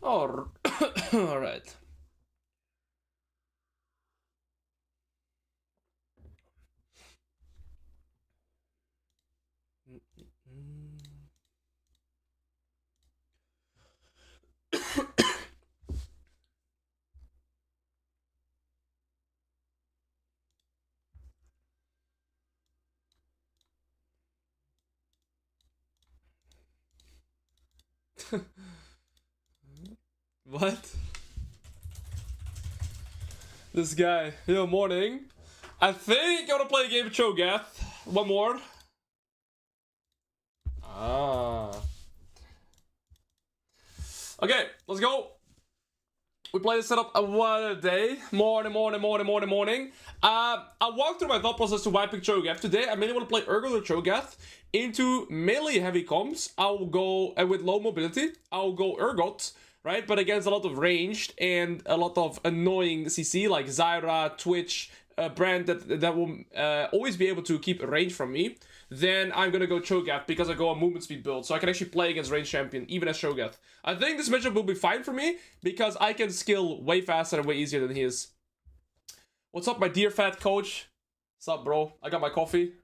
Oh, all right. What? This guy. Yo, morning. I think I want to play a game of Cho'Gath. One more. Ah. Okay, let's go. We play this setup one a day. Morning. I walked through my thought process to why I pick Cho'Gath. Today, I mainly want to play Urgot or Cho'Gath. Into melee heavy comms, I'll go, and with low mobility, I'll go Urgot, right? But against a lot of ranged and a lot of annoying CC like Zyra, Twitch, Brand that will always be able to keep range from me, then I'm gonna go Cho'Gath because I go a movement speed build, so I can actually play against ranged champion, even as Cho'Gath. I think this matchup will be fine for me because I can skill way faster and way easier than he is. What's up, my dear fat coach? What's up, bro? I got my coffee.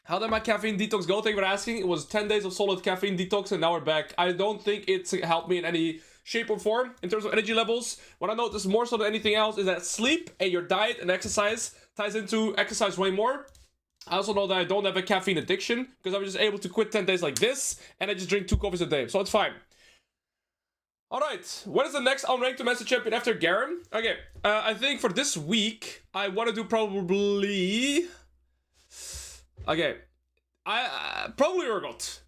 How did my caffeine detox go? Thank you for asking. It was 10 days of solid caffeine detox and now we're back. I don't think it's helped me in any shape or form in terms of energy levels. What I noticed more so than anything else is that sleep and your diet and exercise ties into exercise way more. I also know that I don't have a caffeine addiction because I was just able to quit 10 days like this and I just drink 2 coffees a day, so it's fine. Alright, what is the next unranked to Master Champion after Garen? Okay, I think for this week, I want to do probably... Okay, probably Urgot.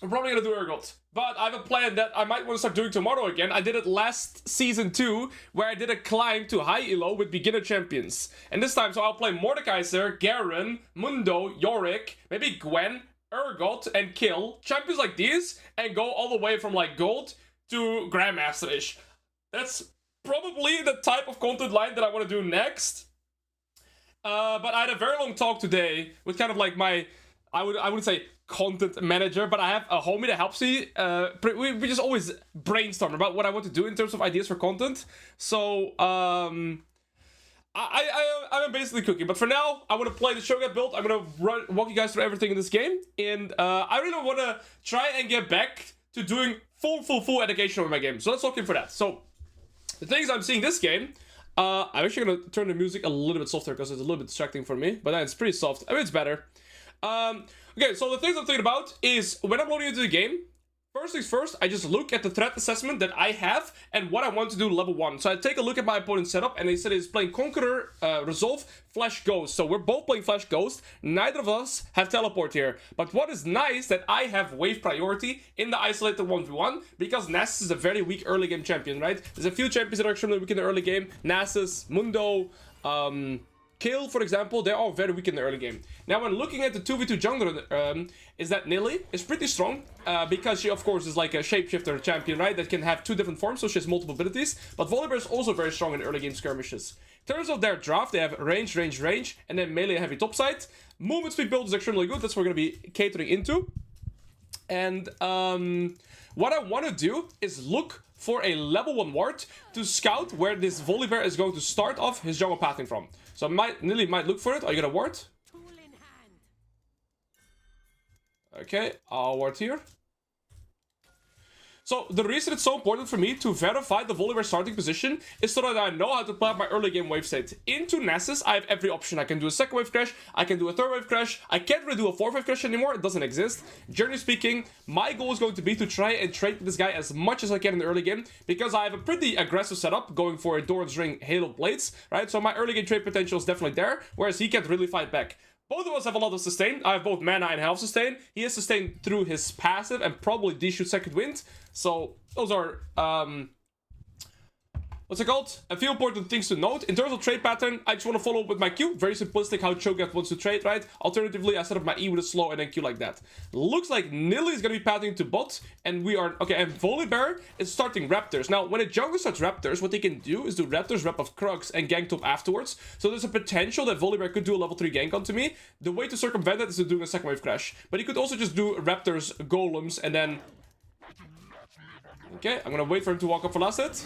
I'm probably gonna do Urgot. But I have a plan that I might want to start doing tomorrow again. I did it last season 2, where I did a climb to high elo with beginner champions. And this time, so I'll play Mordekaiser, Garen, Mundo, Yorick, maybe Gwen, Urgot, and Kayle. Champions like these, and go all the way from like gold to Grandmaster-ish. That's probably the type of content line that I want to do next. But I had a very long talk today with kind of like my, I wouldn't say content manager, but I have a homie that helps me. We just always brainstorm about what I want to do in terms of ideas for content. So I'm basically cooking. But for now, I want to play the Cho'Gath build. I'm gonna walk you guys through everything in this game, and I really want to try and get back to doing full education over my game. So let's look in for that. So the things I'm seeing this game. I'm actually going to turn the music a little bit softer because it's a little bit distracting for me. But then it's pretty soft. I mean, it's better. Okay, so the things I'm thinking about is when I'm loading into the game, first things first, I just look at the threat assessment that I have and what I want to do level 1. So I take a look at my opponent's setup and they said he's playing Conqueror, Resolve, Flash Ghost. So we're both playing Flash Ghost. Neither of us have Teleport here. But what is nice that I have wave priority in the isolated 1v1 because Nasus is a very weak early game champion, right? There's a few champions that are extremely weak in the early game. Nasus, Mundo, Kayle, for example, they're all very weak in the early game. Now, when looking at the 2v2 jungler, is that Nilly is pretty strong because she, of course, is like a shapeshifter champion, right? That can have 2 different forms, so she has multiple abilities. But Volibear is also very strong in early game skirmishes. In terms of their draft, they have range, and then melee heavy topside. Movement speed build is extremely good. That's what we're going to be catering into. And what I want to do is look for a level 1 ward to scout where this Volibear is going to start off his jungle pathing from. So Nilly might look for it. Are you gonna ward? Okay, I'll ward here. So the reason it's so important for me to verify the Volibear starting position is so that I know how to play my early game wave state. Into Nasus, I have every option. I can do a second wave crash, I can do a third wave crash, I can't really do a fourth wave crash anymore, it doesn't exist. Generally speaking, my goal is going to be to try and trade this guy as much as I can in the early game, because I have a pretty aggressive setup going for a Doran's Ring Halo Blades, right? So my early game trade potential is definitely there, whereas he can't really fight back. Both of us have a lot of sustain. I have both mana and health sustain. He has sustain through his passive and probably D-Shoot Second Wind. So those are, what's it called? A few important things to note. In terms of trade pattern, I just want to follow up with my Q. Very simplistic how Cho'Gath wants to trade, right? Alternatively, I set up my E with a slow and then Q like that. Looks like Nilly is going to be pathing to bot. And we are... Okay, and Volibear is starting Raptors. Now, when a jungle starts Raptors, what they can do is do Raptors, rep of Krugs, and gank top afterwards. So there's a potential that Volibear could do a level 3 gank onto me. The way to circumvent that is to do a second wave crash. But he could also just do Raptors, Golems, and then... Okay, I'm gonna wait for him to walk up for last hit.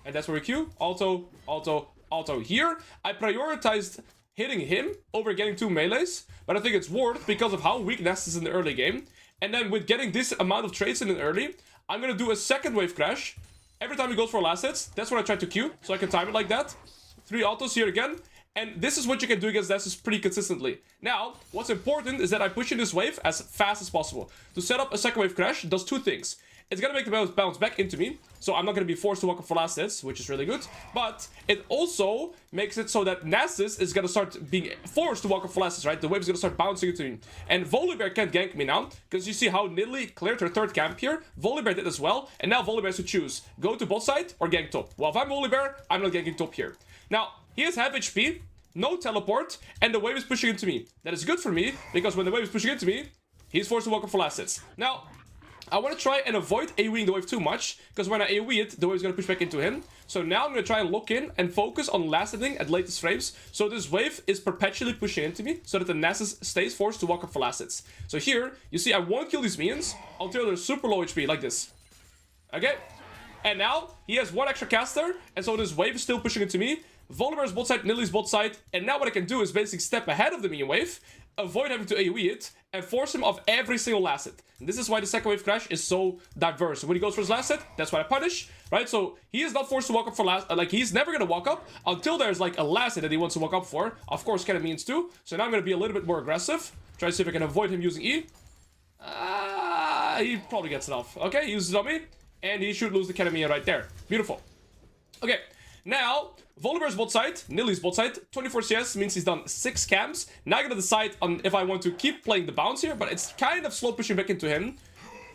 And that's where we Q. Auto, auto, auto. Here, I prioritized hitting him over getting 2 melees. But I think it's worth because of how weak Nasus is in the early game. And then with getting this amount of trades in early, I'm gonna do a second wave crash. Every time he goes for last hits, that's what I try to Q. So I can time it like that. 3 autos here again. And this is what you can do against Nasus pretty consistently. Now, what's important is that I push in this wave as fast as possible. To set up a second wave crash, it does 2 things. It's gonna make the bounce back into me, so I'm not gonna be forced to walk up for last hits, which is really good. But it also makes it so that Nasus is gonna start being forced to walk up for last hits, right? The wave is gonna start bouncing into me. And Volibear can't gank me now, because you see how Nidalee cleared her 3rd camp here. Volibear did as well, and now Volibear has to choose. Go to bot side or gank top. Well, if I'm Volibear, I'm not ganking top here. Now, he has half HP, no teleport, and the wave is pushing into me. That is good for me, because when the wave is pushing into me, he's forced to walk up for last hits. Now, I want to try and avoid AoEing the wave too much, because when I AoE it, the wave is going to push back into him. So now I'm going to try and lock in and focus on last hitting at latest frames, so this wave is perpetually pushing into me, so that the Nasus stays forced to walk up for last hits. So here, you see I won't kill these minions until they're super low HP, like this. Okay? And now, he has 1 extra caster, and so this wave is still pushing into me. Volibear's bot side, Nidalee's bot side, and now what I can do is basically step ahead of the minion wave, avoid having to AoE it, and force him off every single last hit. And this is why the second wave crash is so diverse. When he goes for his last hit, that's what I punish, right? So he is not forced to walk up for last, like he's never gonna walk up until there's like a last hit that he wants to walk up for. Of course, Kench means too. So now I'm gonna be a little bit more aggressive. Try to see if I can avoid him using E. He probably gets it off. Okay, he uses dummy, and he should lose the Kench right there. Beautiful. Okay. Now, Volibear's bot side, Nidalee's bot side, 24 CS means he's done 6 camps. Now I gotta decide on if I want to keep playing the bounce here, but it's kind of slow pushing back into him.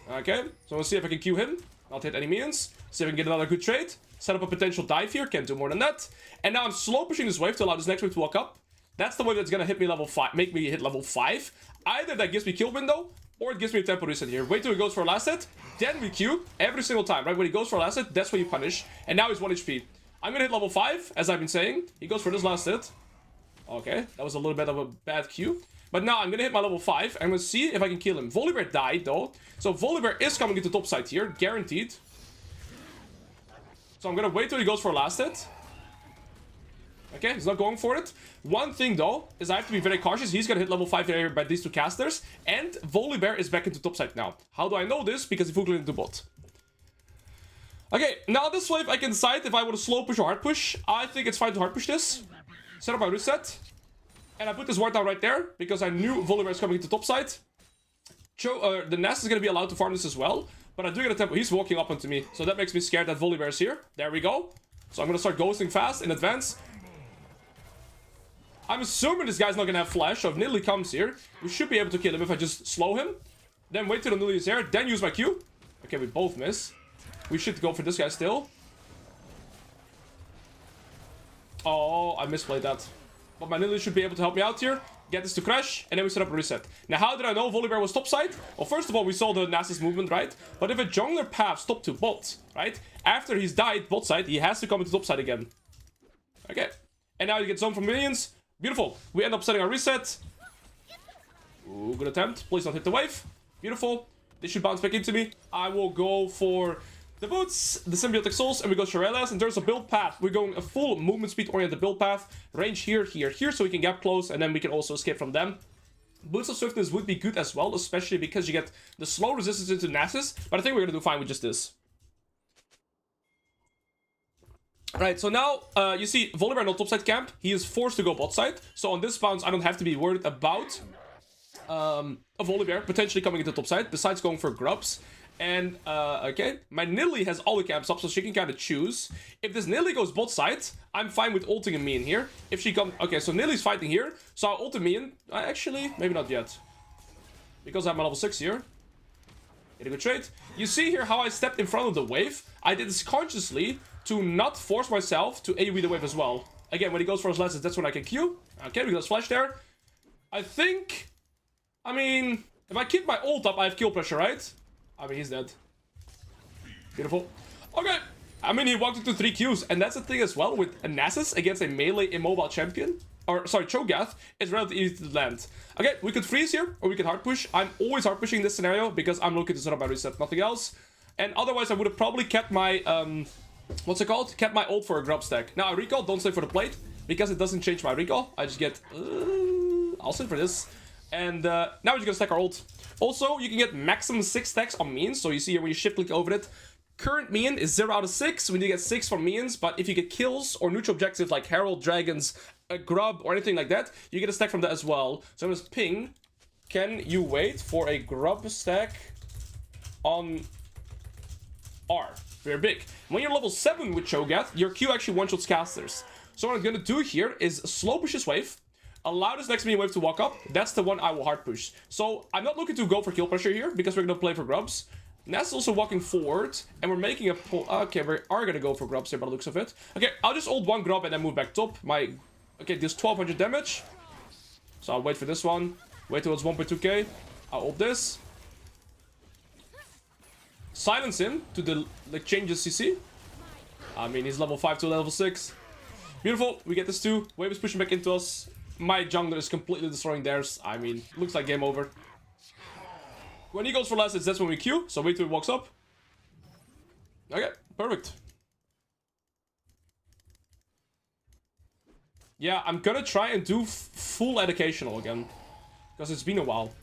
Okay, so we'll see if I can Q him. Not hit any minions. See if I can get another good trade. Set up a potential dive here, can't do more than that. And now I'm slow pushing this wave to allow this next wave to walk up. That's the wave that's gonna hit me level 5, make me hit level 5. Either that gives me kill window, or it gives me a tempo reset here. Wait till he goes for a last hit, then we Q every single time, right? When he goes for a last hit, that's when you punish. And now he's 1 HP. I'm gonna hit level 5, as I've been saying. He goes for this last hit. Okay, that was a little bit of a bad cue. But now I'm gonna hit my level 5. I'm gonna see if I can kill him. Volibear died, though. So Volibear is coming into top side here, guaranteed. So I'm gonna wait till he goes for a last hit. Okay, he's not going for it. One thing, though, is I have to be very cautious. He's gonna hit level 5 here by these 2 casters. And Volibear is back into top side now. How do I know this? Because he Vogler into bot. Okay, now this wave I can decide if I want to slow push or hard push. I think it's fine to hard push this. Set up my reset. And I put this ward down right there, because I knew Volibear is coming into top side. The Nasus is going to be allowed to farm this as well. But I do get a tempo. He's walking up onto me, so that makes me scared that Volibear is here. There we go. So I'm going to start ghosting fast in advance. I'm assuming this guy's not going to have flash, so if Nidalee comes here, we should be able to kill him if I just slow him. Then wait till the Nidalee is here, then use my Q. Okay, we both miss. We should go for this guy still. Oh, I misplayed that. But my Nidalee should be able to help me out here. Get this to crash, and then we set up a reset. Now, how did I know Volibear was topside? Well, first of all, we saw the Nasus movement, right? But if a jungler path stopped to bot, right? After he's died bot side, he has to come into topside again. Okay. And now you get zoned from minions. Beautiful. We end up setting our reset. Ooh, good attempt. Please don't hit the wave. Beautiful. This should bounce back into me. I will go for the boots, the symbiotic souls, and we go Shirelles. In terms of build path, we're going a full movement speed oriented build path. Range here, here, here, so we can gap close, and then we can also escape from them. Boots of swiftness would be good as well, especially because you get the slow resistance into Nasus, but I think we're gonna do fine with just this. Right, so now, you see Volibear on topside camp. He is forced to go bot side, so on this bounce, I don't have to be worried about a Volibear potentially coming into topside, besides going for grubs. And, okay, my Nidalee has all the camps up, so she can kind of choose. If this Nidalee goes bot side, I'm fine with ulting a minion here. If she comes... Okay, so Nidalee's fighting here, so I'll ult a minion. Actually, maybe not yet. Because I'm at level 6 here. Get a good trade. You see here how I stepped in front of the wave. I did this consciously to not force myself to AoE the wave as well. Again, when he goes for his lessons, that's when I can Q. Okay, we got a flash there. I think... I mean, if I keep my ult up, I have kill pressure, right? I mean, he's dead. Beautiful. Okay. I mean, he walked into 3 Qs, and that's the thing as well with a Nasus against a melee immobile champion. Or, sorry, Cho'Gath. It's relatively easy to land. Okay, we could freeze here, or we could hard push. I'm always hard pushing this scenario because I'm looking to set up my reset, nothing else. And otherwise, I would have probably kept my, what's it called? Kept my ult for a grub stack. Now, I recall, don't stay for the plate, because it doesn't change my recall. I just get, I'll stay for this. And now we're just gonna stack our ult. Also, you can get maximum 6 stacks on minions. So you see here when you shift click over it, current minion is 0 out of 6. We need to get 6 from minions, but if you get kills or neutral objectives like Herald, Dragons, a grub, or anything like that, you get a stack from that as well. So I'm just ping, can you wait for a grub stack on R? Very big. When you're level 7 with Cho'Gath, your Q actually one-shots casters. So what I'm gonna do here is slow push this wave, allow this next minion wave to walk up. That's the one I will hard push. So I'm not looking to go for kill pressure here, because we're gonna play for grubs. Nasus also walking forward, and we're making a pull. Okay, we are gonna go for grubs here by the looks of it. Okay, I'll just ult one grub and then move back top. Okay, this 1200 damage. So I'll wait for this one. Wait till it's 1.2k. I'll ult this. Silence him to the changes CC. I mean, he's level 5 to level 6. Beautiful, we get this too. Wave is pushing back into us. My jungler is completely destroying theirs. I mean, looks like game over. When he goes for last hits, that's when we Q. So wait till he walks up. Okay, perfect. Yeah, I'm gonna try and do full educational again. Because it's been a while.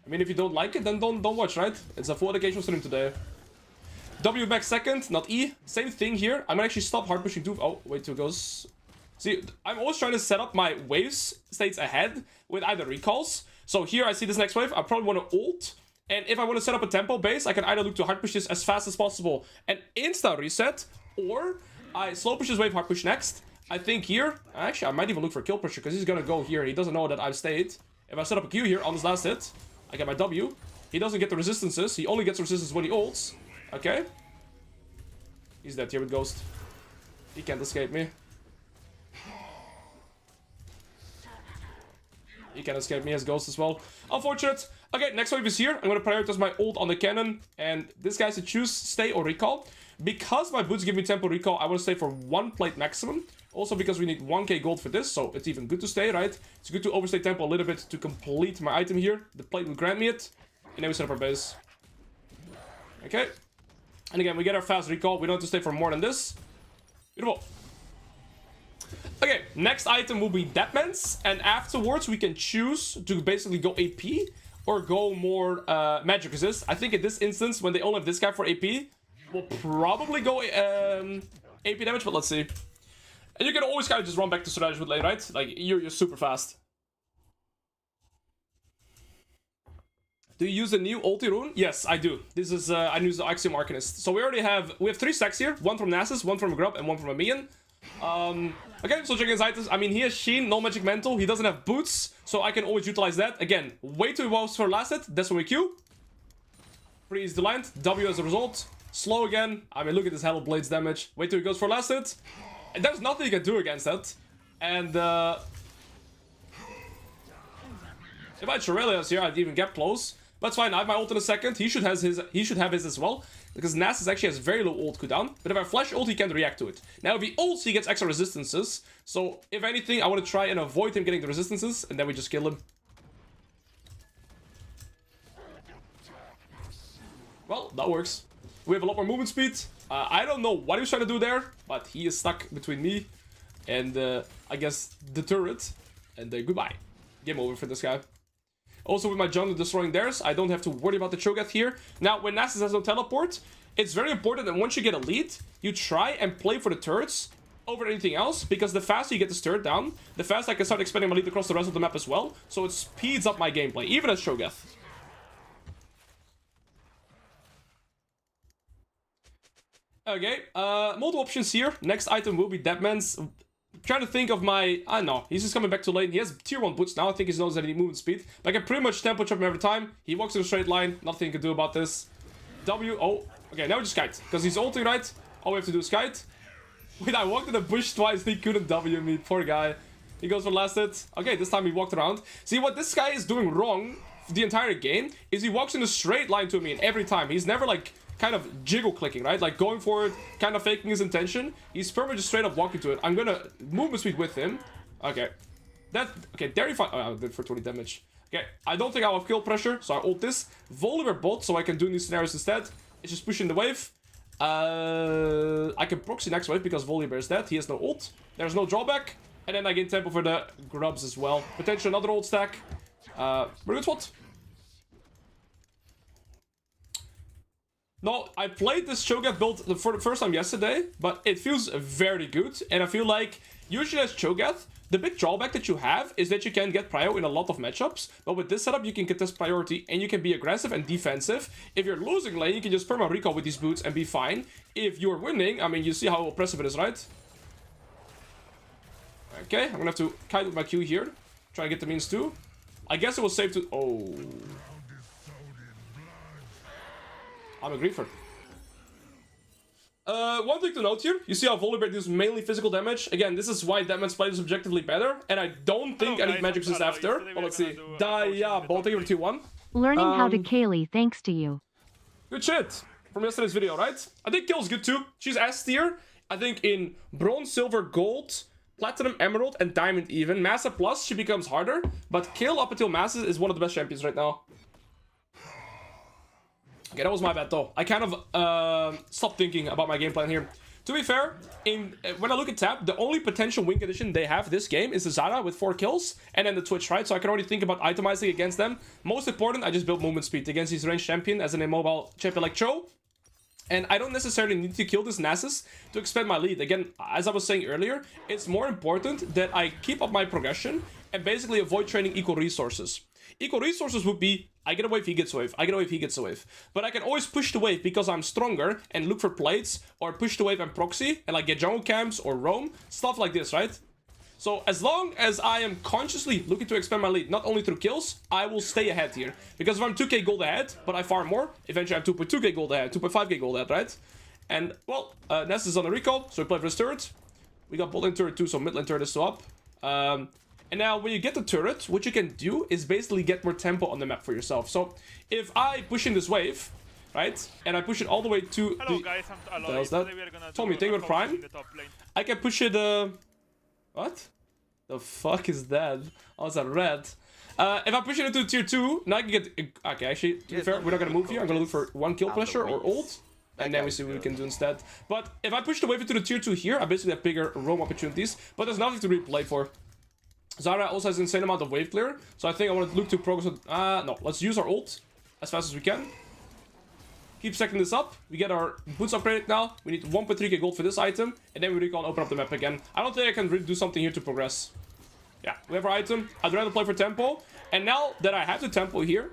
I mean, if you don't like it, then don't watch, right? It's a full educational stream today. W back second, not E. Same thing here. I'm gonna actually stop hard pushing too. Oh, wait till it goes. See, I'm always trying to set up my waves states ahead with either recalls. So here I see this next wave. I probably want to ult. And if I want to set up a tempo base, I can either look to hard push this as fast as possible and insta reset, or I slow push this wave, hard push next. I think here, actually I might even look for kill pressure because he's gonna go here. He doesn't know that I've stayed. If I set up a Q here on this last hit, I get my W. He doesn't get the resistances. He only gets resistance when he ults. Okay. He's dead here with Ghost. He can't escape me. He can escape me as Ghost as well. Unfortunate. Okay, next wave is here. I'm going to prioritize my ult on the cannon. And this guy's to choose stay or recall. Because my boots give me tempo recall, I want to stay for 1 plate maximum. Also because we need 1k gold for this, so it's even good to stay, right? It's good to overstay tempo a little bit to complete my item here. The plate will grant me it. And then we set up our base. Okay. And again, we get our fast recall. We don't have to stay for more than this. Beautiful. Okay, next item will be Deadman's, and afterwards we can choose to basically go AP or go more magic resist. I think in this instance, when they only have this guy for AP, we'll probably go AP damage, but let's see. And you can always kind of just run back to strategy with lane, right? Like, you're super fast. Do you use the new ulti rune? Yes, I do. This is, I use the Axiom Arcanist. So we have 3 stacks here. 1 from Nasus, 1 from a Grub, and 1 from a minion. Okay, so checking his items. I mean, he has Sheen, no magic mantle. He doesn't have boots, so I can always utilize that. Again, wait till he walks for last hit. That's when we Q. Freeze the line. W as a result. Slow again. I mean, look at this Hell Blades damage. Wait till he goes for last hit. And there's nothing you can do against that. And, if I had Shurelios here, I'd even get close. But it's fine. I have my ult in a second. He should have his as well. Because Nasus actually has very low ult cooldown. But if I flash ult, he can react to it. Now, if he ults, he gets extra resistances. So, if anything, I want to try and avoid him getting the resistances. And then we just kill him. Well, that works. We have a lot more movement speed. I don't know what he was trying to do there. But he is stuck between me and, I guess, the turret. And goodbye. Game over for this guy. Also, with my jungler destroying theirs, I don't have to worry about the Cho'Gath here. Now, when Nasus has no teleport, it's very important that once you get a lead, you try and play for the turrets over anything else, because the faster you get this turret down, the faster I can start expanding my lead across the rest of the map as well, so it speeds up my gameplay, even as Cho'Gath. Okay, multiple options here. Next item will be Deadman's. Trying to think of my... I don't know. He's just coming back to lane. He has tier 1 boots now. I think he knows that he movement speed. But I can pretty much tempo chop him every time. He walks in a straight line. Nothing you can do about this. W. Oh. Okay, now we just kite. Because he's ulting, right? All we have to do is kite. Wait, I walked in the bush twice. He couldn't W me. Poor guy. He goes for last hit. Okay, this time he walked around. See, what this guy is doing wrong the entire game is he walks in a straight line to me every time. He's never, like... kind of jiggle clicking, right? Like going for it, kind of faking his intention. He's pretty much just straight up walking to it. I'm gonna movement speed with him. Okay. Okay, Darius... Oh, I did for 20 damage. Okay, I don't think I'll have kill pressure, so I ult this. Volibear bot, so I can do these scenarios instead. It's just pushing the wave. I can proxy next wave because Volibear is dead. He has no ult. There's no drawback. And then I gain tempo for the grubs as well. Potentially another ult stack. We're good spot. No, I played this Cho'Gath build for the first time yesterday, but it feels very good. And I feel like, usually as Cho'Gath, the big drawback that you have is that you can get prio in a lot of matchups. But with this setup, you can contest priority and you can be aggressive and defensive. If you're losing lane, you can just perma recall with these boots and be fine. If you're winning, I mean, you see how oppressive it is, right? Okay, I'm gonna have to kite with my Q here. Try and get the means too. I guess it was safe to... Oh. I'm a griefer. One thing to note here, you see how Volibear does mainly physical damage. Again, this is why Deadman's play is objectively better, and I don't think I need magic resist after. Well, let's see. Yeah, bolting over T1. Learning how to Kayle thanks to you. Good shit from yesterday's video, right? I think Kayle's good too. She's S tier. I think in bronze, silver, gold, platinum, emerald, and diamond even. Massa plus, she becomes harder, but Kayle up until Massa is one of the best champions right now. Okay, that was my bad though. I kind of stopped thinking about my game plan here. To be fair, when I look at Tab, the only potential win condition they have this game is the Zara with 4 kills, and then the Twitch, right? So I can already think about itemizing against them. Most important, I just build movement speed against his ranged champion as an immobile champion like Cho. And I don't necessarily need to kill this Nasus to expand my lead. Again, as I was saying earlier, it's more important that I keep up my progression and basically avoid training equal resources. Equal resources would be, I get a wave, he gets a wave. I get a wave, he gets a wave. But I can always push the wave because I'm stronger and look for plates, or push the wave and proxy and like get jungle camps or roam. Stuff like this, right? So as long as I am consciously looking to expand my lead, not only through kills, I will stay ahead here. Because if I'm 2k gold ahead, but I farm more, eventually I'm 2.2k gold ahead, 2.5k gold ahead, right? And, well, Nasus is on a recall, so we play for his turret. We got bot lane turret too, so mid lane turret is still up. And now when you get the turret, what you can do is basically get more tempo on the map for yourself. So if I push in this wave, right, and I push it all the way to Hello guys, I'm Alois. Today we are gonna Tommy, take your prime. I can push it, what? The fuck is that? Oh, it's a red. If I push it into tier 2, now I can get... Okay, actually, to be fair, we're not gonna move here. I'm gonna look for 1 kill pressure or ult. And then we see what we can do instead. But if I push the wave into the tier 2 here, I basically have bigger roam opportunities. But there's nothing to really play for. Zara also has an insane amount of wave clear. So I think I want to look to progress with... no, let's use our ult as fast as we can. Keep stacking this up. We get our boots upgraded now. We need 1.3k gold for this item. And then we recall and open up the map again. I don't think I can really do something here to progress. Yeah, we have our item. I'd rather play for tempo. And now that I have the tempo here,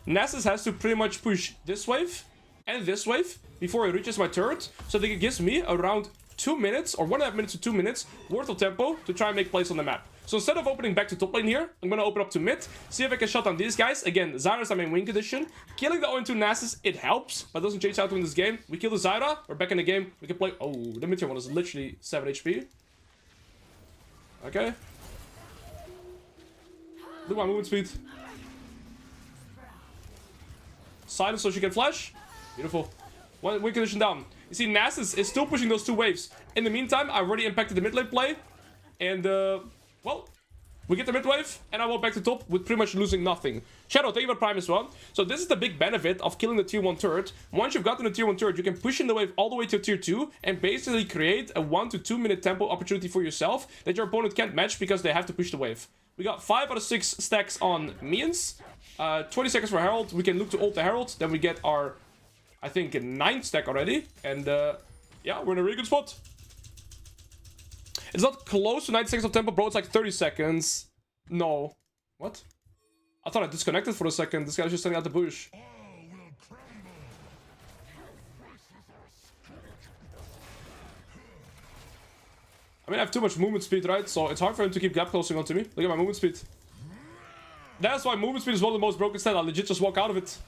Nasus has to pretty much push this wave and this wave before he reaches my turret. So that it gives me around 2 minutes or 1.5 minutes to 2 minutes worth of tempo to try and make plays on the map. So instead of opening back to top lane here, I'm going to open up to mid, see if I can shut down these guys. Again, Zyra's our main win condition. Killing the 0-2 Nasus, it helps, but doesn't change how to win this game. We kill the Zyra, we're back in the game. We can play... Oh, the mid tier one is literally 7 HP. Okay. Look at my movement speed. Silence so she can flash. Beautiful. One win condition down. You see, Nasus is still pushing those 2 waves. In the meantime, I already impacted the mid lane play. And, well, we get the mid wave, and I walk back to top with pretty much losing nothing. Shadow, thank you for Prime as well. So this is the big benefit of killing the tier 1 turret. Once you've gotten the tier 1 turret, you can push in the wave all the way to tier 2 and basically create a 1 to 2 minute tempo opportunity for yourself that your opponent can't match because they have to push the wave. We got 5 out of 6 stacks on minions. 20 seconds for Herald. We can look to ult the Herald. Then we get our, I think, 9th stack already. And, yeah, we're in a really good spot. It's not close to 90 seconds of tempo, bro. It's like 30 seconds. No. What? I thought I disconnected for a second. This guy's just standing out the bush. I mean, I have too much movement speed, right? So it's hard for him to keep gap closing onto me. Look at my movement speed. That's why movement speed is one of the most broken stats. I legit just walk out of it.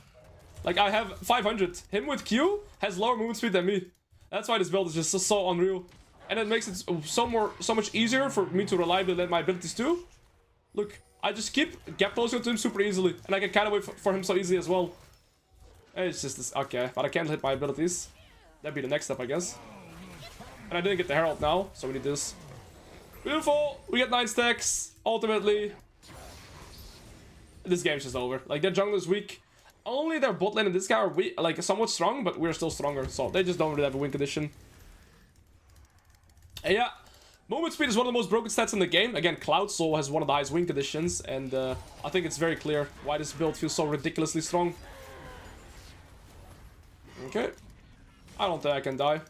Like, I have 500. Him with Q has lower movement speed than me. That's why this build is just so unreal. And it makes it so much easier for me to reliably let my abilities too. Look, I just keep gap closing to him super easily. And I can kind of wait for him so easily as well. It's just this. Okay, but I can't hit my abilities. That'd be the next step, I guess. And I didn't get the Herald now, so we need this. Beautiful! We get 9 stacks, ultimately. this game's just over. Like, their jungle is weak. Only their bot lane and this guy are weak, like somewhat strong, but we're still stronger. So they just don't really have a win condition. And yeah, movement speed is one of the most broken stats in the game. Again, Cloud Soul has one of the highest win conditions, and I think it's very clear why this build feels so ridiculously strong. Okay. I don't think I can die.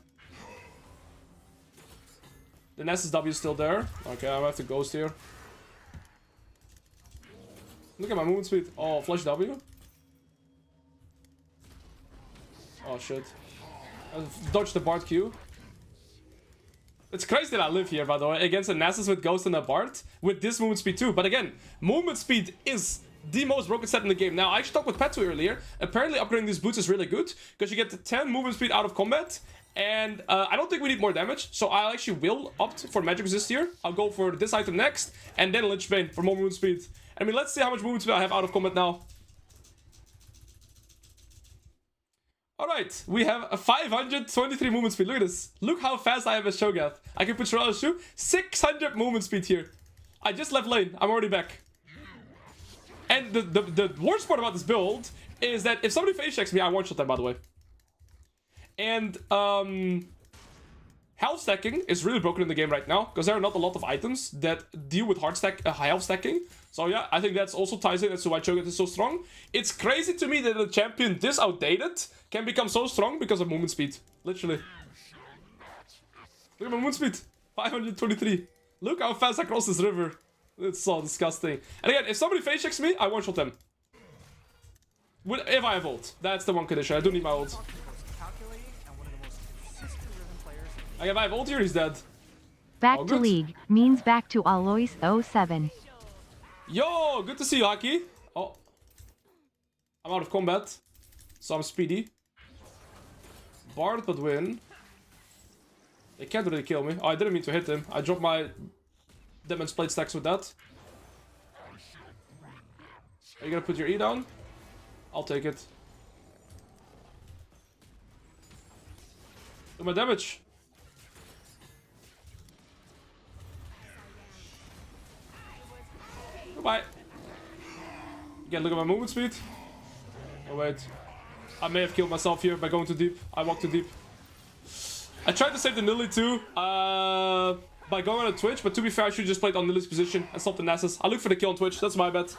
The Nasus W is still there. Okay, I have to ghost here. Look at my movement speed. Oh, flash W. Oh shit. I dodged the Bard Q. It's crazy that I live here, by the way, against a Nasus with Ghost and a Bard, with this movement speed too. But again, movement speed is the most broken stat in the game. Now, I actually talked with Patu earlier. Apparently, upgrading these boots is really good, because you get 10 movement speed out of combat, and I don't think we need more damage, so I actually will opt for magic resist here. I'll go for this item next, and then Lich Bane for more movement speed. I mean, let's see how much movement speed I have out of combat now. Alright, we have a 523 movement speed. Look at this. Look how fast I have as Cho'Gath. I can put Trundle shoe. 600 movement speed here. I just left lane. I'm already back. And the worst part about this build is that if somebody face checks me, I one-shot them, by the way. And health stacking is really broken in the game right now, because there are not a lot of items that deal with health stacking. So yeah, I think that's also ties in as to why Cho'Gath is so strong. It's crazy to me that a champion this outdated can become so strong because of movement speed. Literally. Look at my movement speed. 523. Look how fast I cross this river. It's so disgusting. And again, if somebody face checks me, I one-shot them. If I have ult. That's the one condition. I do need my ult. Like, if I have ult here, he's dead. Back to league means back to Alois 07. Yo, good to see you, Haki. Oh. I'm out of combat. So I'm speedy. Bard but win. They can't really kill me. Oh, I didn't mean to hit him. I dropped my Demon's Plate stacks with that. Are you gonna put your E down? I'll take it. Do my damage. Goodbye. Again, look at my movement speed. Oh wait. I may have killed myself here by going too deep. I walked too deep. I tried to save the Nilly too by going on Twitch, but to be fair, I should just played on Nilly's position and stop the Nasus. I look for the kill on Twitch. That's my bet.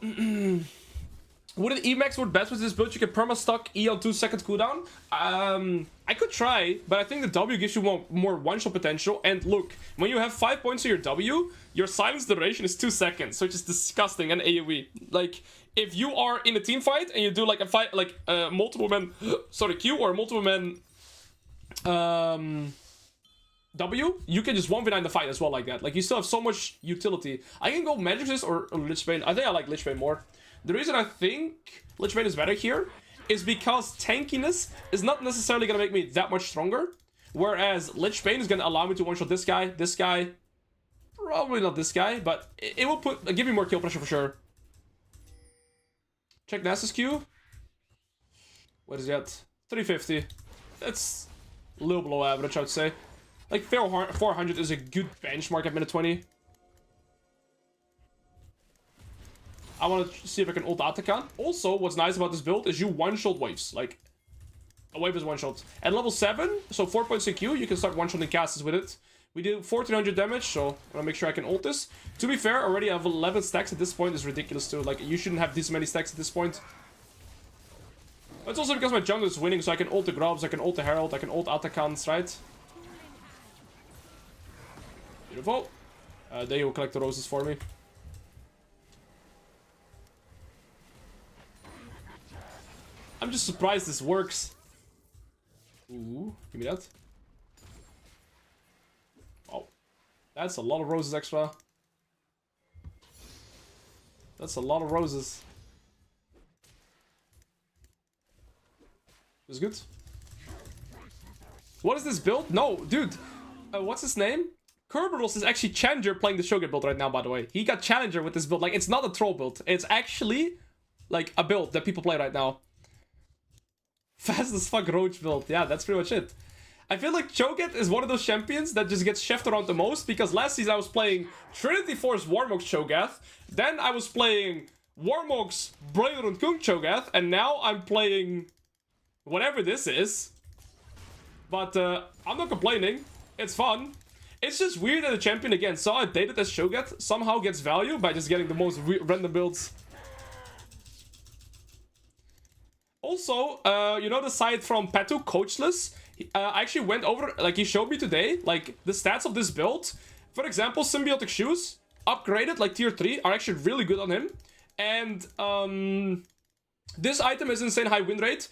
Would an E-Max work best with this build? You can perma-stock E on 2-second cooldown. I could try, but I think the W gives you more one-shot potential. And look, when you have 5 points on your W, your silence duration is 2 seconds, which is disgusting and AoE. Like, if you are in a team fight and you do like a fight, like multiple men, sorry, Q or multiple men W, you can just 1v9 the fight as well like that. Like, you still have so much utility. I can go Magic Resist or Lich Bane. I think I like Lich Bane more. The reason I think Lich Bane is better here is because tankiness is not necessarily going to make me that much stronger. Whereas Lich Bane is going to allow me to one-shot this guy, probably not this guy, but it will give me more kill pressure for sure. Check Nasus Q. What is that? 350. That's a little below average, I would say. Like, 400 is a good benchmark at minute 20. I want to see if I can ult Atakan. Also, what's nice about this build is you one-shot waves. Like, a wave is one-shot. At level 7, so 4 points in Q, you can start one-shotting casters with it. We did 1400 damage, so I want to make sure I can ult this. To be fair, already I have 11 stacks at this point is ridiculous too. Like, you shouldn't have this many stacks at this point. But it's also because my jungle is winning, so I can ult the Grubs, I can ult the Herald, I can ult Atakans, right? Beautiful. They will collect the roses for me. I'm just surprised this works. Ooh, give me that. Oh, that's a lot of roses extra. That's a lot of roses. It's good. What is this build? No, dude. What's his name? Kerberos is actually Challenger playing the Cho'Gath build right now, by the way. He got Challenger with this build. Like, it's not a troll build. It's actually, like, a build that people play right now. Fast as fuck roach build. Yeah, that's pretty much it. I feel like Cho'Gath is one of those champions that just gets chefed around the most, because last season I was playing Trinity Force Warmog's Cho'Gath, then I was playing Warmog's Broiler Kung Cho'Gath, and now I'm playing whatever this is. But I'm not complaining. It's fun. It's just weird that a champion, again, so outdated as Cho'Gath, somehow gets value by just getting the most random builds. Also, you know the site from Patu, Coachless? I actually went over, like, he showed me today, like, the stats of this build. For example, Symbiotic Shoes, upgraded, like, tier 3, are actually really good on him. And, this item is insane high win rate.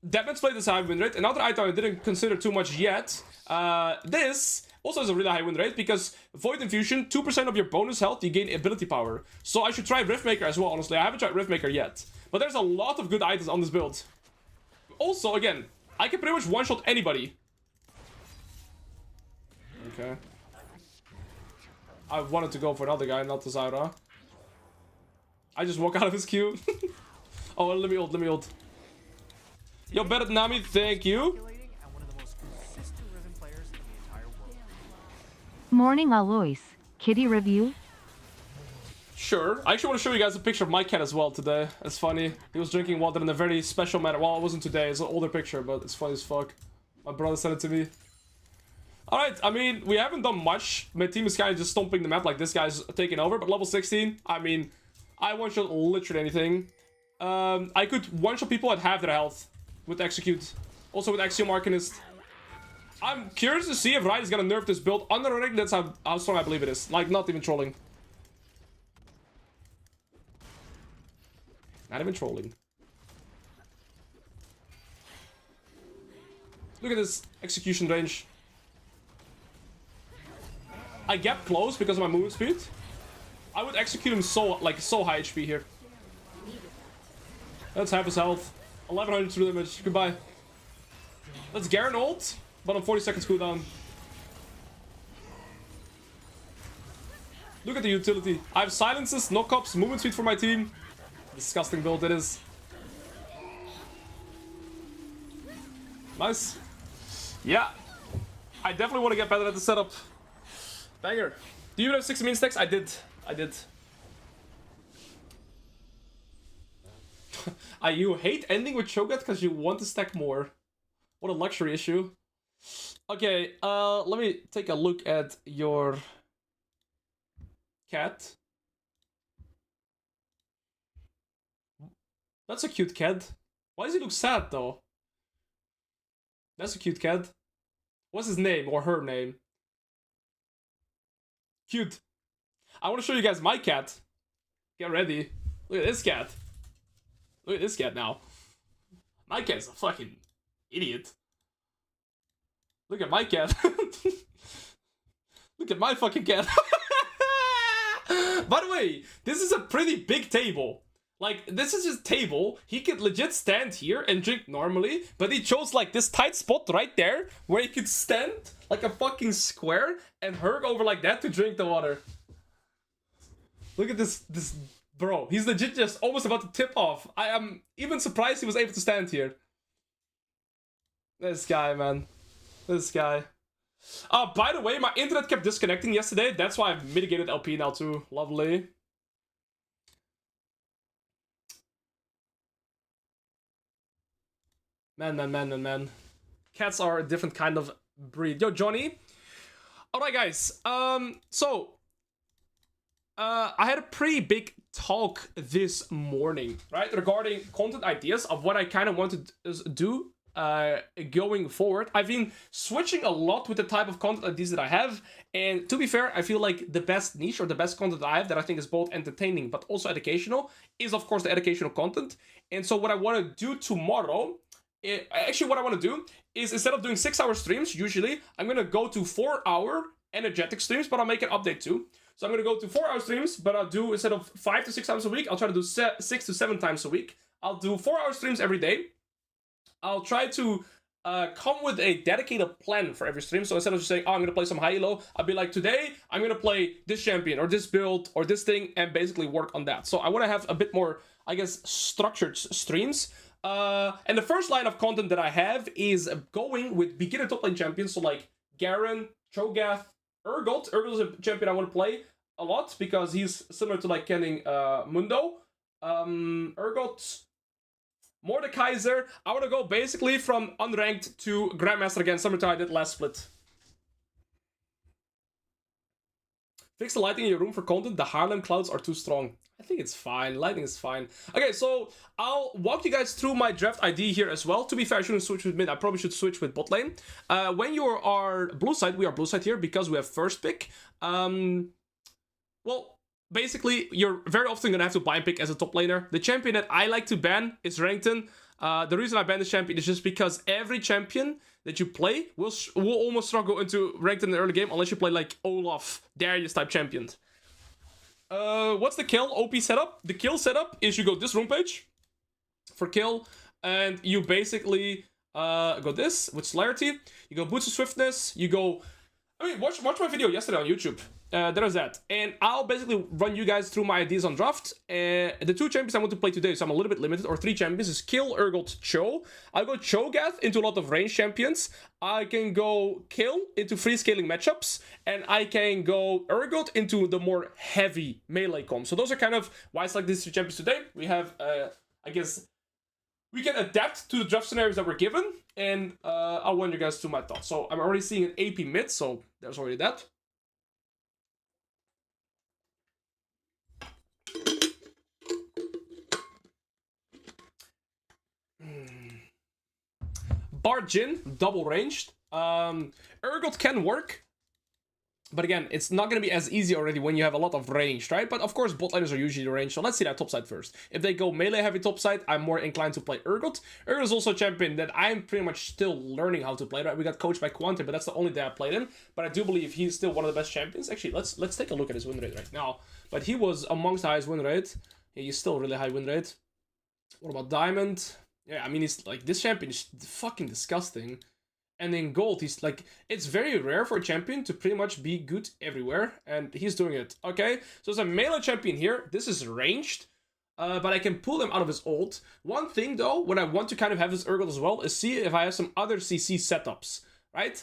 Damage plate is high win rate. Another item I didn't consider too much yet. This also has a really high win rate, because Void Infusion, 2% of your bonus health, you gain ability power. So I should try Riftmaker as well, honestly. I haven't tried Riftmaker yet. But there's a lot of good items on this build. Also, again, I can pretty much one-shot anybody. Okay. I wanted to go for another guy, not the Zyra. I just walk out of his queue. Oh, let me ult. Yo, better than Nami, thank you. Morning Alois. Kitty review? Sure. I actually want to show you guys a picture of my cat as well today. It's funny. He was drinking water in a very special manner. Well, it wasn't today. It's an older picture, but it's funny as fuck. My brother sent it to me. Alright, I mean, we haven't done much. My team is kind of just stomping the map like this guy's taking over. But level 16, I mean, I one-shot literally anything. I could one-shot people at half their health with Execute. Also with Axiom Arcanist. I'm curious to see if Riot is gonna nerf this build. Underrated, that's how strong I believe it is. Like, not even trolling. Not even trolling. Look at this execution range. I get close because of my movement speed. I would execute him so high HP here. Let's have his health. 1100 true damage. Goodbye. Let's Garen ult, but on 40 seconds cooldown. Look at the utility. I have silences, knockups, movement speed for my team. Disgusting build it is. Nice. Yeah. I definitely want to get better at the setup. Banger. Do you have 6 min stacks? I did. You hate ending with Cho'Gath because you want to stack more. What a luxury issue. Okay, let me take a look at your cat. That's a cute cat. Why does he look sad though? That's a cute cat. What's his name or her name? Cute. I want to show you guys my cat. Get ready. Look at this cat. Look at this cat now. My cat's a fucking idiot. Look at my cat. Look at my fucking cat. By the way, this is a pretty big table. Like, this is his table. He could legit stand here and drink normally, but he chose like this tight spot right there where he could stand like a fucking square and herg over like that to drink the water. Look at this bro. He's legit just almost about to tip off. I am even surprised he was able to stand here. This guy, man. This guy. By the way, my internet kept disconnecting yesterday. That's why I've mitigated LP now too. Lovely. Man. Cats are a different kind of breed. Yo, Johnny. Alright, guys. I had a pretty big talk this morning, right? Regarding content ideas of what I kind of want to do going forward. I've been switching a lot with the type of content ideas that I have. And to be fair, I feel like the best niche or the best content I have that I think is both entertaining but also educational is, of course, the educational content. And so what I want to do tomorrow... Actually, what I want to do is, instead of doing 6-hour streams, usually, I'm going to go to 4-hour energetic streams, but I'll make an update too. So I'm going to go to 4-hour streams, but I'll do, instead of 5 to 6 times a week, I'll try to do 6 to 7 times a week. I'll do 4-hour streams every day. I'll try to come with a dedicated plan for every stream. So instead of just saying, oh, I'm going to play some high-elo, I'll be like, today, I'm going to play this champion, or this build, or this thing, and basically work on that. So I want to have a bit more, I guess, structured streams. And the first line of content that I have is going with beginner top lane champions, so like Garen, Cho'Gath, Urgot. Urgot is a champion I want to play a lot because he's similar to like Kenning Mundo. Urgot, Mordekaiser. I want to go basically from unranked to Grandmaster again, similar to I did last split. Fix the lighting in your room for content. The Harlem clouds are too strong. I think it's fine. Lighting is fine. Okay, so I'll walk you guys through my draft ID here as well. To be fair, I shouldn't switch with mid. I probably should switch with bot lane. When you are blue side, we are blue side here because we have first pick. Well, basically, you're very often going to have to bind pick as a top laner. The champion that I like to ban is Renekton. The reason I ban this champion is just because every champion that you play will almost struggle into Renekton in the early game unless you play like Olaf, Darius type champion. What's the kill OP setup? The kill setup is you go this room page for kill, and you basically go this with celerity. You go boots of swiftness. You go. I mean, watch my video yesterday on YouTube. There's that, and I'll basically run you guys through my ideas on draft. The two champions I want to play today, so I'm a little bit limited, or three champions, is Kill, Urgot, Cho. I'll go Cho'Gath into a lot of range champions. I can go Kill into free scaling matchups, and I can go Urgot into the more heavy melee comp. So those are kind of why I select these two champions today. We have, I guess, we can adapt to the draft scenarios that we're given, and I'll run you guys through my thoughts. So I'm already seeing an AP mid, so there's already that. Bard Jhin, double ranged. Urgot can work, but again, it's not going to be as easy already when you have a lot of range, right? But of course, bot laners are usually ranged, so let's see that top side first. If they go melee heavy top side, I'm more inclined to play Urgot. Urgot is also a champion that I'm pretty much still learning how to play, right? We got coached by Quante, but that's the only day I played him. But I do believe he's still one of the best champions. Actually, let's take a look at his win rate right now. But he was amongst the highest win rate. Yeah, he's still really high win rate. What about Diamond? Yeah, I mean, he's like, this champion is fucking disgusting. And in gold, he's like, it's very rare for a champion to pretty much be good everywhere. And he's doing it. Okay, so as a melee champion here, this is ranged. But I can pull him out of his ult. One thing though, when I want to kind of have this Urgot as well, is see if I have some other CC setups, right?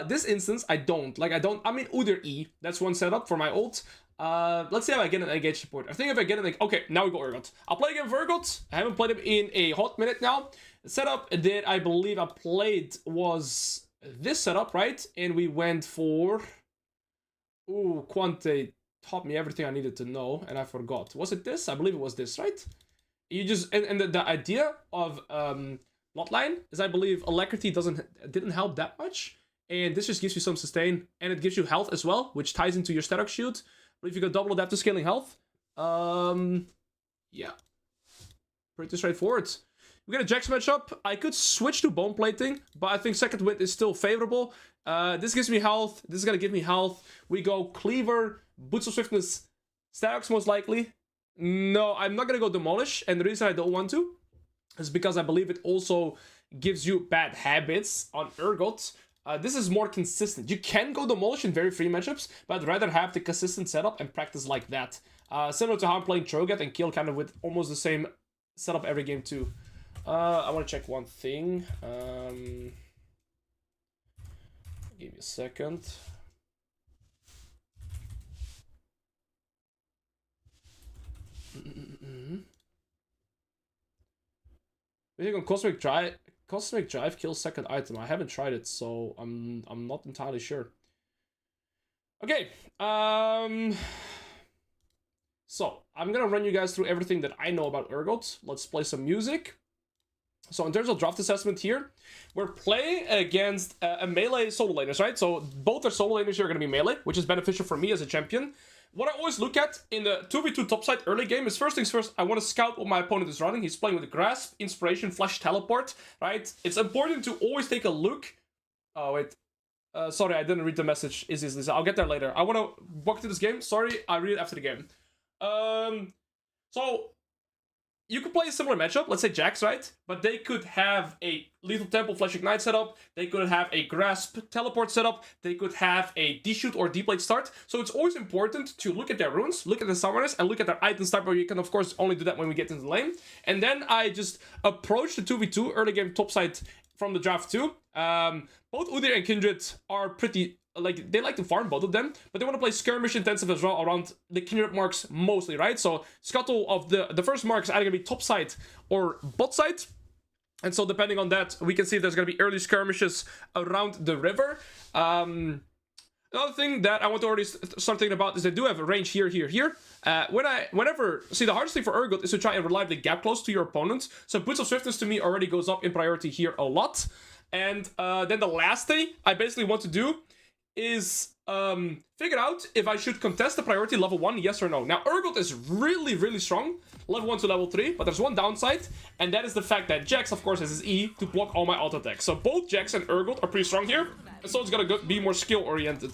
This instance, I don't. I mean, Udyr E, that's one setup for my ult. Let's see if I get an engage support. I think if I get it, okay, now we go Urgot. I'll play again for Urgot. I haven't played him in a hot minute now. The setup that I believe I played was this setup, right? And we went for... Ooh, Quante taught me everything I needed to know, and I forgot. Was it this? I believe it was this, right? You just... And the idea of Bloodline is I believe Alacrity didn't help that much. And this just gives you some sustain, and it gives you health as well, which ties into your static shield. But if you go double adapt to scaling health, yeah, pretty straightforward. We get a Jax matchup. I could switch to bone plating, but I think second wind is still favorable. This gives me health. This is gonna give me health. We go Cleaver, Boots of Swiftness, Stacks most likely. No, I'm not gonna go Demolish, and the reason I don't want to is because I believe it also gives you bad habits on Urgot. This is more consistent. You can go Demolish in very free matchups, but I'd rather have the consistent setup and practice like that. Similar to how I'm playing Cho'Gath and Kill kind of with almost the same setup every game too. I want to check one thing. Give me a second. I think on Cosmic Drive kills second item. I haven't tried it, so I'm not entirely sure. Okay, so I'm gonna run you guys through everything that I know about Urgot. Let's play some music. So in terms of draft assessment here, we're playing against a melee solo laners, right? So both are solo laners here are gonna be melee, which is beneficial for me as a champion. What I always look at in the 2v2 topside early game is first things first, I want to scout what my opponent is running. He's playing with Grasp, Inspiration, Flash, Teleport, right? It's important to always take a look. Oh, wait. Sorry, I didn't read the message. Is I'll get there later. I want to walk through this game. Sorry, I read it after the game. So, you could play a similar matchup, let's say Jax, right? But they could have a Lethal Temple Flash Ignite setup, they could have a Grasp Teleport setup, they could have a D-Shoot or D-Blade start. So it's always important to look at their runes, look at the summoners, and look at their item start, but you can of course only do that when we get into the lane. And then I just approach the 2v2 early game topside from the draft too. Both Udyr and Kindred are pretty... like, they like to farm, both of them, but they want to play skirmish intensive as well around the Kindred marks mostly, right? So Scuttle of the first mark is either going to be top side or bot side. And so depending on that, we can see if there's going to be early skirmishes around the river. Another thing that I want to already start thinking about is they do have a range here. Whenever... see, the hardest thing for Urgot is to try and reliably gap close to your opponent. So Boots of Swiftness to me already goes up in priority here a lot. And then the last thing I basically want to do is figure out if I should contest the priority level 1, yes or no. Now, Urgot is really, really strong, level 1 to level 3, but there's one downside, and that is the fact that Jax, of course, has his E to block all my auto attacks. So both Jax and Urgot are pretty strong here, and so it's gonna be more skill-oriented.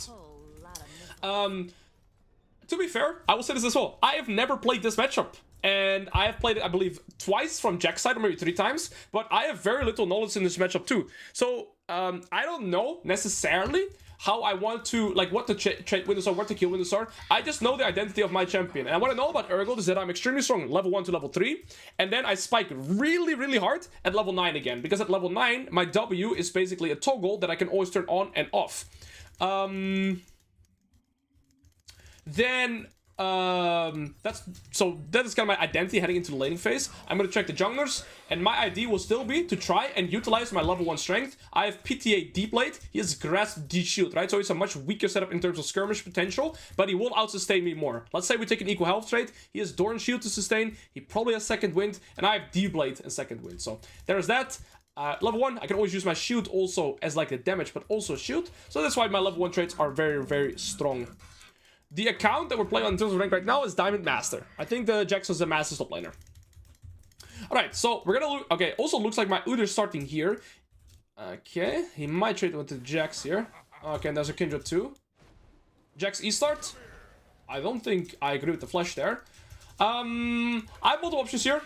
To be fair, I will say this as well. I have never played this matchup, and I have played it, I believe, twice from Jack's side, or maybe 3 times, but I have very little knowledge in this matchup too. So, I don't know necessarily how I want to, like, what the trade windows are, what the kill windows are. I just know the identity of my champion. And what I know about Urgot is that I'm extremely strong level 1 to level 3. And then I spike really, really hard at level 9 again. Because at level 9, my W is basically a toggle that I can always turn on and off. That is kind of my identity heading into the laning phase. I'm going to check the junglers, and my idea will still be to try and utilize my level 1 strength. I have PTA D-Blade, he has Grasp D-Shield, right? So it's a much weaker setup in terms of skirmish potential, but he will out-sustain me more. Let's say we take an equal health trade, he has Doran Shield to sustain, he probably has Second Wind, and I have D-Blade and Second Wind. So there's that. Level 1, I can always use my shield also as like the damage, but also shield. So that's why my level 1 traits are very, very strong. The account that we're playing on in terms of rank right now is Diamond Master. I think the Jax is a Master top laner. Alright, so we're gonna look... okay, also looks like my Udyr starting here. Okay, he might trade with the Jax here. Okay, and there's a Kindred too. Jax E-start. I don't think I agree with the flash there. I have multiple options here.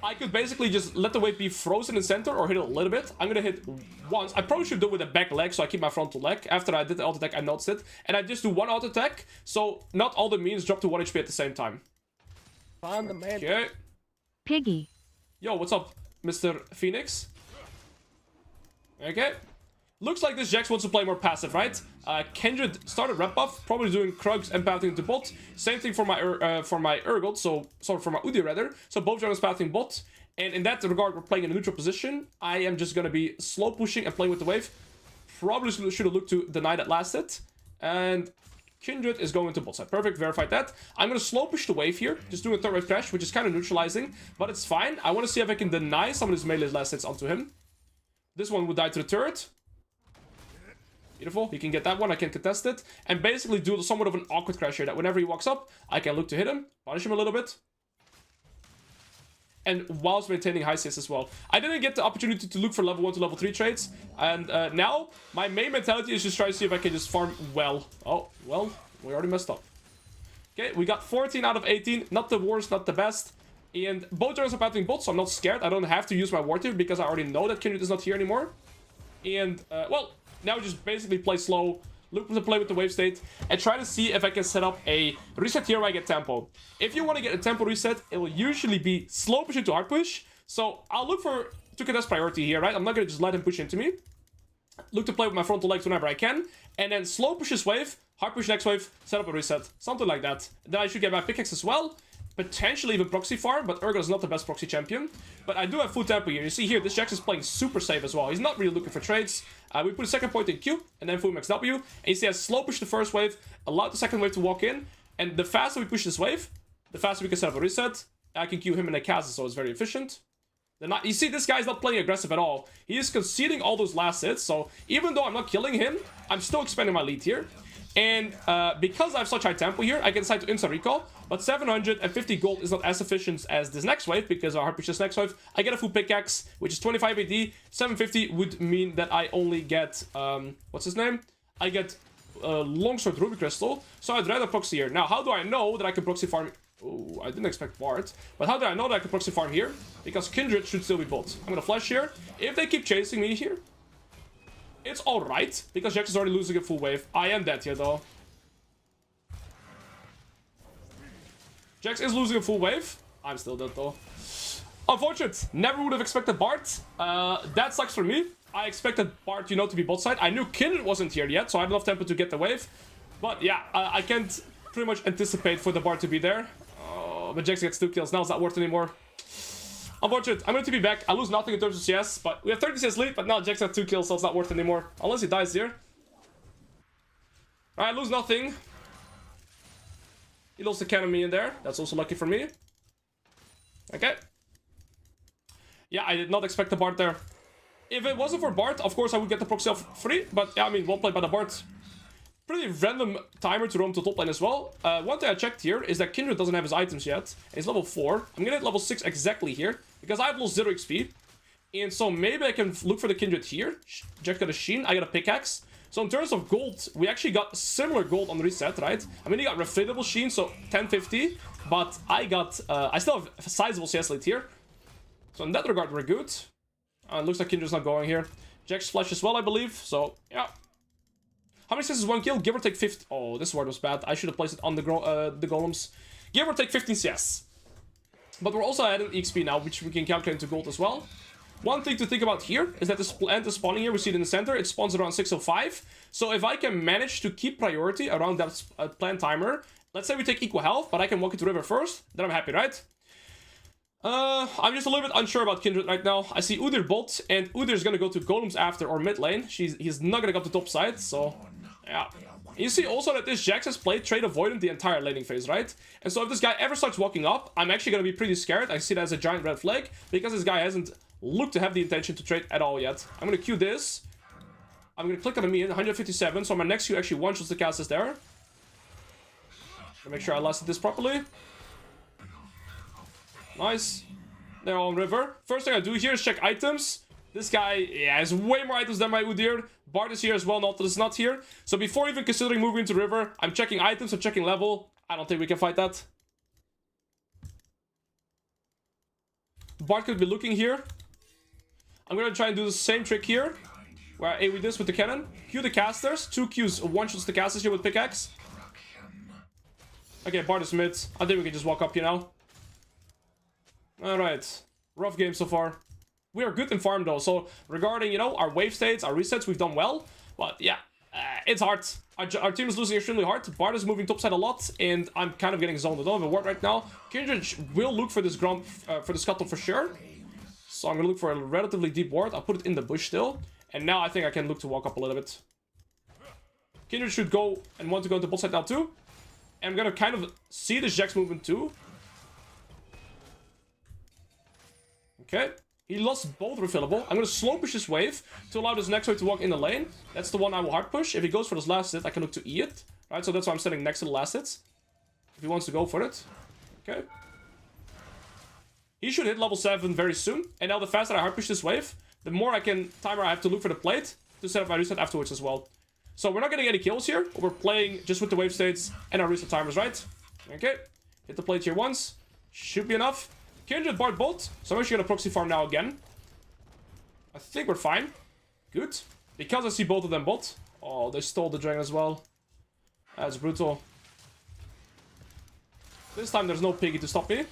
I could basically just let the wave be frozen in center or hit it a little bit. I'm gonna hit once. I probably should do it with a back leg, so I keep my frontal leg. After I did the auto attack, I noticed it. And I just do one auto attack, so not all the minions drop to 1 HP at the same time. Find the man. Okay. Piggy. Yo, what's up, Mr. Phoenix? Okay. Looks like this Jax wants to play more passive, right? Kindred started red buff, probably doing Krugs and pathing to bot. Same thing for my Urgot, for my Udyr rather. So both junglers pathing bot. And in that regard, we're playing in a neutral position. I am just gonna be slow pushing and playing with the wave. Probably should have looked to deny that last hit. And Kindred is going to bot side. Perfect, verified that. I'm gonna slow push the wave here, just doing a third wave crash, which is kind of neutralizing, but it's fine. I want to see if I can deny some of his melee last hits onto him. This one would die to the turret. Beautiful, he can get that one, I can contest it. And basically do somewhat of an awkward crash here, that whenever he walks up, I can look to hit him, punish him a little bit. And whilst maintaining high CS as well. I didn't get the opportunity to look for level 1 to level 3 trades. And now, my main mentality is just try to see if I can just farm well. Oh, well, we already messed up. Okay, we got 14 out of 18, not the worst, not the best. And both turns are battling bots, so I'm not scared. I don't have to use my ward here because I already know that Kindred is not here anymore. And, well... now just basically play slow, look to play with the wave state, and try to see if I can set up a reset here where I get tempo. If you want to get a tempo reset, it will usually be slow push into hard push. So I'll look to contest priority here, right? I'm not going to just let him push into me. Look to play with my frontal legs whenever I can. And then slow push this wave, hard push next wave, set up a reset. Something like that. Then I should get my pickaxe as well. Potentially even proxy farm, but Urgot is not the best proxy champion. But I do have full tempo here. You see here, this Jax is playing super safe as well. He's not really looking for trades. We put a second point in Q, and then full max W. And you see I slow push the first wave, allow the second wave to walk in. And the faster we push this wave, the faster we can set up a reset. I can Q him in a Kaza, so it's very efficient. You see, this guy's not playing aggressive at all. He is conceding all those last hits, so even though I'm not killing him, I'm still expanding my lead here. And because I have such high tempo here, I can decide to instant recall. But 750 gold is not as efficient as this next wave, because I hard push this next wave. I get a full pickaxe, which is 25 AD. 750 would mean that I only get, what's his name? I get Longsword Ruby Crystal. So I'd rather proxy here. Now, how do I know that I can proxy farm Oh, I didn't expect Bard. But how did I know that I could proxy farm here? Because Kindred should still be bolt. I'm gonna flash here. If they keep chasing me here, it's alright. Because Jayce is already losing a full wave. I am dead here though. Jayce is losing a full wave. I'm still dead though. Unfortunate. Never would have expected Bard. That sucks for me. I expected Bard, you know, to be bot side. I knew Kindred wasn't here yet, so I had enough tempo to get the wave. But yeah, I can't pretty much anticipate for the Bard to be there. But Jayce gets 2 kills. Now it's not worth it anymore. Unfortunate. I'm going to TP back. I lose nothing in terms of CS, but we have 30 CS lead, but now Jayce has 2 kills, so it's not worth it anymore. Unless he dies here. Alright, lose nothing. He lost the cannon me in there. That's also lucky for me. Okay. Yeah, I did not expect the Bard there. If it wasn't for Bard, of course I would get the proxy off free. But yeah, I mean, well played by the Bard. Pretty random timer to roam to top lane as well. One thing I checked here is that Kindred doesn't have his items yet. He's level 4. I'm gonna hit level 6 exactly here. Because I have lost 0 XP. And so maybe I can look for the Kindred here. Jack got a Sheen, I got a pickaxe. So in terms of gold, we actually got similar gold on reset, right? I mean, he got reflatable Sheen, so 1050. But I got, I still have a sizable CS lead here. So in that regard, we're good. Looks like Kindred's not going here. Jack's flash as well, I believe. So, yeah. How many CS is 1 kill? Give or take 50. Oh, this ward was bad. I should have placed it on the golems. Give or take 15 CS. But we're also adding XP now, which we can calculate into gold as well. One thing to think about here is that the plant is spawning here. We see it in the center. It spawns around 6:05. So if I can manage to keep priority around that plant timer, let's say we take equal health, but I can walk into river first, then I'm happy, right? I'm just a little bit unsure about Kindred right now. I see Udyr bot, and Udyr's gonna go to golems after or mid lane. He's not gonna go to top side, so yeah. You see also that this Jayce has played trade avoidant the entire laning phase, right? And so if this guy ever starts walking up, I'm actually gonna be pretty scared. I see that as a giant red flag, because this guy hasn't looked to have the intention to trade at all yet. I'm gonna queue this. I'm gonna click on me in 157, so my next queue actually one-shots the cast is there. Make sure I lasted this properly. Nice. They're all on river. First thing I do here is check items. This guy, yeah, has way more items than my Udyr. Bard is here as well, Nautilus is not here. So before even considering moving into river, I'm checking items, I'm checking level. I don't think we can fight that. Bard could be looking here. I'm gonna try and do the same trick here, where I AoE this with the cannon. Q the casters. 2 Qs, one-shots the casters here with pickaxe. Okay, Bard is mid. I think we can just walk up here now. Alright. Rough game so far. We are good in farm though, so regarding, you know, our wave states, our resets, we've done well. But yeah, it's hard. Our team is losing extremely hard. Bard is moving topside a lot, and I'm kind of getting zoned. I don't have a ward right now. Kindred will look for this grump, for the scuttle for sure. So I'm gonna look for a relatively deep ward. I'll put it in the bush still. And now I think I can look to walk up a little bit. Kindred should go and want to go into bot side now too. And I'm gonna kind of see this Jayce movement too. Okay. He lost both refillable. I'm gonna slow push this wave to allow this next wave to walk in the lane. That's the one I will hard push. If he goes for this last hit, I can look to E it. Right, so that's why I'm standing next to the last hits. If he wants to go for it. Okay. He should hit level 7 very soon. And now the faster I hard push this wave, the more I have to look for the plate to set up my reset afterwards as well. So we're not getting any kills here. We're playing just with the wave states and our reset timers, right? Okay. Hit the plate here once. Should be enough. Kindred Bard bolt, so I'm actually gonna proxy farm now again. I think we're fine. Good. Because I see both of them bot. Oh, they stole the dragon as well. That's brutal. This time there's no piggy to stop me.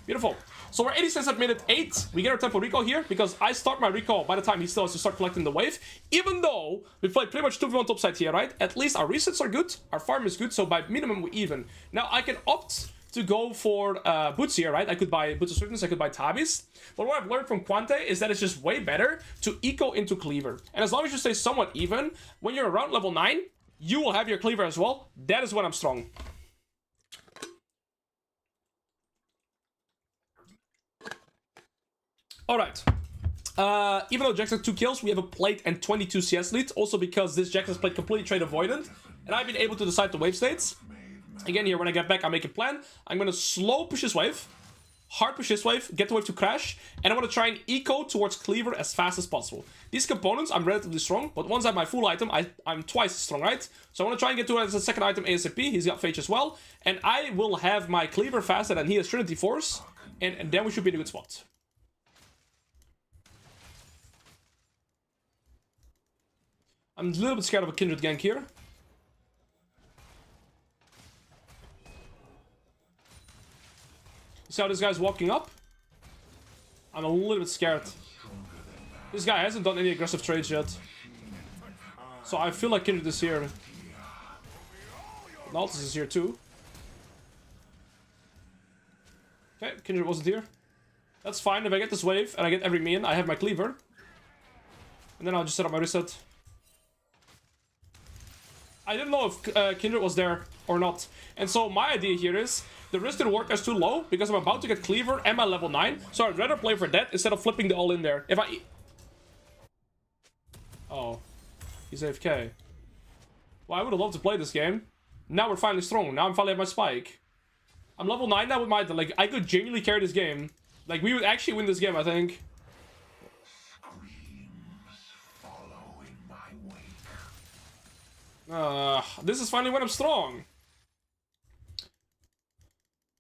Beautiful. So we're 80 cents at minute 8. We get our tempo recall here because I start my recall by the time he still has to start collecting the wave. Even though we played pretty much 2v1 topside here, right? At least our resets are good, our farm is good, so by minimum we even. Now I can opt to go for boots here, right? I could buy boots of certainty, I could buy tabbies. But what I've learned from Quante is that it's just way better to eco into cleaver. And as long as you stay somewhat even, when you're around level 9, you will have your cleaver as well. That is when I'm strong. Alright. Even though Jayce has 2 kills, we have a plate and 22 CS lead. Also because this Jayce has played completely trade avoidant. And I've been able to decide the wave states. Again, here, when I get back, I make a plan. I'm going to slow push this wave. hard push this wave, get the wave to crash, and I want to try and eco towards Cleaver as fast as possible. These components, I'm relatively strong, but once I have my full item, I'm twice as strong, right? So I want to try and get to it as a second item ASAP. He's got Phage as well, and I will have my Cleaver faster than he has Trinity Force, and then we should be in a good spot. I'm a little bit scared of a Kindred gank here. See how this guy's walking up? I'm a little bit scared. This guy hasn't done any aggressive trades yet. So I feel like Kindred is here. Nasus is here too. Okay, Kindred wasn't here. That's fine. If I get this wave and I get every minion, I have my Cleaver. And then I'll just set up my reset. I didn't know if Kindred was there or not. And so my idea here is, the risk to reward is too low because I'm about to get Cleaver and my level 9. So I'd rather play for that instead of flipping the all in there. If I... Oh. He's AFK. Well, I would have loved to play this game. Now we're finally strong. Now I'm finally at my spike. I'm level 9 now with my... Like, I could genuinely carry this game. Like, we would actually win this game, I think. This is finally when I'm strong.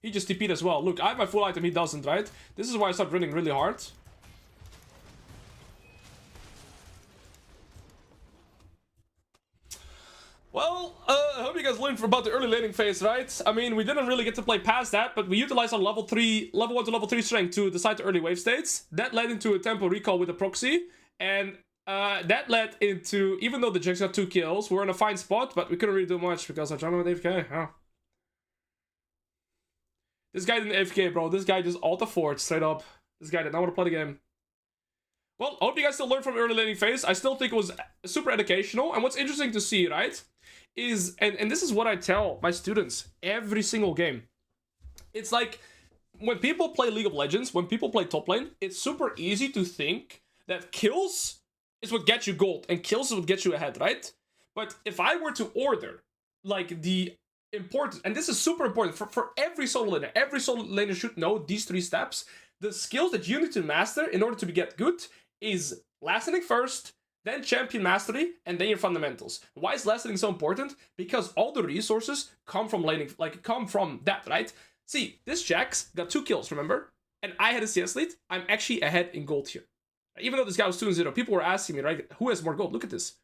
He just TP'd as well. Look, I have my full item, he doesn't, right? This is why I started running really hard. Well, I hope you guys learned about the early laning phase, right? I mean, we didn't really get to play past that, but we utilized our level 1 to level 3 strength to decide the early wave states. That led into a tempo recall with a proxy, and that led into, even though the Jayce got 2 kills, we were in a fine spot, but we couldn't really do much because our jungle with AFK. Oh. This guy didn't AFK, bro. This guy just alt-a-fort straight up. This guy did not want to play the game. Well, I hope you guys still learned from early laning phase. I still think it was super educational. And what's interesting to see, right, is, and this is what I tell my students every single game. It's like, when people play League of Legends, when people play top lane, it's super easy to think that kills is what gets you gold, and kills is what gets you ahead, right? But if I were to order, like, the important, and this is super important for every solo laner should know these 3 steps. The skills that you need to master in order to get good is last hitting first, then champion mastery, and then your fundamentals. Why is last hitting so important? Because all the resources come from laning, like, come from that, right? See, this Jax got 2 kills, remember? And I had a CS lead. I'm actually ahead in gold here. Even though this guy was 2-0, people were asking me, right, who has more gold? Look at this.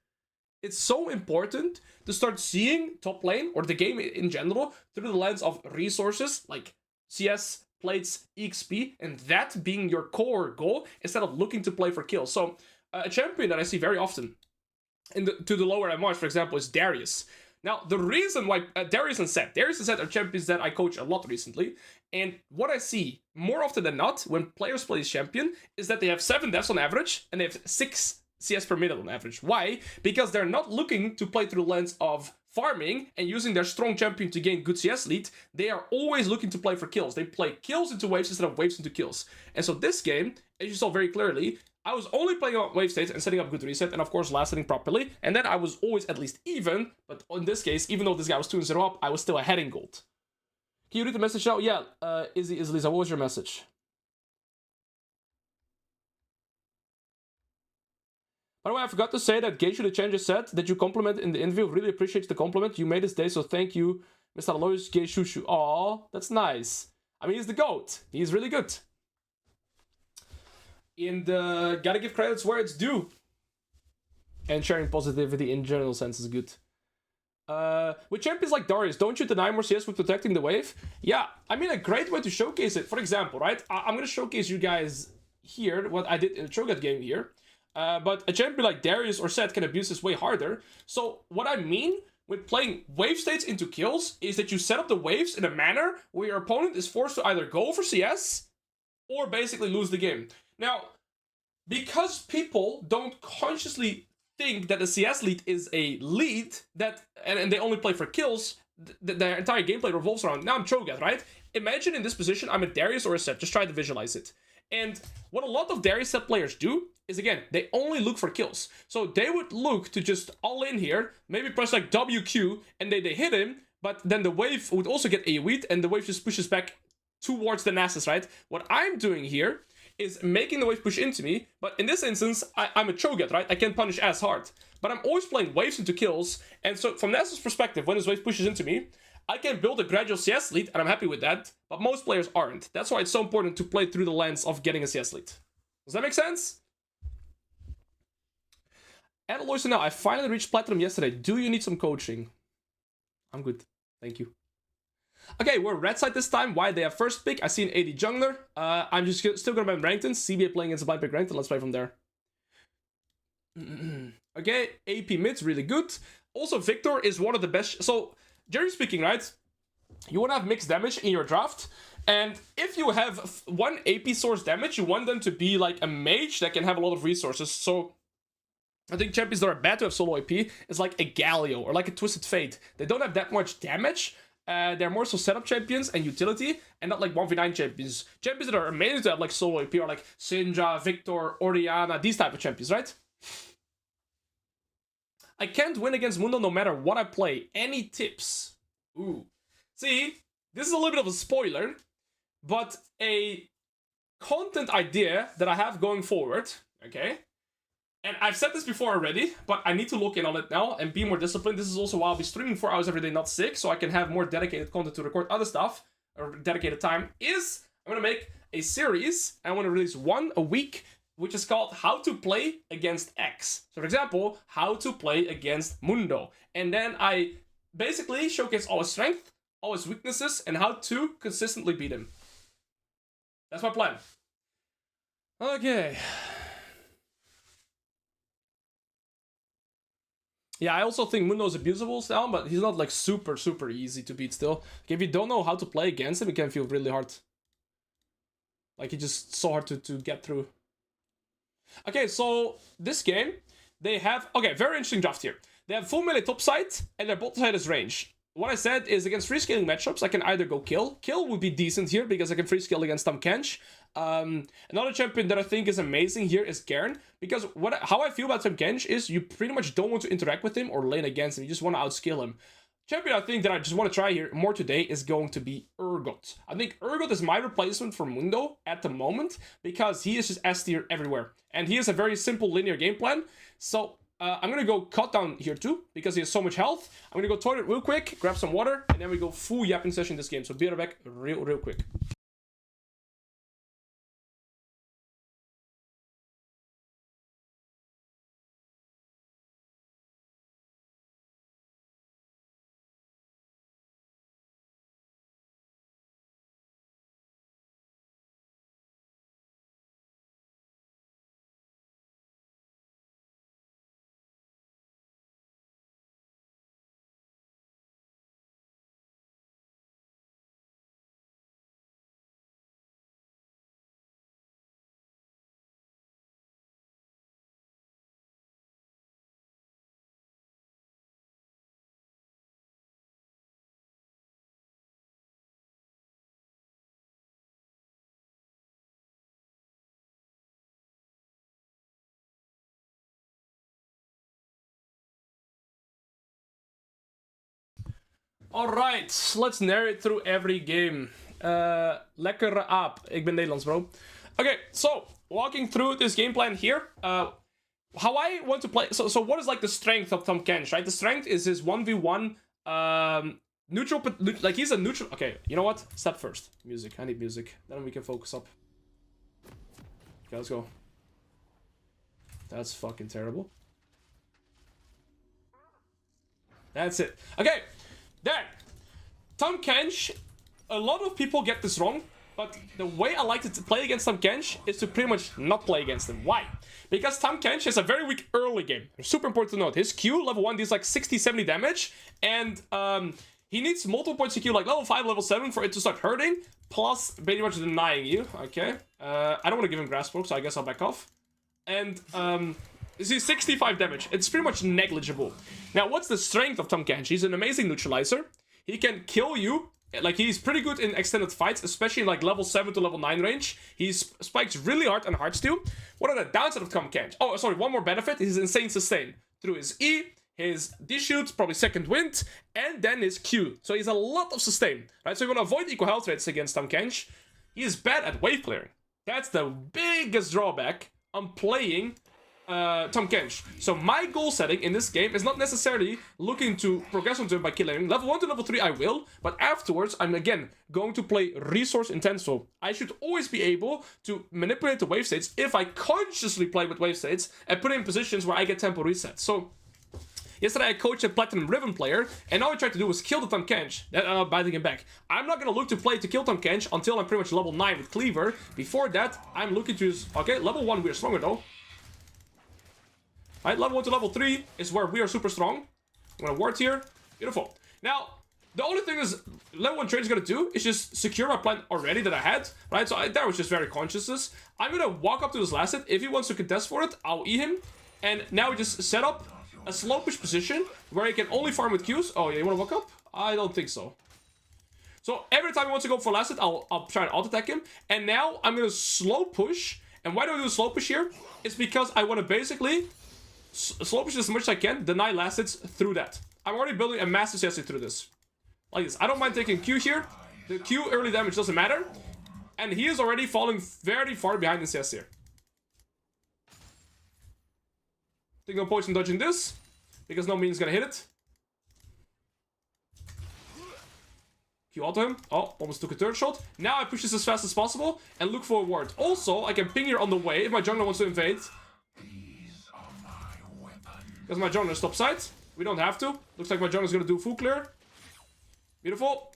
It's so important to start seeing top lane, or the game in general, through the lens of resources, like CS, plates, EXP, and that being your core goal, instead of looking to play for kills. So, a champion that I see very often, to the lower MOS, for example, is Darius. Now, the reason why Darius and Seth are champions that I coach a lot recently, and what I see more often than not when players play this champion is that they have 7 deaths on average, and they have 6 CS per minute on average. Why? Because they're not looking to play through the lens of farming and using their strong champion to gain good CS lead. They are always looking to play for kills. They play kills into waves instead of waves into kills. And so this game, as you saw very clearly, I was only playing on wave states and setting up good reset, and of course last hitting properly, and then I was always at least even, but in this case, even though this guy was 2-0 up, I was still ahead in gold. Can you read the message out? Yeah, Izzy, Lisa, what was your message? By the way, I forgot to say that Gage the Changer said that you compliment in the interview. Really appreciate the compliment you made this day, so thank you, Mr. Alois Gage Shushu. Aw, that's nice. I mean, he's the GOAT. He's really good. And gotta give credits where it's due. And sharing positivity in general sense is good. With champions like Darius, don't you deny more CS with protecting the wave? Yeah, I mean, a great way to showcase it. For example, right? I'm gonna showcase you guys here what I did in the Cho'Gath game here. But a champion like Darius or Seth can abuse this way harder. So what I mean with playing wave states into kills is that you set up the waves in a manner where your opponent is forced to either go for CS or basically lose the game. Now, because people don't consciously think that the CS lead is a lead that and they only play for kills, their entire gameplay revolves around. Now I'm Cho'Gath, right? Imagine in this position I'm a Darius or a Seth. Just try to visualize it. And what a lot of Darius Seth players do is, again, they only look for kills. So they would look to just all in here, maybe press like WQ, and they hit him, but then the wave would also get AoE'd, and the wave just pushes back towards the Nasus, right? What I'm doing here is making the wave push into me, but in this instance, I'm a Cho'Gath, right? I can't punish as hard. But I'm always playing waves into kills, and so from Nasus' perspective, when this wave pushes into me, I can build a gradual CS lead, and I'm happy with that, but most players aren't. That's why it's so important to play through the lens of getting a CS lead. Does that make sense? At Alois now, I finally reached Platinum yesterday. Do you need some coaching? I'm good. Thank you. Okay, we're red side this time. Why? They have first pick. I see an AD jungler. I'm just still going to be Rankton. CBA playing against a blind pick Rankton. Let's play from there. Okay, AP mid's really good. Also, Victor is one of the best. So, generally speaking, right? You want to have mixed damage in your draft. And if you have one AP source damage, you want them to be like a mage that can have a lot of resources. So, I think champions that are bad to have solo AP is like a Galio or like a Twisted Fate. They don't have that much damage. They're more so setup champions and utility, and not like 1v9 champions. Champions that are amazing to have like solo AP are like Syndra, Victor, Orianna, these type of champions, right? I can't win against Mundo no matter what I play. Any tips? Ooh. See, this is a little bit of a spoiler, but a content idea that I have going forward, okay? And I've said this before already, but I need to look in on it now and be more disciplined. This is also why I'll be streaming 4 hours every day, not 6, so I can have more dedicated content to record other stuff, or dedicated time, is I'm going to make a series, and I want to release one a week, which is called How to Play Against X. So for example, How to Play Against Mundo. And then I basically showcase all his strength, all his weaknesses, and how to consistently beat him. That's my plan. Okay. Yeah, I also think Mundo is abusable still, but he's not like super easy to beat still. Like, if you don't know how to play against him, it can feel really hard. Like, he's just so hard to get through. Okay, so this game, they have... Okay, very interesting draft here. They have full melee top side, and their bottom side is range. What I said is against free scaling matchups, I can either go kill. Kill would be decent here because I can free scale against Tahm Kench. Another champion that I think is amazing here is Garen, because how I feel about Tahm Kench is you pretty much don't want to interact with him or lane against him. You just want to outscale him. Champion I think that I just want to try here more today is going to be Urgot. I think Urgot is my replacement for Mundo at the moment because he is just S tier everywhere. And he has a very simple linear game plan. So I'm going to go cut down here too because he has so much health. I'm going to go toilet real quick, grab some water, and then we go full yapping session this game. So be right back real quick. Alright, let's narrate through every game. Lekker aap. Ik ben Nederlands, bro. Okay, so, walking through this game plan here. How I want to play... So what is like the strength of Tahm Kench, right? The strength is his 1v1 neutral... Like, he's a neutral... Okay, you know what? Step first. Music. I need music. Then we can focus up. Okay, let's go. That's fucking terrible. That's it. Okay. Then, Tahm Kench, a lot of people get this wrong, but the way I like to play against Tahm Kench is to pretty much not play against him. Why? Because Tahm Kench has a very weak early game. Super important to note. His Q, level 1, deals like 60-70 damage, and he needs multiple points of Q, like level 5, level 7, for it to start hurting, plus pretty much denying you. Okay. I don't want to give him Grasp Stroke, so I guess I'll back off. And, see, 65 damage. It's pretty much negligible. Now, what's the strength of Tahm Kench? He's an amazing neutralizer. He can kill you. Like, he's pretty good in extended fights, especially in, like, level 7 to level 9 range. He spikes really hard and hard steal. What are the downside of Tahm Kench? Oh, sorry, one more benefit. He's insane sustain. Through his E, his D-shoot, probably second wind, and then his Q. So he's a lot of sustain, right? So you want to avoid equal health rates against Tahm Kench. He is bad at wave clearing. That's the biggest drawback on playing Tahm Kench. So my goal setting in this game is not necessarily looking to progress onto him by killing. Level 1 to level 3 I will, but afterwards I'm again going to play resource intensive. I should always be able to manipulate the wave states if I consciously play with wave states and put it in positions where I get tempo resets. So yesterday I coached a Platinum Riven player, and all I tried to do was kill the Tahm Kench, biting him back. I'm not going to look to play to kill Tahm Kench until I'm pretty much level 9 with Cleaver. Before that, I'm looking to use... Okay, level 1 we're stronger though. Right, level 1 to level 3 is where we are super strong. I'm going to ward here. Beautiful. Now, the only thing is level 1 trade is going to do is just secure my plan already that I had, right? So that was just very conscious. I'm going to walk up to this last hit. If he wants to contest for it, I'll E him. And now we just set up a slow push position where he can only farm with Qs. Oh, yeah, you want to walk up? I don't think so. So every time he wants to go for last hit, I'll try to auto attack him. And now I'm going to slow push. And why do I do a slow push here? It's because I want to basically slow push as much as I can, deny last hits through that. I'm already building a massive CSC through this. Like this. I don't mind taking Q here. The Q early damage doesn't matter. And he is already falling very far behind in CS here. Take no poison dodging this, because no minion's gonna hit it. Q auto him. Oh, almost took a third shot. Now I push this as fast as possible and look for a ward. Also, I can ping here on the way if my jungler wants to invade. Because my jungler is top side. We don't have to. Looks like my jungler is gonna do full clear. Beautiful.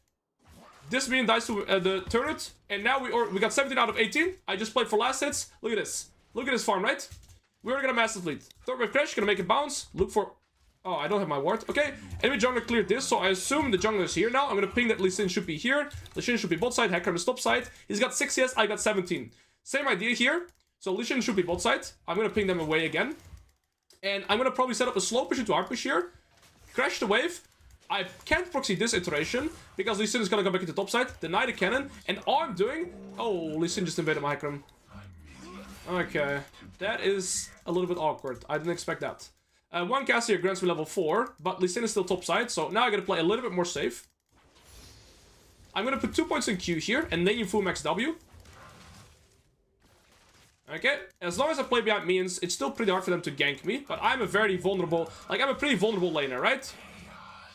This minion dies to the turret. And now we got 17 out of 18. I just played for last hits. Look at this. Look at this farm, right? We're gonna massive lead. Third wave crash, gonna make it bounce. Look for... Oh, I don't have my ward. Okay. Enemy jungler cleared this, so I assume the jungler is here now. I'm gonna ping that Lee Sin should be here. Lee Sin should be bot side. Hacker on the top side. He's got 6 CS, I got 17. Same idea here. So Lee Sin should be bot side. I'm gonna ping them away again. And I'm gonna probably set up a slow push into hard push here. Crash the wave. I can't proxy this iteration because Lee Sin is gonna go back into top side, deny the cannon, and all I'm doing... Oh, Lee Sin just invaded my Hacram. Okay, that is a little bit awkward. I didn't expect that. One cast here grants me level 4, but Lee Sin is still top side, so now I gotta play a little bit more safe. I'm gonna put 2 points in Q here, and then you full max W. Okay, as long as I play behind minions, it's still pretty hard for them to gank me, but I'm a very vulnerable... Like, I'm a pretty vulnerable laner, right?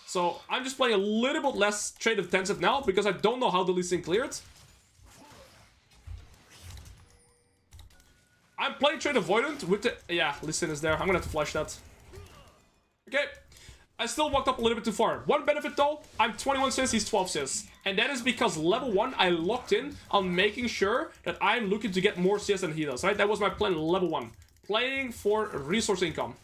So, I'm just playing a little bit less trade intensive now, because I don't know how the Lee Sin cleared. I'm playing trade avoidant with the... Yeah, Lee Sin is there. I'm gonna have to flash that. Okay. I still walked up a little bit too far. One benefit though, I'm 21 CS, he's 12 CS. And that is because level 1, I locked in on making sure that I'm looking to get more CS than he does, right? That was my plan level 1. Playing for resource income.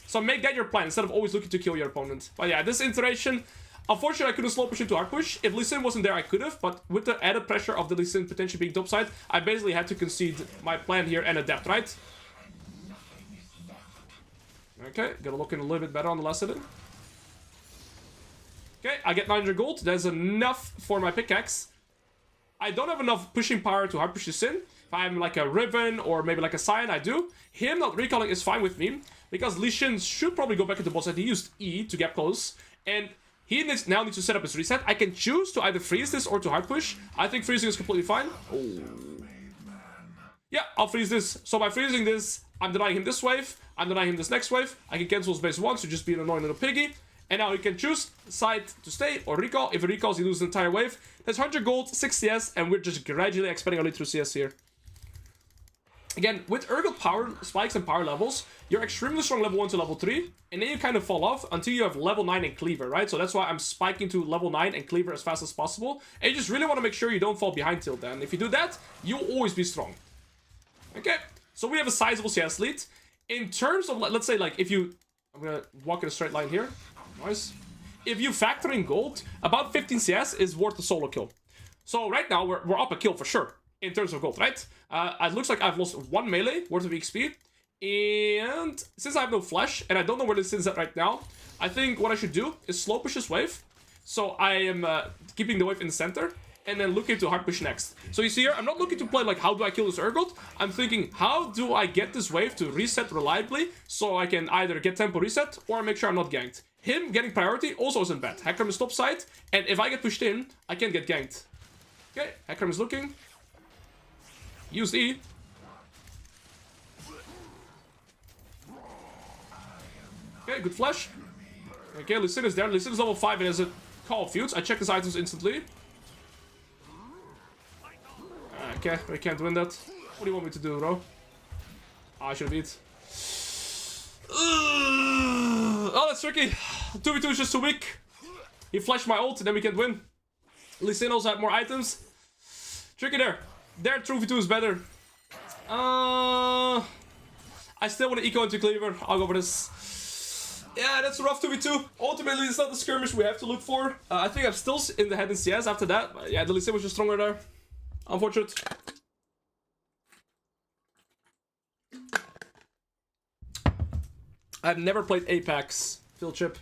So make that your plan instead of always looking to kill your opponent. But yeah, this iteration, unfortunately I couldn't slow push into hard push. If Lee Sin wasn't there, I could have. But with the added pressure of the Lee Sin potentially being topside, I basically had to concede my plan here and adapt, right? Okay, gotta look in a little bit better on the last hit. Okay, I get 900 gold. That's enough for my pickaxe. I don't have enough pushing power to hard push this in. If I'm like a Riven or maybe like a Cyan, I do. Him not recalling is fine with me. Because Lee Sin should probably go back into bot side. He used E to get close. And he now needs to set up his reset. I can choose to either freeze this or to hard push. I think freezing is completely fine. Oh. Yeah, I'll freeze this. So by freezing this, I'm denying him this wave. I'm denying him this next wave. I can cancel his base once to just be an annoying little piggy. And now he can choose side to stay or recall. If he recalls, he loses the entire wave. That's 100 gold, 6 CS, and we're just gradually expanding our lead through CS here. Again, with Urgot power spikes and power levels, you're extremely strong level 1 to level 3, and then you kind of fall off until you have level 9 and Cleaver, right? So that's why I'm spiking to level 9 and Cleaver as fast as possible. And you just really want to make sure you don't fall behind till then. If you do that, you'll always be strong. Okay, so we have a sizable CS lead. In terms of, let's say, like, if you... I'm gonna walk in a straight line here. Nice. If you factor in gold, about 15 CS is worth a solo kill. So right now, we're up a kill for sure, in terms of gold, right? It looks like I've lost 1 melee worth of XP. And since I have no flash, and I don't know where this is at right now, I think what I should do is slow push this wave. So I am keeping the wave in the center. and then looking to hard push next. So you see here, I'm not looking to play like how do I kill this Urgot. I'm thinking how do I get this wave to reset reliably so I can either get tempo reset or make sure I'm not ganked. Him getting priority also isn't bad. Hecarim is top side, and if I get pushed in, I can't get ganked. Okay, Hecarim is looking. Use E. Okay, good flash. Okay, Lee Sin is there. Lee Sin is level 5 and has a Call of Feuds. I check his items instantly. Okay, I can't win that. What do you want me to do, bro? Oh, I should beat. Oh, that's tricky. 2v2 is just too weak. He flashed my ult, and then we can't win. Lee Sin also had more items. Tricky there. Their 2v2 is better. I still want to eco into Cleaver. I'll go for this. Yeah, that's a rough 2v2. Ultimately, it's not the skirmish we have to look for. I think I'm still in the head in CS after that. But yeah, the Lee Sin was just stronger there. Unfortunate. I've never played Apex. Field chip.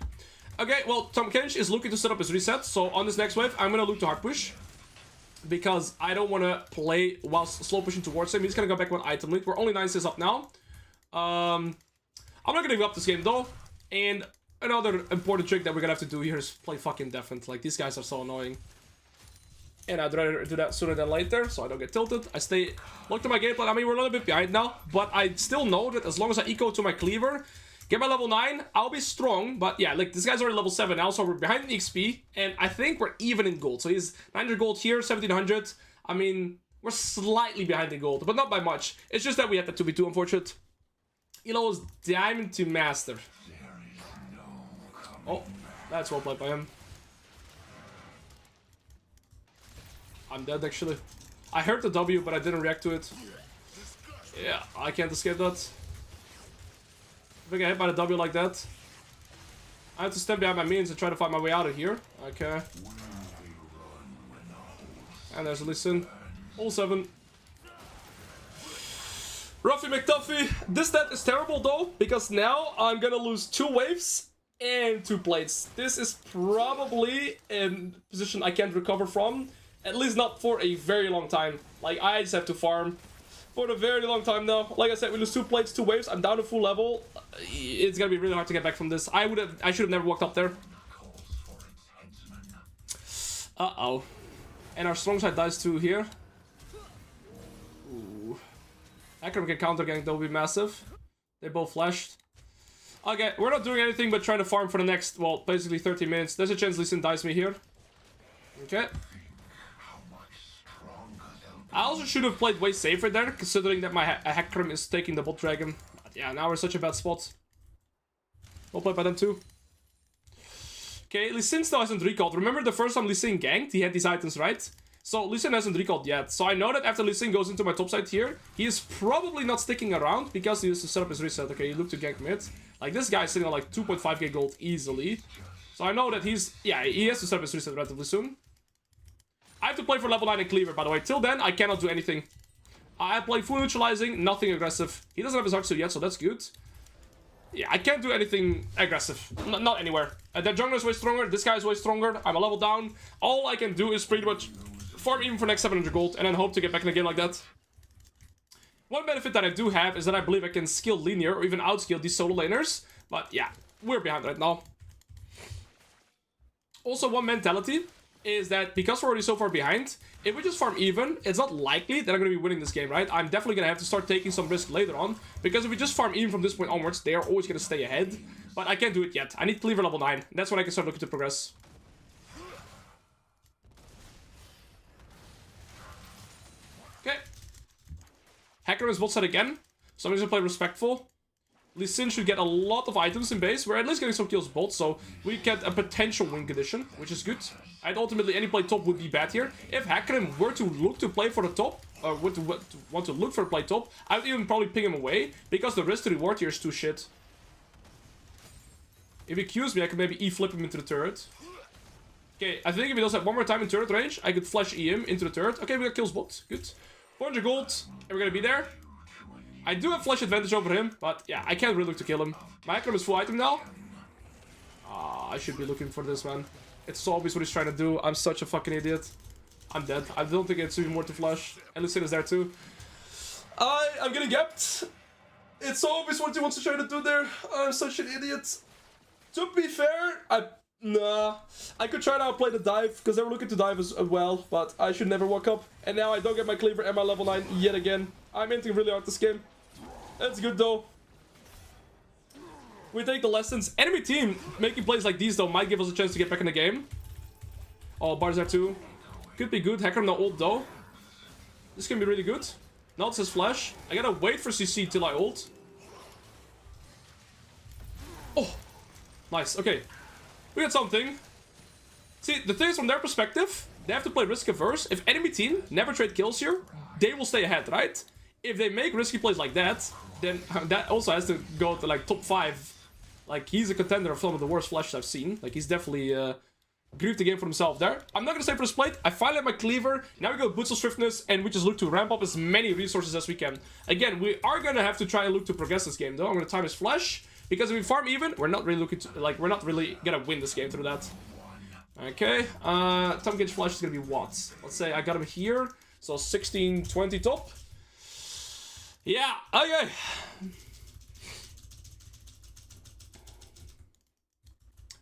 Okay, well, Kench is looking to set up his reset. So on this next wave, I'm going to look to hard push. Because I don't want to play while slow pushing towards him. He's going to go back one item lead. We're only 9 CS up now. I'm not going to give up this game though. And another important trick that we're going to have to do here is play fucking Defend. Like, these guys are so annoying. And I'd rather do that sooner than later, so I don't get tilted. I stay... Look to my game plan. I mean, we're a little bit behind now. But I still know that as long as I eco to my Cleaver, get my level 9, I'll be strong. But yeah, like, this guy's already level 7 now, so we're behind in XP. And I think we're even in gold. So he's 900 gold here, 1700. I mean, we're slightly behind in gold, but not by much. It's just that we had the 2v2, unfortunate. Alois diamond to master. Oh, that's well played by him. I'm dead, actually. I heard the W, but I didn't react to it. Yeah, I can't escape that. If I get hit by the W like that, I have to step behind my minions and try to find my way out of here. Okay. And there's Lee Sin. All 7. Ruffy McDuffie. This stat is terrible though, because now I'm gonna lose 2 waves and 2 plates. This is probably a position I can't recover from. At least not for a very long time. Like, I just have to farm for a very long time now. Like I said, we lose 2 plates, 2 waves. I'm down to full level. It's gonna be really hard to get back from this. I should have never walked up there. Uh-oh. And our strong side dies too here. Ooh. Hecarim can counter gank, that will be massive. They both flashed. Okay, we're not doing anything but trying to farm for the next, well, basically 30 minutes. There's a chance Lee Sin dies me here. Okay. I also should have played way safer there, considering that my Hecarim is taking the bot dragon. But yeah, now we're in such a bad spot. Well played by them too. Okay, Lee Sin still hasn't recalled. Remember the first time Lee Sin ganked, he had these items, right? So Lee Sin hasn't recalled yet. So I know that after Lee Sin goes into my top side here, he is probably not sticking around because he needs to set up his reset. Okay, he looked to gank mid. Like, this guy is sitting on like 2.5k gold easily. So I know that he's... Yeah, he has to set up his reset relatively soon. I have to play for level 9 and Cleaver, by the way. Till then, I cannot do anything. I play full neutralizing, nothing aggressive. He doesn't have his Arc yet, so that's good. Yeah, I can't do anything aggressive. Not anywhere. Their jungler is way stronger, this guy is way stronger. I'm a level down. All I can do is pretty much farm even for next 700 gold and then hope to get back in a game like that. One benefit that I do have is that I believe I can skill linear or even outskill these solo laners. But yeah, we're behind right now. Also, one mentality is that because we're already so far behind, if we just farm even, it's not likely that I'm going to be winning this game, right? I'm definitely going to have to start taking some risk later on, because if we just farm even from this point onwards, they are always going to stay ahead. But I can't do it yet. I need Cleaver level 9. That's when I can start looking to progress. Okay. Hecarim is bot side again, so I'm just going to play respectful. Lee Sin should get a lot of items in base. We're at least getting some kills bot, so we get a potential win condition, which is good. And ultimately, any play top would be bad here. If Hecarim were to look to play for the top, or would want to look for a play top, I would even probably ping him away, because the risk to reward here is too shit. If he Qs me, I could maybe E-flip him into the turret. Okay, I think if he does that one more time in turret range, I could flash E him into the turret. Okay, we got kills bot. Good. 400 gold, and we're gonna be there. I do have flash advantage over him, but yeah, I can't really look to kill him. My Hecarim is full item now. I should be looking for this, man. It's so obvious what he's trying to do. I'm such a fucking idiot. I'm dead. I don't think it's even worth to flash. And Lucida's there too. I'm getting gapped. It's so obvious what he wants to try to do there. I'm such an idiot. To be fair, nah. I could try to outplay the dive, because they were looking to dive as well, but I should never walk up. And now I don't get my cleaver and my level 9 yet again. I'm hinting really hard this game. That's good though. We take the lessons. Enemy team making plays like these though might give us a chance to get back in the game. Oh, bars there too. Could be good. Hacker no ult though. This can be really good. Now it says flash. I gotta wait for CC till I ult. Oh, nice. Okay, we got something. See, the thing is, from their perspective, they have to play risk averse. If enemy team never trade kills here, they will stay ahead, right? If they make risky plays like that, then that also has to go to like top 5. Like, he's a contender of some of the worst flashes I've seen. Like, he's definitely griefed the game for himself there. I'm not gonna say for this plate. I finally have my cleaver. Now we go boots of swiftness, and we just look to ramp up as many resources as we can. Again, we are gonna have to try and look to progress this game though. I'm gonna time his flash, because if we farm even, we're not really looking to, like, we're not really gonna win this game through that. Okay, Tahm Kench flash is gonna be what? Let's say I got him here, so 16, 20 top. Yeah, okay.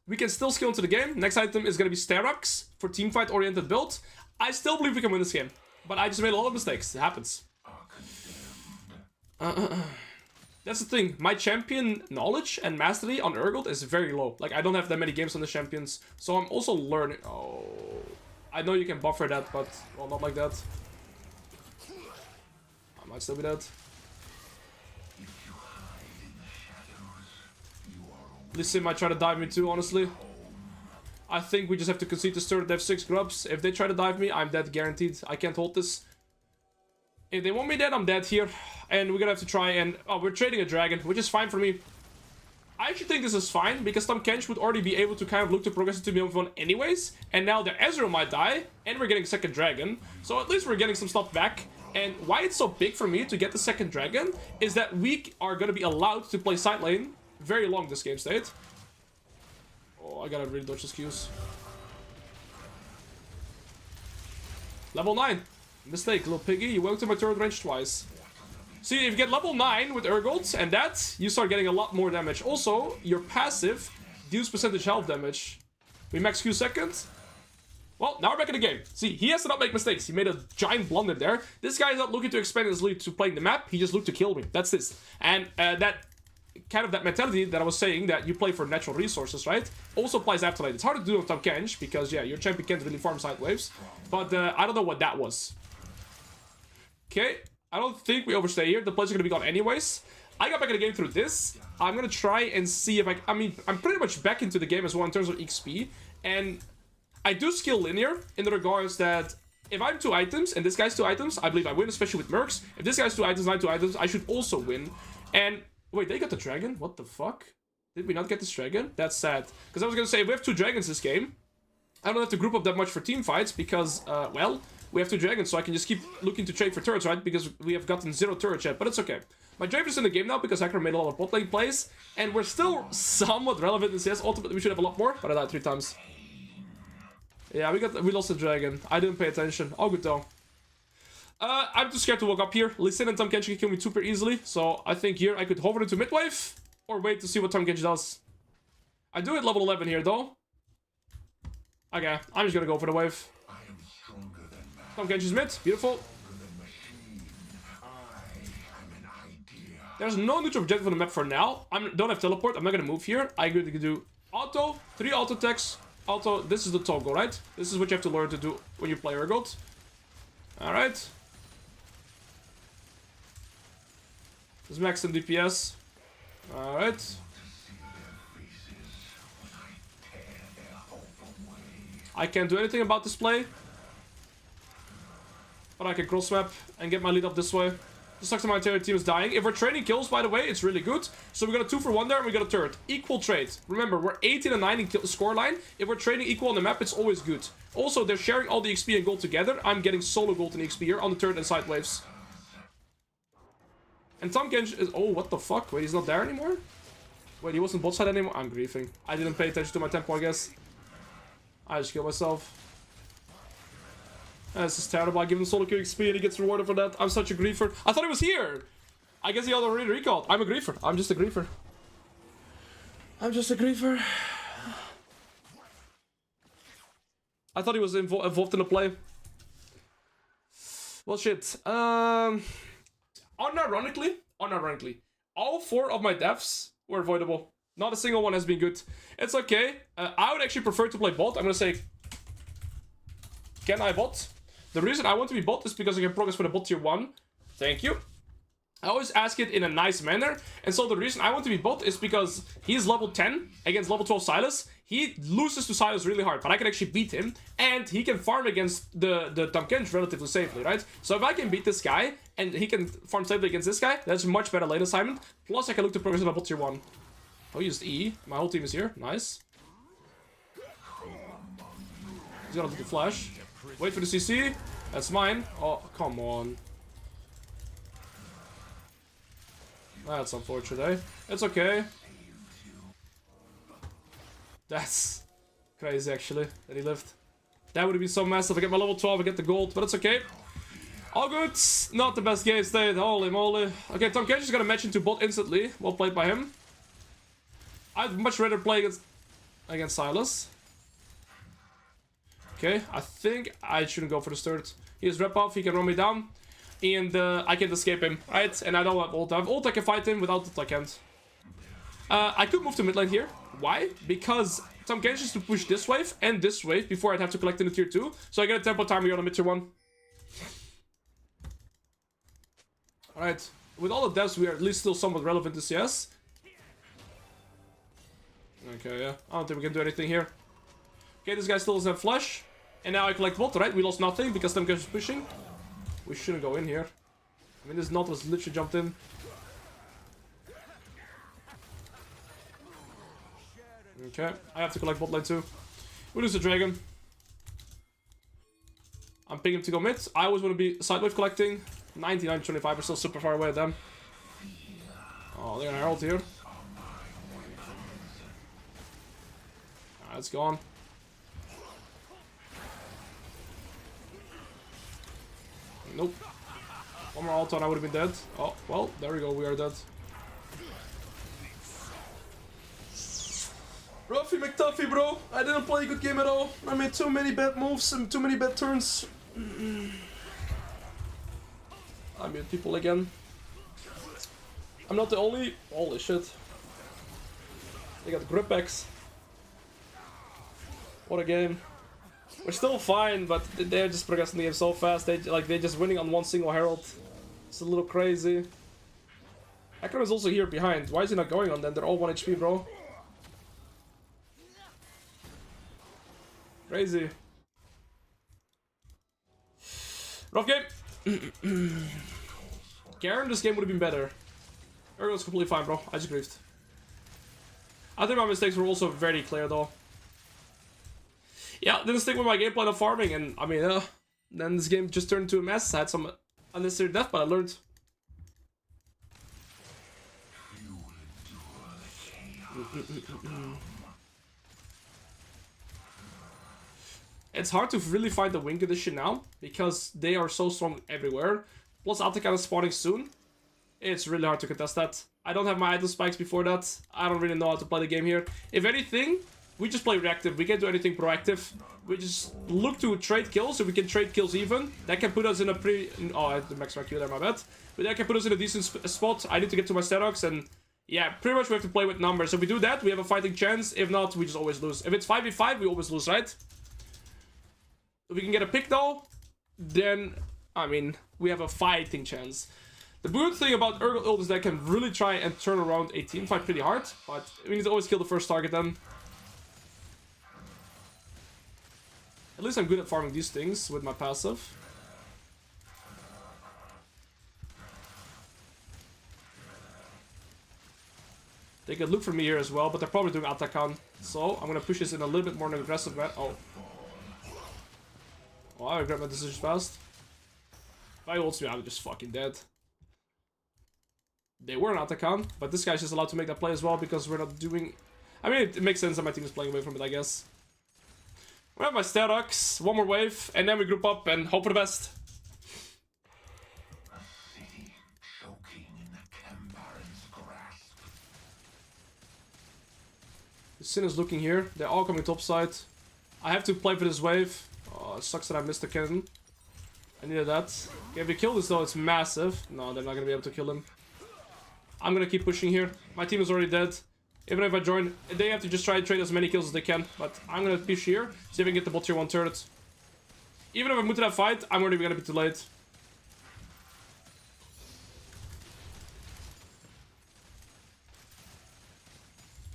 We can still skill into the game. Next item is going to be Sterox for teamfight oriented build. I still believe we can win this game, but I just made a lot of mistakes. It happens. That's the thing. My champion knowledge and mastery on Urgot is very low. Like, I don't have that many games on the champions, so I'm also learning. Oh, I know you can buffer that, but well, not like that. I might still be dead. This sim might try to dive me too, honestly. I think we just have to concede this turret. They have 6 grubs. If they try to dive me, I'm dead guaranteed. I can't hold this. If they want me dead, I'm dead here. And we're gonna have to try and... Oh, we're trading a dragon, which is fine for me. I actually think this is fine, because Tahm Kench would already be able to kind of look to progress into Beyond 1 anyways. And now the Ezreal might die, and we're getting second dragon. So at least we're getting some stuff back. And why it's so big for me to get the second dragon is that we are gonna be allowed to play side lane very long this game state. Oh, I gotta really dodge this Qs. Level 9. Mistake, little piggy. You went to my turret range twice. See, if you get level 9 with Urgot and that, you start getting a lot more damage. Also, your passive deals percentage health damage. We max Q second. Well, now we're back in the game. See, he has to not make mistakes. He made a giant blunder there. This guy is not looking to expand his lead to playing the map. He just looked to kill me. That's this. And that mentality that I was saying, that you play for natural resources, right? Also applies after lane. It's hard to do on Tahm Kench because, yeah, your champion can't really farm side waves. But I don't know what that was. Okay, I don't think we overstay here. The players are going to be gone anyways. I got back in the game through this. I'm going to try and see if I mean, I'm pretty much back into the game as well in terms of XP. And I do skill linear in the regards that if I'm 2 items and this guy's 2 items, I believe I win, especially with Mercs. If this guy's 2 items and I'm 2 items, I should also win. And wait, they got the dragon? What the fuck? Did we not get this dragon? That's sad. Because I was going to say, if we have 2 dragons this game, I don't have to group up that much for team fights because, well, we have 2 dragons, so I can just keep looking to trade for turrets, right? Because we have gotten 0 turrets yet, but it's okay. My Draven's in the game now because Hacker made a lot of bot lane plays, and we're still somewhat relevant in CS. Ultimately, we should have a lot more, but I died 3 times. Yeah, we lost the dragon. I didn't pay attention. All good though. I'm too scared to walk up here. Lee Sin and Tahm Kench can kill me super easily, so I think here I could hover into midwave or wait to see what Tahm Kench does. I do it level 11 here though. Okay, I'm just gonna go for the wave. Tahm Kench is mid. Beautiful. There's no neutral objective on the map for now. I don't have teleport. I'm not gonna move here. I agree to do auto, 3 auto attacks. Auto, this is the toggle, right? This is what you have to learn to do when you play Urgot. Alright. Let's max some DPS. Alright. I can't do anything about this play. But I can cross map and get my lead up this way. Just sucks that my entire team is dying. If we're trading kills, by the way, it's really good. So we got a 2 for 1 there and we got a turret. Equal trade. Remember, we're 18 and 9 in scoreline. If we're trading equal on the map, it's always good. Also, they're sharing all the XP and gold together. I'm getting solo gold and XP here on the turret and side waves. And Tahm Kench is... Oh, what the fuck? Wait, he's not there anymore? Wait, he wasn't bot side anymore? I'm griefing. I didn't pay attention to my tempo, I guess. I just killed myself. This is terrible. I give him solo queue XP and he gets rewarded for that. I'm such a griefer. I thought he was here. I guess he already recalled. I'm a griefer. I'm just a griefer. I'm just a griefer. I thought he was involved in the play. Well, shit. Unironically, all 4 of my deaths were avoidable. Not a single one has been good. It's okay. I would actually prefer to play bot. I'm gonna say, can I bot? The reason I want to be bot is because I can progress for the bot tier 1. Thank you. I always ask it in a nice manner. And so the reason I want to be bot is because he's level 10 against level 12 Sylas. He loses to Sylas really hard, but I can actually beat him. And he can farm against the Tahm Kench relatively safely, right? So if I can beat this guy, and he can farm safely against this guy, that's a much better lane assignment. Plus I can look to progress on bot tier 1. I used E. My whole team is here. Nice. He's gonna do the flash. Wait for the CC. That's mine. Oh, come on. That's unfortunate, eh? It's okay. That's crazy, actually, that he lived. That would have been so massive. I get my level 12, I get the gold, but it's okay. All good. Not the best game state. Holy moly. Okay, Tahm Kench is gonna match into bot instantly. Well played by him. I'd much rather play against Sylas. Okay, I think I shouldn't go for the third. He has rep off, he can run me down. And I can't escape him, right? And I don't have ult. I have ult, I can fight him. Without ult, I can't. I could move to mid lane here. Why? Because Tahm Kench is to push this wave and this wave before I'd have to collect in the tier 2. So I get a tempo timer here on the mid tier 1. Alright. With all the devs, we are at least still somewhat relevant to CS. Okay, yeah. I don't think we can do anything here. Okay, this guy still doesn't have flash. And now I collect bot, right? We lost nothing because Tahm Kench is pushing. We shouldn't go in here. I mean, this Nautilus literally jumped in. Okay, I have to collect bot lane too. We lose the dragon. I'm picking him to go mid. I always want to be side wave collecting. 99-25, we're still super far away at them. Oh, they're gonna herald here. It's gone. Nope. One more ult and I would have been dead. Oh, well, there we go, we are dead. Ruffy McTuffy, bro. I didn't play a good game at all. I made too many bad moves and too many bad turns. I mute people again. I'm not the only... Holy shit. They got grip backs. What a game. We're still fine, but they're just progressing the game so fast. They're just winning on one single herald. It's a little crazy. Akram is also here behind. Why is he not going on then? They're all 1 HP, bro. Crazy. Rough game. Garen, this game would have been better. Urgot's completely fine, bro. I just griefed. I think my mistakes were also very clear, though. Yeah, didn't stick with my game plan of farming, and I mean, then this game just turned into a mess. I had some unnecessary death, but I learned. It's hard to really find the win condition now, because they are so strong everywhere. Plus, Atakan is spawning soon. It's really hard to contest that. I don't have my idle spikes before that. I don't really know how to play the game here. If anything, we just play reactive. We can't do anything proactive. We just look to trade kills. If we can trade kills even, that can put us in a pretty... Oh, I had the max rank Q there, my bad. But that can put us in a decent spot. I need to get to my Sterox, and yeah, pretty much we have to play with numbers. If we do that, we have a fighting chance. If not, we just always lose. If it's 5v5, we always lose, right? If we can get a pick though, then, I mean, we have a fighting chance. The good thing about Urgot ult is that I can really try and turn around a team fight pretty hard, but we need to always kill the first target then. At least I'm good at farming these things with my passive. They could look for me here as well, but they're probably doing Atakan. So I'm gonna push this in a little bit more aggressive way. Oh. Oh, I regret my decision fast. If I ults me, I'm just fucking dead. They were an Atakan, but this guy's just allowed to make that play as well because we're not doing... I mean, it makes sense that my team is playing away from it, I guess. I have my Sterox, one more wave, and then we group up and hope for the best. The Sin is looking here. They're all coming top side. I have to play for this wave. Oh, it sucks that I missed the cannon. I needed that. Okay, if we kill this though, it's massive. No, they're not gonna be able to kill him. I'm gonna keep pushing here. My team is already dead. Even if I join, they have to just try and trade as many kills as they can. But I'm gonna push here, see if I can get the bot tier 1 turret. Even if I move to that fight, I'm already gonna be too late.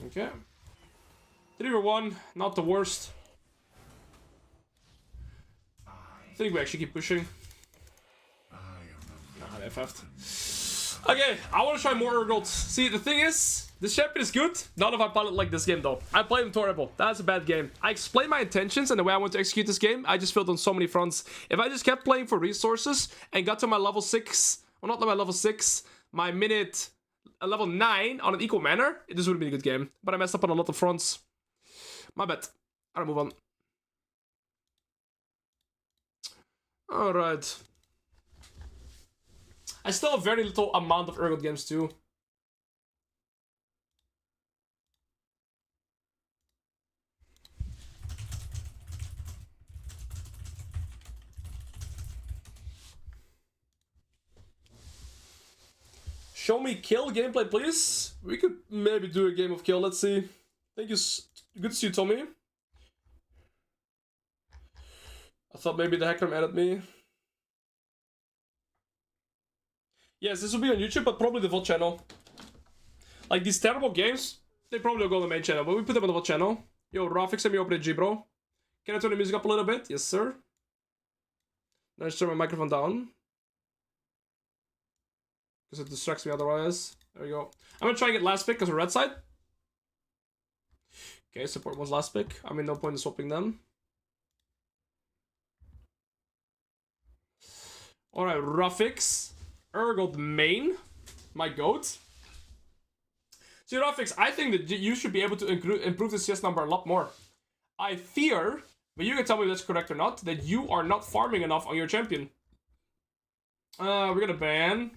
Okay. 3v1, not the worst. I think we actually keep pushing. Nah, they FF'd. Okay, I want to try more Urgots. See, the thing is, this champion is good. Not if I play it like this game, though. I played him horrible. That's a bad game. I explained my intentions and the way I want to execute this game. I just failed on so many fronts. If I just kept playing for resources and got to my level 6, well, not my level 6, my minute level 9 on an equal manner, this would have been a good game. But I messed up on a lot of fronts. My bad. I'll move on. Alright. I still have very little amount of Urgot games too. Show me kill gameplay, please. We could maybe do a game of kill. Let's see. Thank you. Good to see you, Tommy. I thought maybe the hacker added me. Yes, this will be on YouTube, but probably the VOD channel. Like these terrible games, they probably will go on the main channel, but we put them on the VOD channel. Yo, Rafik, send me open G, bro. Can I turn the music up a little bit? Yes, sir. Then I just turn my microphone down. Because it distracts me otherwise. There we go. I'm gonna try and get last pick because we're red side. Okay, support was last pick. I mean, no point in swapping them. Alright, Rafix. Urgot main. My goat. See, Rafix, I think that you should be able to improve the CS number a lot more. I fear, but you can tell me if that's correct or not, that you are not farming enough on your champion. We're gonna ban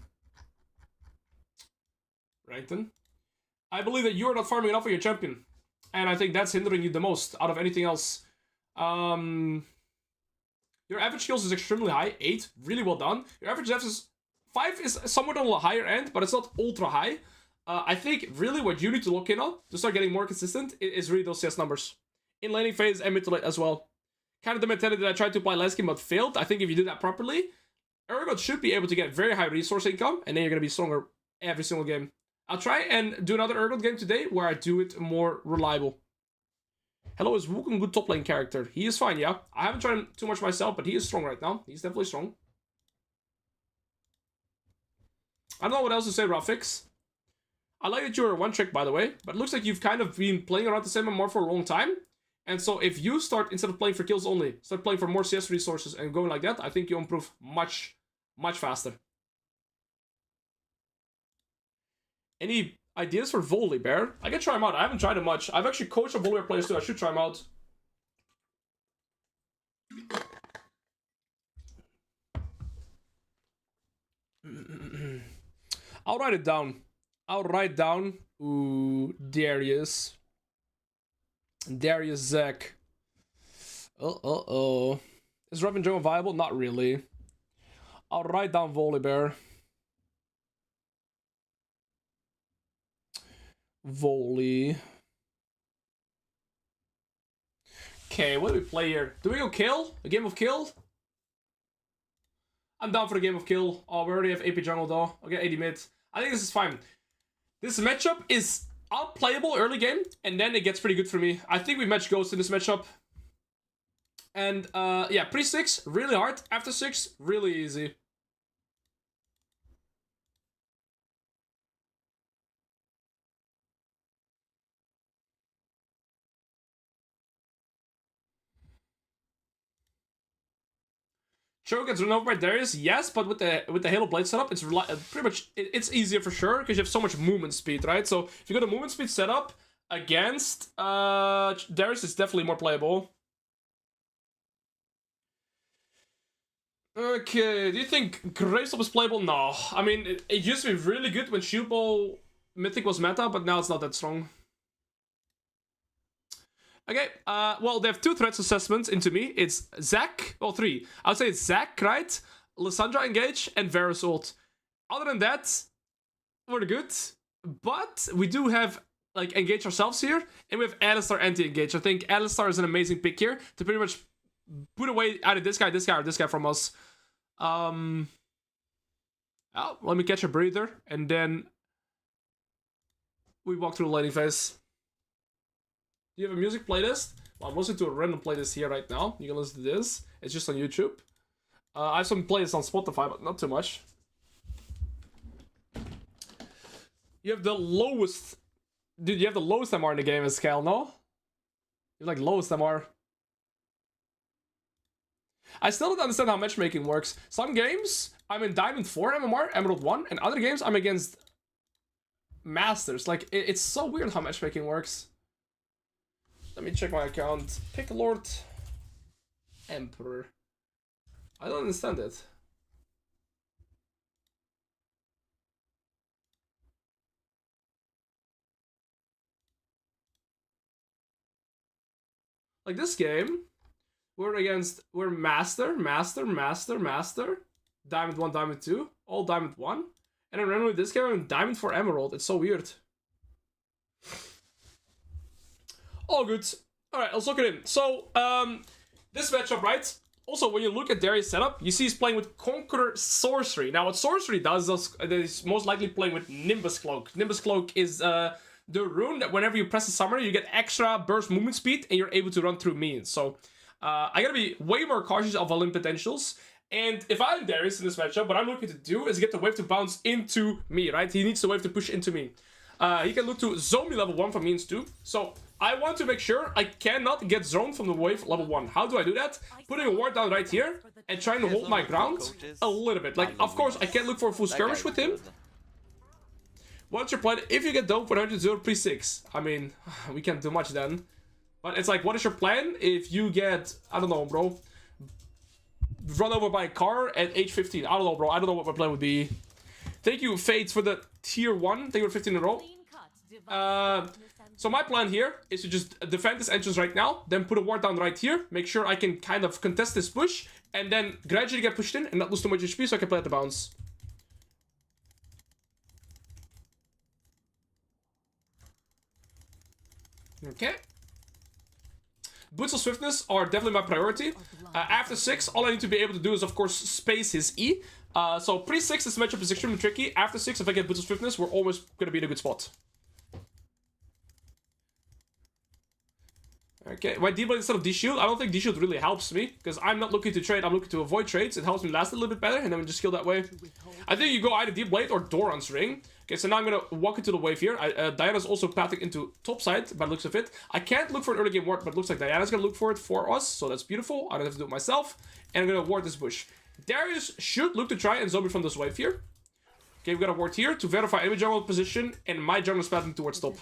Rankton. I believe that you are not farming enough on your champion. And I think that's hindering you the most out of anything else. Your average skills is extremely high. 8, really well done. Your average depth is 5 is somewhat on the higher end, but it's not ultra high. I think really what you need to look in on to start getting more consistent is really those CS numbers. In laning phase and mid to late as well. Kind of the mentality that I tried to apply last game but failed. I think if you do that properly, Urgot should be able to get very high resource income, and then you're going to be stronger every single game. I'll try and do another Urgot game today where I do it more reliable. Hello is Wukong good top lane character. He is fine, yeah. I haven't tried him too much myself, but he is strong right now. He's definitely strong. I don't know what else to say, Rafix. I like that you're one trick, by the way, but it looks like you've kind of been playing around the same MMR for a long time. And so if you start, instead of playing for kills only, start playing for more CS resources and going like that, I think you improve much, much faster. Any ideas for Volibear? I can try him out. I haven't tried him much. I've actually coached some Volibear players too. I should try him out. I'll write it down. I'll write down. Ooh, Darius. Darius Zek. Is Riven Jungle viable? Not really. I'll write down Volibear. Volley. Okay, what do we play here? Do we go kill? A game of kill? I'm down for a game of kill. Oh, we already have AP jungle though. I'll get 80 mid. I think this is fine. This matchup is unplayable early game, and then it gets pretty good for me. I think we match Ghost in this matchup. And yeah, pre-6, really hard. After 6, really easy. Cho'Gath gets run over by Darius, yes, but with the Halo Blade setup, it's pretty much it's easier for sure because you have so much movement speed, right? So if you got a movement speed setup against Darius, it's definitely more playable. Okay, do you think Gravestop is playable? No. I mean, it used to be really good when Shield Ball Mythic was meta, but now it's not that strong. Okay, well, they have 2 threats assessments into me. It's Zac, well, 3. I would say it's Zac, right? Lissandra Engage, and Varus ult. Other than that, we're good. But we do have, like, Engage ourselves here, and we have Alistar anti-engage. I think Alistar is an amazing pick here to pretty much put away either this guy, or this guy from us. Oh, let me catch a breather, and then we walk through the laning phase. Do you have a music playlist? Well, I'm listening to a random playlist here right now. You can listen to this. It's just on YouTube. I have some playlists on Spotify, but not too much. You have the lowest... Dude, you have the lowest MR in the game as Kayle, no? You have like lowest MR. I still don't understand how matchmaking works. Some games, I'm in Diamond 4 MMR, Emerald 1, and other games, I'm against Masters. Like, it's so weird how matchmaking works. Let me check my account. Pick Lord Emperor. I don't understand it. Like this game, we're Master, Diamond 1, Diamond 2, all Diamond 1. And then randomly this game, I'm in Diamond 4 Emerald. It's so weird. All good. Alright, let's look at him. So, this matchup, right? Also, when you look at Darius' setup, you see he's playing with Conqueror Sorcery. Now, what Sorcery does is most likely playing with Nimbus Cloak. Nimbus Cloak is the rune that whenever you press a summoner, you get extra burst movement speed, and you're able to run through minions. So, I gotta be way more cautious of Olymp potentials. And if I'm Darius in this matchup, what I'm looking to do is get the wave to bounce into me, right? He needs the wave to push into me. He can look to zone me level 1 from means 2. So, I want to make sure I cannot get zoned from the wave level 1. How do I do that? Putting a ward down right here and trying to hold my ground a little bit. Like, of course, I can't look for a full skirmish with him. What's your plan? If you get domed for 100-0 pre-6, I mean, we can't do much then. But it's like, what is your plan if you get, I don't know, bro, run over by a car at age 15? I don't know, bro. I don't know what my plan would be. Thank you, Fates, for the tier 1. Thank you for 15 in a row. So my plan here is to just defend this entrance right now, then put a ward down right here, make sure I can kind of contest this push, and then gradually get pushed in and not lose too much HP so I can play at the bounce. Okay. Boots of Swiftness are definitely my priority. After 6, all I need to be able to do is, of course, space his E. So pre-6, this matchup is extremely tricky. After 6, if I get Boots of Swiftness, we're always going to be in a good spot. Okay, why D-Blade instead of D-Shield? I don't think D-Shield really helps me, because I'm not looking to trade, I'm looking to avoid trades. It helps me last a little bit better, and then we just kill that way. I think you go either D-Blade or Doran's Ring. Okay, so now I'm gonna walk into the wave here. Diana's also pathing into top side, by the looks of it. I can't look for an early game ward, but it looks like Diana's gonna look for it for us, so that's beautiful. I don't have to do it myself. And I'm gonna ward this bush. Darius should look to try and zombie from this wave here. Okay, we got a ward here to verify enemy jungle position, and my jungle is pathing towards top.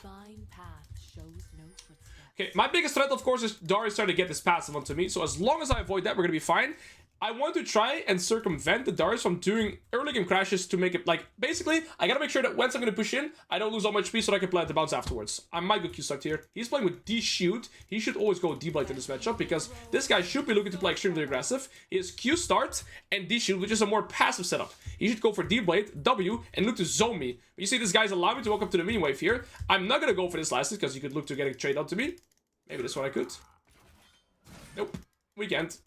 Okay, my biggest threat, of course, is Darius trying to get this passive onto me. So as long as I avoid that, we're going to be fine. I want to try and circumvent the Darius from doing early game crashes to make it, like, basically, I got to make sure that once I'm going to push in, I don't lose all my HP so that I can play at the bounce afterwards. I might go Q-Start here. He's playing with D-Shield. He should always go D-Blade in this matchup because this guy should be looking to play extremely aggressive. He has Q-Start and D-Shield, which is a more passive setup. He should go for D-Blade, W, and look to zone me. But you see, this guy's allowing me to walk up to the mini wave here. I'm not going to go for this last hit because you could look to get a trade onto me. Maybe this one I could. Nope, we can't.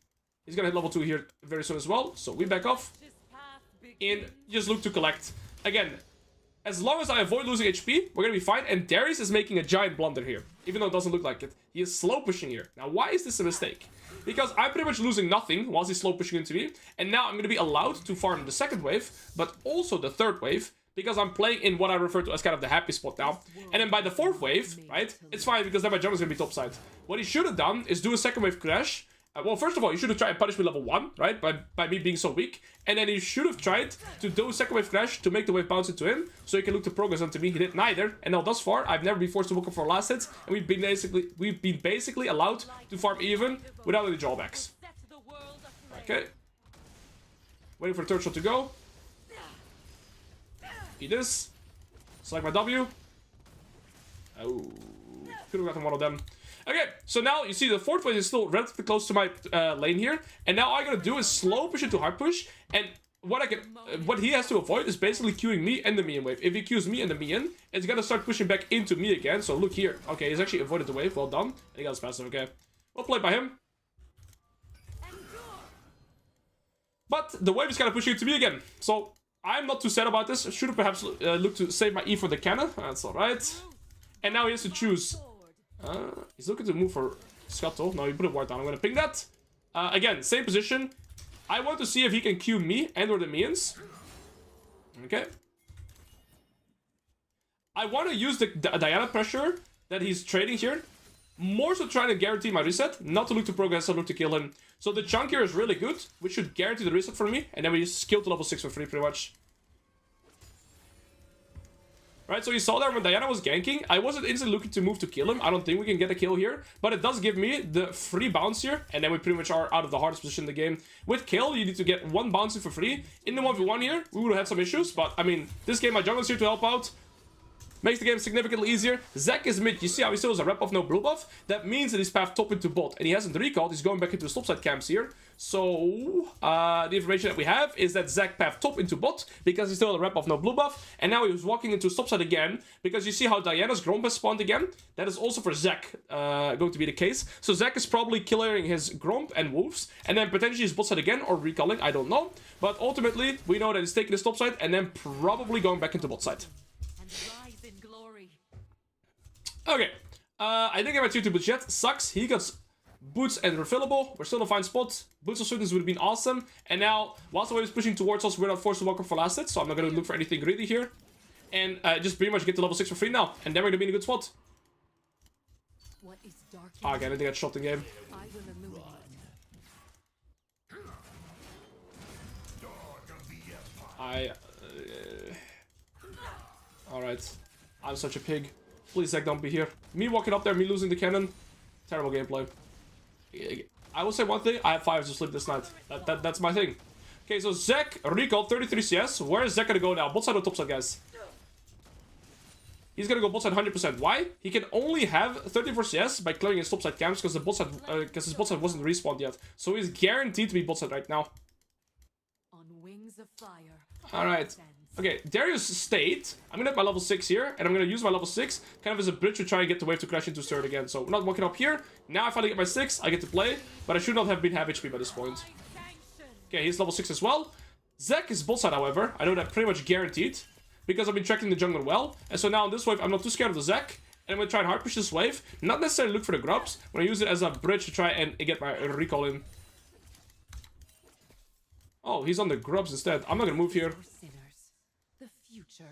He's gonna hit level 2 here very soon as well, so we back off. And just look to collect. Again, as long as I avoid losing HP, we're gonna be fine. And Darius is making a giant blunder here, even though it doesn't look like it. He is slow pushing here. Now, why is this a mistake? Because I'm pretty much losing nothing whilst he's slow pushing into me. And now I'm gonna be allowed to farm the second wave, but also the third wave, because I'm playing in what I refer to as kind of the happy spot now. And then by the fourth wave, right, it's fine because then my jungle's gonna be topside. What he should have done is do a second wave crash. Well, first of all, you should have tried and punish me level 1, right, by me being so weak. And then he should have tried to do a second wave crash to make the wave bounce into him, so he can look to progress onto me. He did neither, and now thus far, I've never been forced to look up for last hits, and we've been basically allowed to farm even without any drawbacks. Okay. Waiting for the third shot to go. Eat this. Select my W. Oh. Could have gotten one of them. Okay, so now you see the fourth wave is still relatively close to my lane here. And now all I gotta do is slow push into hard push. And what he has to avoid is basically queuing me and the minion wave. If he queues me and the minion, it's gonna start pushing back into me again. So look here. Okay, he's actually avoided the wave. Well done. And he got his passive. Okay. Well played by him. But the wave is kind of pushing into me again. So I'm not too sad about this. I should have perhaps looked to save my E for the cannon. That's alright. And now he has to choose. He's looking to move for Scuttle. No, he put a ward down. I'm gonna ping that. Again, same position. I want to see if he can Q me and or the minions. Okay. I want to use the Diana pressure that he's trading here. More so trying to guarantee my reset. Not to look to progress or look to kill him. So the chunk here is really good. Which should guarantee the reset for me. And then we just skill to level 6 for free pretty much. Right, so you saw there when Diana was ganking, I wasn't instantly looking to move to kill him. I don't think we can get a kill here, but it does give me the free bounce here, and then we pretty much are out of the hardest position in the game. With Kayle, you need to get one bounce in for free. In the 1v1 here, we would have had some issues, but I mean, this game my jungler's here to help out. Makes the game significantly easier. Zac is mid. You see how he still has a rep buff, no blue buff? That means that he's path top into bot. And he hasn't recalled. He's going back into the topside camps here. So, the information that we have is that Zac path top into bot because he still has a rep buff, no blue buff. And now he was walking into topside again because you see how Diana's Gromp has spawned again? That is also for Zac going to be the case. So Zac is probably clearing his Gromp and Wolves. And then potentially his bot side again or recalling. I don't know. But ultimately, we know that he's taking his topside and then probably going back into bot side. Okay, I didn't get my 2-2 boots yet. Sucks. He got boots and refillable. We're still in a fine spot. Boots of swiftness would have been awesome. And now, whilst the wave is pushing towards us, we're not forced to walk up for last hit. So I'm not going to look for anything greedy here. And just pretty much get to level 6 for free now. And then we're going to be in a good spot. Oh, okay, I didn't get shot in game. Alright. I'm such a pig. Please, Zac, don't be here. Me walking up there, me losing the cannon. Terrible gameplay. I will say one thing. I have 5 to sleep this night. That's my thing. Okay, so Zac, recall, 33 CS. Where is Zac gonna go now? Bot side or top side, guys? He's gonna go bot side 100%. Why? He can only have 34 CS by clearing his top side camps because his bot side wasn't respawned yet. So he's guaranteed to be bot side right now. On wings of fire. Alright. Okay, Darius stayed. I'm gonna hit my level 6 here, and I'm gonna use my level 6 kind of as a bridge to try and get the wave to crash into third again. So we're not walking up here. Now I finally get my 6, I get to play, but I should not have been half HP by this point. Okay, he's level 6 as well. Zac is bot side, however. I know that pretty much guaranteed, because I've been tracking the jungle well. And so now on this wave, I'm not too scared of the Zac, and I'm gonna try and hard push this wave. Not necessarily look for the grubs, but I use it as a bridge to try and get my recall in. Oh, he's on the grubs instead. I'm not gonna move here.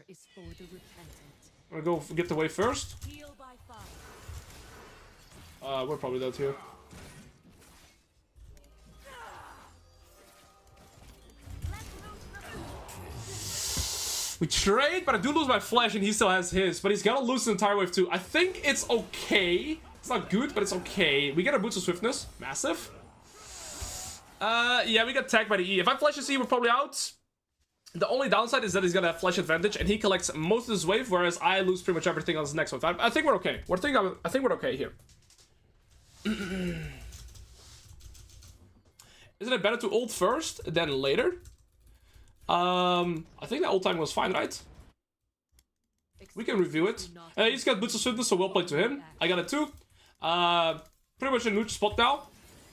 Is for the repentant. I'm gonna go get the wave first. We're probably dead here. We trade, but I do lose my flash and he still has his. But he's gonna lose the entire wave too. I think it's okay. It's not good, but it's okay. We get our boots of swiftness. Massive. Yeah, we got tagged by the E. If I flash this E, we're probably out. The only downside is that he's gonna have flash advantage and he collects most of his wave, whereas I lose pretty much everything on his next wave. I think we're okay. I think we're okay here. Isn't it better to ult first than later? I think the ult time was fine, right? We can review it. He's got boots of swiftness, so well played to him. I got it too. Pretty much in neutral spot now.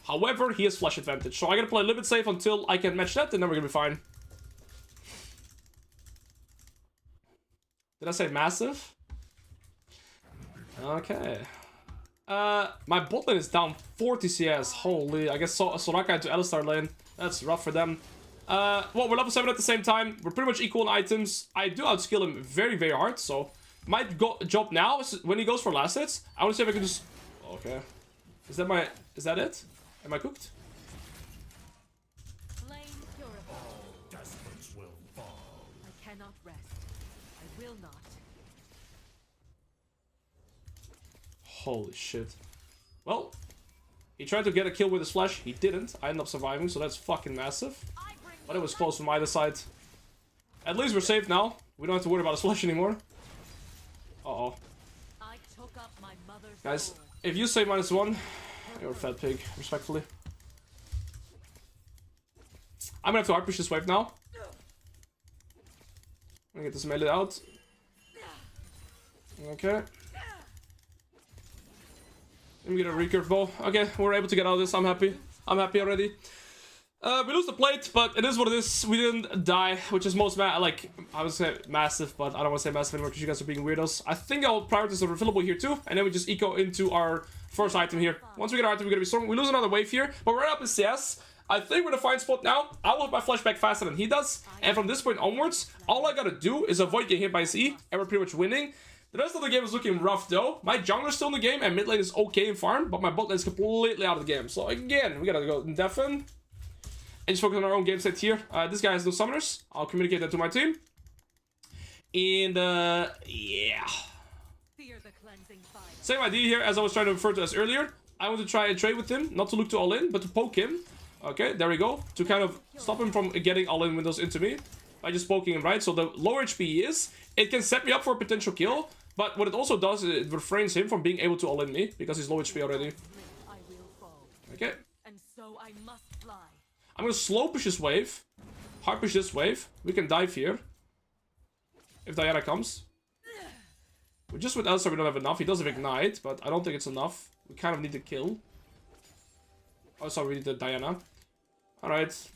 However, he has flash advantage, so I gotta play a little bit safe until I can match that, and then we're gonna be fine. Did I say massive? Okay. My bot lane is down 40 CS. Holy, I guess Soraka into Alistar lane. That's rough for them. Well, we're level 7 at the same time. We're pretty much equal in items. I do outskill him very, very hard, so might go job now. When he goes for last hits, I want to see if I can just... Okay. Is that it? Am I cooked? Holy shit. Well, he tried to get a kill with his flash. He didn't. I ended up surviving, so that's fucking massive. I bring But it was close from either side. At least we're safe now. We don't have to worry about his flash anymore. Uh-oh. I took up my mother's Guys, sword. if you say -1, you're a fat pig, respectfully. I'm gonna have to hard push this wave now. I'm gonna get this melee out. Okay. Let me get a recurve bow. Okay, we're able to get out of this. I'm happy. I'm happy already. We lose the plate, but it is what it is. We didn't die, which is most I would say massive, but I don't want to say massive anymore because you guys are being weirdos. I think I'll prioritize the refillable here too, and then we just eco into our first item here. Once we get our item, we're gonna be strong. We lose another wave here, but we're up in CS. I think we're in a fine spot now. I will have my flashback faster than he does, and from this point onwards, all I gotta do is avoid getting hit by his E, and we're pretty much winning. The rest of the game is looking rough though. My jungler's still in the game, and mid lane is okay in farm, but my bot lane is completely out of the game. So again, we gotta go deafen. And just focus on our own game set here. This guy has no summoners. I'll communicate that to my team. And, yeah. Fear the cleansing fire. Same idea here as I was trying to refer to as earlier. I want to try and trade with him. Not to look to all in, but to poke him. Okay, there we go. To kind of stop him from getting all in windows into me. By just poking him, right? So the lower HP he is, it can set me up for a potential kill. But what it also does is it refrains him from being able to all in me. Because he's low HP already. I will fall. Okay. And so I must fly. I'm gonna slow push this wave. Hard push this wave. We can dive here. If Diana comes. We just with Elsa we don't have enough. He does have Ignite, but I don't think it's enough. We kind of need to kill. Oh, sorry, we need the Diana. Alright.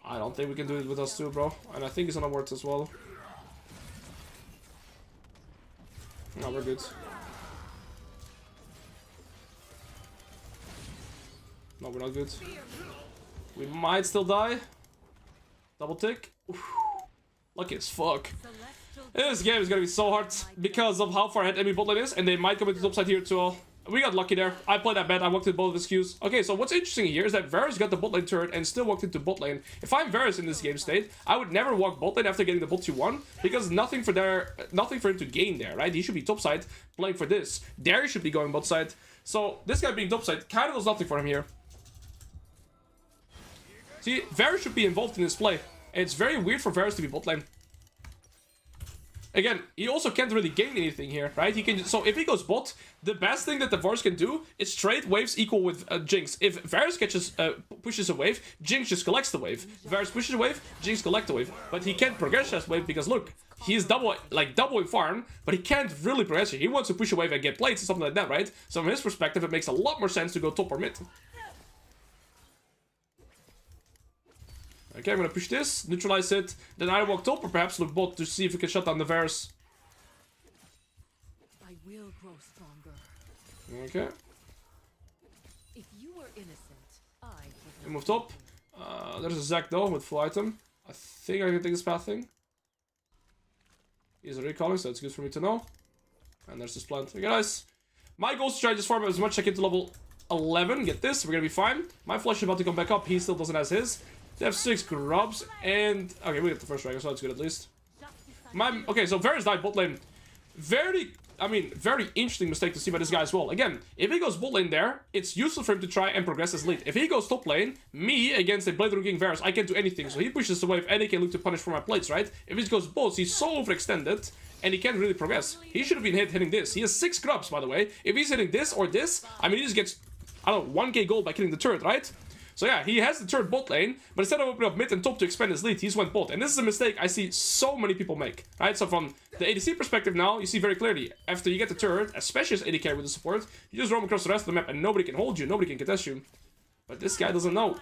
I don't think we can do it with us too, bro. And I think it's on our wards as well. No, we're good. No, we're not good. We might still die. Double tick. Oof. Lucky as fuck. This game is gonna be so hard because of how far ahead enemy bot lane is, and they might come into the top side here too. We got lucky there. I played that bad. I walked in both of his queues. Okay, so what's interesting here is that Varus got the bot lane turret and still walked into bot lane. If I'm Varus in this game state, I would never walk bot lane after getting the bot 2-1 because nothing for him to gain there, right? He should be top side playing for this. Darius should be going bot side. So this guy being top side kind of does nothing for him here. See, Varus should be involved in this play. And it's very weird for Varus to be bot lane. Again, he also can't really gain anything here, right? He can just, so if he goes bot, the best thing that the Varus can do is trade waves equal with Jinx. If Varus pushes a wave, Jinx just collects the wave. Varus pushes a wave, Jinx collects the wave. But he can't progress that wave because look, he's double in farm, but he can't really progress it. He wants to push a wave and get plates or something like that, right? So from his perspective, it makes a lot more sense to go top or mid. Okay, I'm gonna push this, neutralize it, then I walk top or perhaps look bot to see if we can shut down the Varus. I will grow stronger. Okay. If you were innocent, I would We move top. There's a Zac though with full item. I think I can take this path thing. He's recalling, so it's good for me to know. And there's this plant. Okay, guys. My goal is to try this farm as much as I can to level 11. Get this, we're gonna be fine. My flash is about to come back up. He still doesn't have his. They have 6 grubs, and okay, we get the first dragon, so that's good at least. Okay, so Varus died bot lane. Very interesting mistake to see by this guy as well. Again, if he goes bot lane there, it's useful for him to try and progress his lead. If he goes top lane, me against a Blade King Varus, I can't do anything. So he pushes the wave, and he can look to punish for my plates, right? If he goes bot, he's so overextended, and he can't really progress. He should have been hitting this. He has 6 grubs, by the way. If he's hitting this or this, I mean, he just gets, I don't know, 1k gold by killing the turret, right? So yeah, he has the turret bot lane, but instead of opening up mid and top to expand his lead, he's went bot. And this is a mistake I see so many people make, right? So from the ADC perspective now, you see very clearly, after you get the turret, especially as AD carry with the support, you just roam across the rest of the map and nobody can hold you, nobody can contest you. But this guy doesn't know.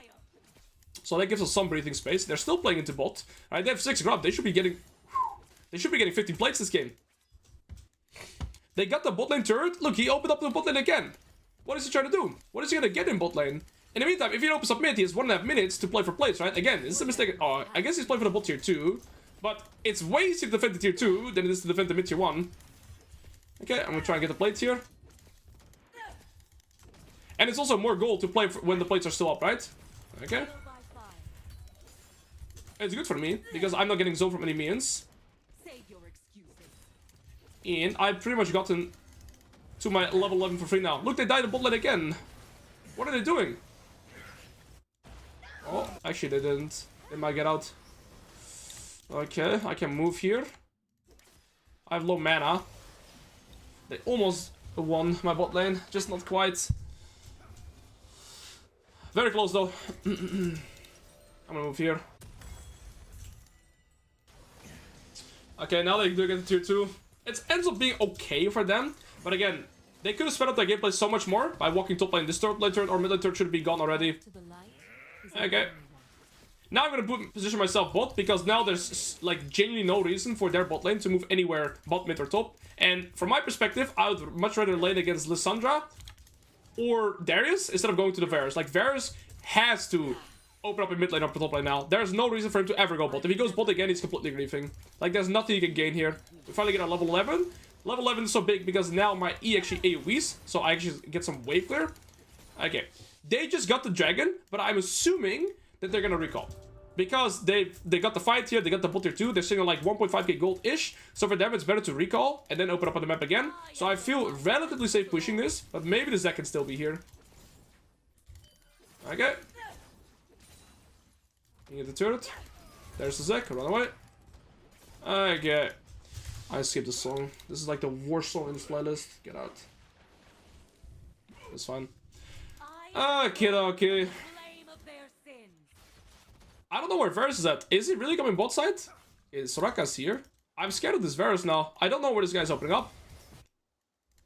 So that gives us some breathing space. They're still playing into bot, right? They have 6 grub, they should be getting 15 plates this game. They got the bot lane turret. Look, he opened up the bot lane again. What is he trying to do? What is he gonna get in bot lane? In the meantime, if he opens up mid, he has 1.5 minutes to play for plates, right? Again, this is a mistake. Oh, I guess he's playing for the bot tier 2. But it's way easier to defend the tier 2 than it is to defend the mid tier 1. Okay, I'm gonna try and get the plates here. And it's also more gold to play for when the plates are still up, right? Okay. It's good for me, because I'm not getting zoned from any minions. And I've pretty much gotten to my level 11 for free now. Look, they died in bot lane again. What are they doing? Oh, actually they didn't. They might get out. Okay, I can move here. I have low mana. They almost won my bot lane, just not quite. Very close though. I'm gonna move here. Okay, now they do get to tier 2. It ends up being okay for them, but again, they could have sped up their gameplay so much more by walking top lane. This top lane turret or mid lane turret should be gone already. Okay. Now I'm gonna position myself bot, because now there's like genuinely no reason for their bot lane to move anywhere bot, mid, or top. And from my perspective, I would much rather lane against Lissandra or Darius instead of going to the Varus. Like, Varus has to open up a mid lane or top lane now. There's no reason for him to ever go bot. If he goes bot again, he's completely griefing. Like, there's nothing you can gain here. We finally get our level 11. Level 11 is so big because now my E actually AoEs, so I actually get some wave clear. Okay. They just got the dragon, but I'm assuming that they're gonna recall. Because they got the fight here, they got the bot tier 2, they're sitting on like 1.5k gold-ish. So for them, it's better to recall and then open up on the map again. So I feel relatively safe pushing this, but maybe the Zek can still be here. Okay. You get the turret. There's the Zek, run away. Okay. I skipped the song. This is like the worst song in this playlist. Get out. It's fine. Okay. I don't know where Varus is at. Is he really coming bot side? Is Soraka's here? I'm scared of this Varus now. I don't know where this guy's opening up.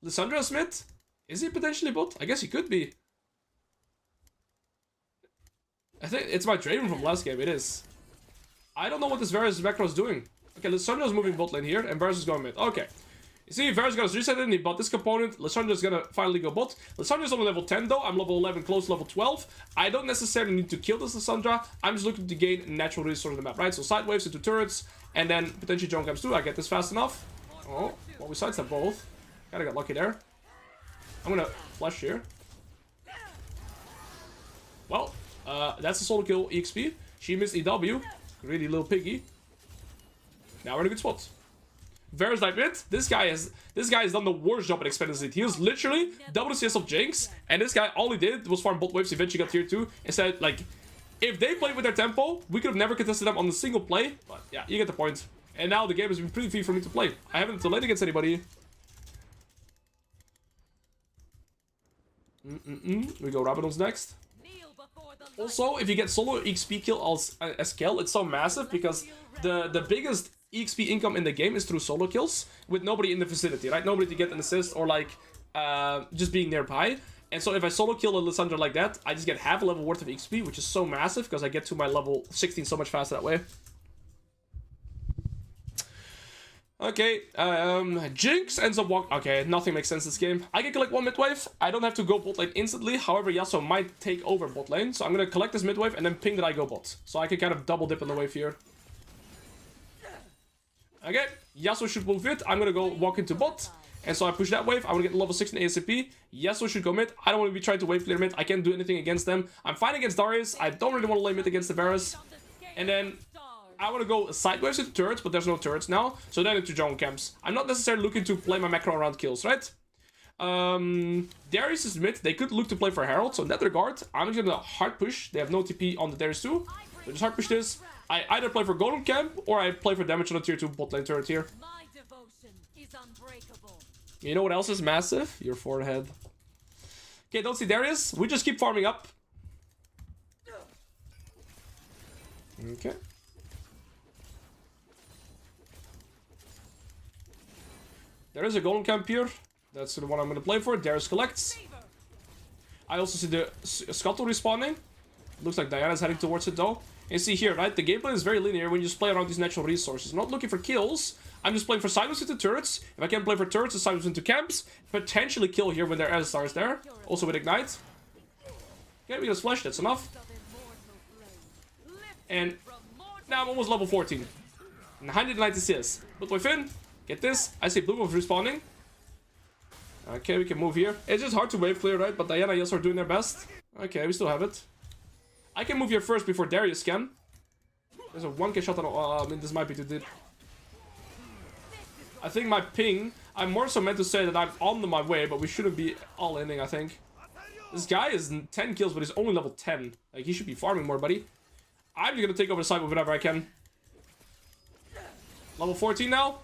Lissandra Smith? Is he potentially bot? I guess he could be. I think it's my Draven from last game. It is. I don't know what this Varus macro is doing. Okay, Lissandra's moving bot lane here, and Varus is going mid. Okay. You see, Varus got his reset in, he bought this component. Lissandra's gonna finally go bot. Lissandra's on level 10 though. I'm level 11, close to level 12. I don't necessarily need to kill this Lissandra. I'm just looking to gain natural resource on the map, right? So side waves into turrets, and then potentially jump camps too. I get this fast enough. Oh, well, we sidestep both. Kinda got lucky there. I'm gonna flash here. Well, that's a solo kill EXP. She missed EW. Really little piggy. Now we're in a good spot. Varus died mid. This guy has done the worst job at expanding his lead. He was literally double the CS of Jinx, and this guy all he did was farm bot waves. Eventually got tier 2. Instead, like, if they played with their tempo, we could have never contested them on the single play. But yeah, you get the point. And now the game has been pretty free for me to play. I haven't delayed against anybody. We go Rabadon's next. Also, if you get solo XP kill as Kayle, it's so massive because the biggest EXP income in the game is through solo kills with nobody in the vicinity, right? Nobody to get an assist or like just being nearby. And so if I solo kill a Lissandra like that, I just get half a level worth of XP, which is so massive because I get to my level 16 so much faster that way. Okay, Jinx ends up okay, nothing makes sense this game. I can collect one mid wave. I don't have to go bot lane instantly. However, Yasuo might take over bot lane. So I'm gonna collect this mid wave and then ping that I go bot. So I can kind of double dip on the wave here. Okay, Yasuo should move it. I'm gonna go walk into bot. And so I push that wave. I want to get level 16 ASAP. Yasuo should go mid. I don't want to be trying to wave clear mid. I can't do anything against them. I'm fine against Darius. I don't really want to lay mid against the Varus. And then I want to go sideways into turrets, but there's no turrets now. So then into jungle camps. I'm not necessarily looking to play my macro around kills, right? Darius is mid. They could look to play for Herald. So in that regard, I'm just gonna hard push. They have no TP on the Darius too. So just hard push this. I either play for golden camp or I play for damage on the tier 2 bot lane turret here. My devotion is unbreakable. You know what else is massive? Your forehead. Okay, don't see Darius. We just keep farming up. Okay. There is a golden camp here. That's the one I'm going to play for. Darius collects. I also see the Scuttle respawning. Looks like Diana's heading towards it though. And see here, right? The gameplay is very linear when you just play around these natural resources. I'm not looking for kills. I'm just playing for sideways into turrets. If I can't play for turrets, it's sideways into camps. Potentially kill here when their SSR is there. Also with Ignite. Okay, we got Splash. That's enough. And now I'm almost level 14. 190 CS. Blue Boy Finn. Get this. I see Blue Wolf respawning. Okay, we can move here. It's just hard to wave clear, right? But Diana and Yasuo are doing their best. Okay, we still have it. I can move here first before Darius can. There's a 1k shot on... I mean, this might be too deep. I think my ping... I'm more so meant to say that I'm on my way, but we shouldn't be all-inning, I think. This guy is 10 kills, but he's only level 10. Like, he should be farming more, buddy. I'm just gonna take over the side with whatever I can. Level 14 now.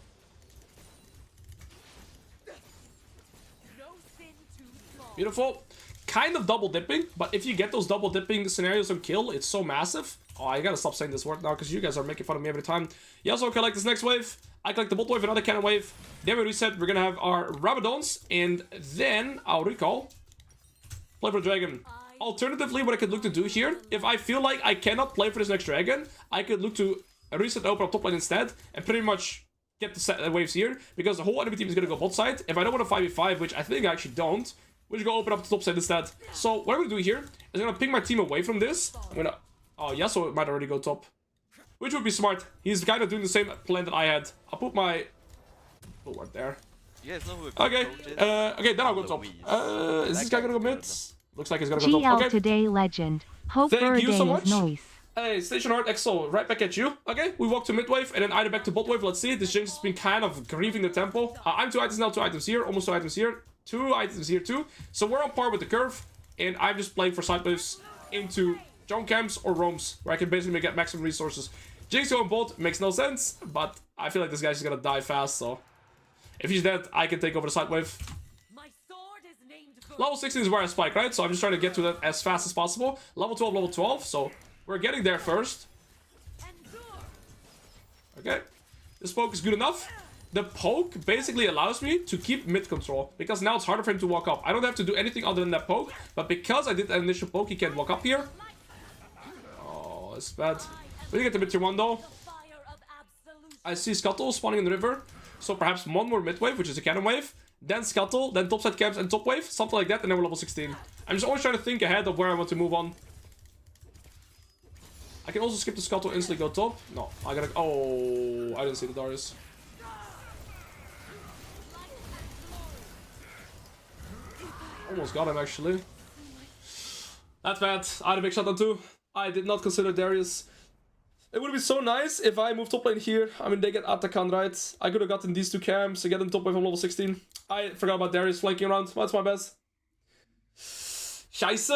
Beautiful. Kind of double dipping, but if you get those double dipping scenarios on kill, it's so massive. Oh, I gotta stop saying this word now because you guys are making fun of me every time. You also collect this next wave. I collect the bolt wave, another cannon wave. Then we reset. We're gonna have our Rabadons, and then I'll recall. Play for dragon. Alternatively, what I could look to do here, if I feel like I cannot play for this next dragon, I could look to reset open up top lane instead and pretty much get the set waves here because the whole enemy team is gonna go bot side. If I don't want to 5v5, which I think I actually don't, we just go open up the top side instead. So what I'm gonna do here is I'm gonna ping my team away from this. I'm gonna. Oh, Yasuo might already go top, which would be smart. He's kind of doing the same plan that I had. I'll put my bulwark there. You guys know who Okay, okay, then I'll go top. Is this guy gonna go mid? Looks like he's gonna go top. GL Okay. today legend. Hope Thank for a you day so is much. nice. Hey, Station Heart XO, right back at you. Okay, we walk to mid wave and then either back to bot wave. Let's see. This Jinx has been kind of grieving the tempo. I'm 2 items now, 2 items here, almost 2 items here, 2 items here too. So we're on par with the curve, and I'm just playing for side waves into jungle camps or roams where I can basically get maximum resources. Jinx going bot makes no sense, but I feel like this guy's just gonna die fast. So if he's dead, I can take over the side wave. Level 16 is where I spike, right? So I'm just trying to get to that as fast as possible. Level 12, level 12. So we're getting there first. Okay. This poke is good enough. The poke basically allows me to keep mid control because now it's harder for him to walk up. I don't have to do anything other than that poke, but because I did that initial poke, he can't walk up here. Oh, it's bad. We get the mid tier 1 though. I see Scuttle spawning in the river. So perhaps one more mid wave, which is a cannon wave. Then Scuttle, then topside camps and top wave. Something like that, and then we're level 16. I'm just always trying to think ahead of where I want to move on. I can also skip the Scuttle, instantly go top. No, I gotta... Oh, I didn't see the Darius. Almost got him, actually. That's bad. I had a big shot on too. I did not consider Darius. It would be so nice if I moved top lane here. I mean, they get Atakan, right? I could have gotten these 2 camps and get them top wave from level 16. I forgot about Darius flanking around. That's my best. Jayce.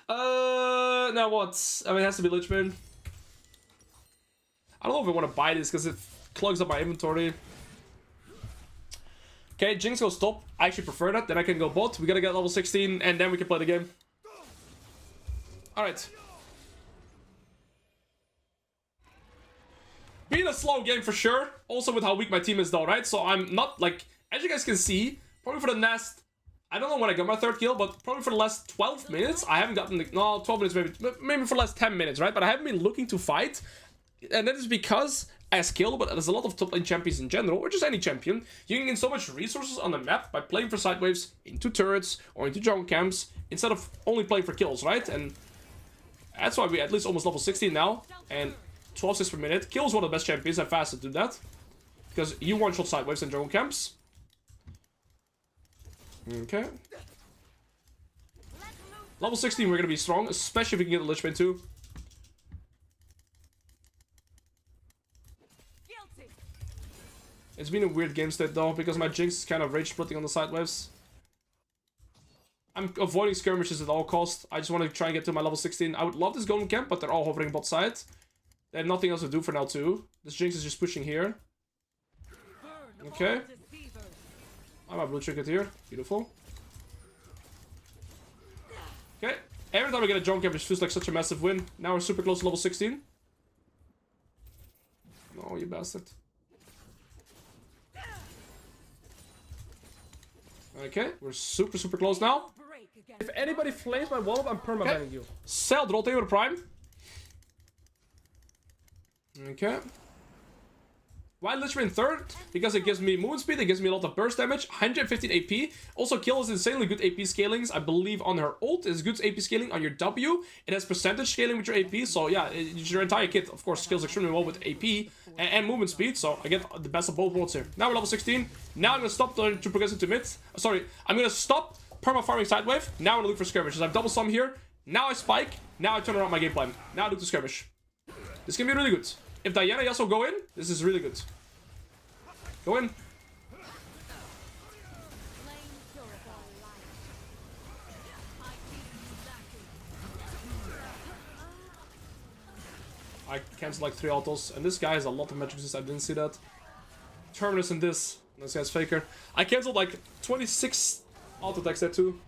Now what? I mean, it has to be Lichman. I don't know if I want to buy this because it clogs up my inventory. Okay, Jinx goes top. I actually prefer that. Then I can go bot. We gotta get level 16 and then we can play the game. Alright. Being a slow game for sure. Also with how weak my team is though, right? So I'm not like... As you guys can see, probably for the last... I don't know when I got my 3rd kill, but probably for the last 12 minutes, I haven't gotten... No, 12 minutes maybe for the last 10 minutes, right? But I haven't been looking to fight. And that is because, as Kayle, but there's a lot of top lane champions in general, or just any champion, you can gain so much resources on the map by playing for side waves into turrets or into jungle camps, instead of only playing for kills, right? And that's why we at least almost level 16 now, and 12 assists per minute. Kayle is one of the best champions, I'm fast to do that. Because you one-shot side waves in jungle camps. Okay. Level 16 we're gonna be strong, especially if we can get the Lichman too. It's been a weird game state though, because my Jinx is kind of rage splitting on the side waves. I'm avoiding skirmishes at all costs. I just want to try and get to my level 16. I would love this golden camp, but they're all hovering bot side. They have nothing else to do for now too. This Jinx is just pushing here. Okay. I have my blue trinket here. Beautiful. Okay. Every time I get a jump camp, it feels like such a massive win. Now we're super close to level 16. No, you bastard. Okay, we're super close now. If anybody flames my wall up, I'm permabanning you. Sell Drolltail with a prime. Okay. Why Lichman 3rd? Because it gives me movement speed, it gives me a lot of burst damage, 115 AP. Also, Kayle has insanely good AP scalings. I believe on her ult is good AP scaling on your W. It has percentage scaling with your AP. So yeah, your entire kit, of course, scales extremely well with AP and movement speed. So I get the best of both worlds here. Now we're level 16. Now I'm gonna stop to progress into mid. Sorry, I'm gonna stop perma farming side wave. Now I'm gonna look for skirmishes. I've double sum here. Now I spike. Now I turn around my game plan. Now I look to skirmish. This can be really good. If Diana Yasuo go in, this is really good. Go in. I canceled like 3 autos. And this guy has a lot of magic resist. I didn't see that. Terminus in this. This guy's faker. I canceled like 26 auto attacks there too.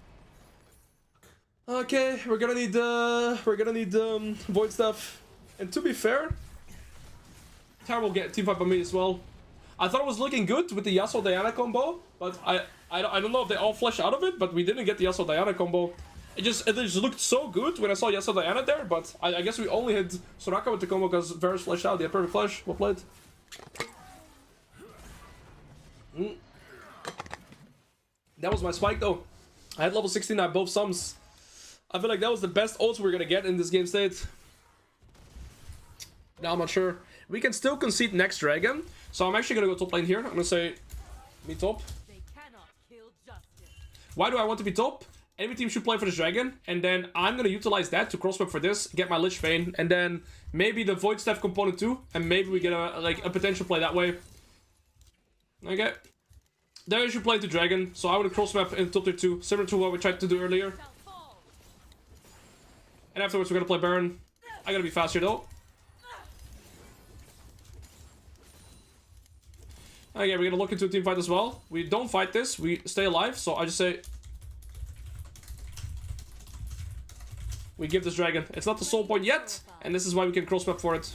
Okay, we're gonna need void stuff. And to be fair, Tahm will get team fight by me as well. I thought it was looking good with the Yasuo Diana combo, but I don't know if they all flashed out of it, but we didn't get the Yasuo Diana combo. It just looked so good when I saw Yasuo Diana there, but I guess we only hit Soraka with the combo because Varus flashed out. Yeah, perfect flash. Well played. That was my spike though. I had level 16 at both sums. I feel like that was the best ult we're gonna get in this game state. Now I'm not sure. We can still concede next dragon, so I'm actually gonna go top lane here. I'm gonna say me top. They cannot kill justice. Why do I want to be top? Enemy team should play for this dragon, and then I'm gonna utilize that to crossmap for this, get my Lich Bane, and then maybe the Void Staff component too, and maybe we get a potential play that way. Okay. Then we should play the dragon, so I would crossmap in top tier 2, similar to what we tried to do earlier. And afterwards we're gonna play Baron. I gotta be fast here though. Okay, we're gonna look into a team fight as well. We don't fight this, we stay alive, so I just say we give this dragon. It's not the soul point yet, and this is why we can cross map for it.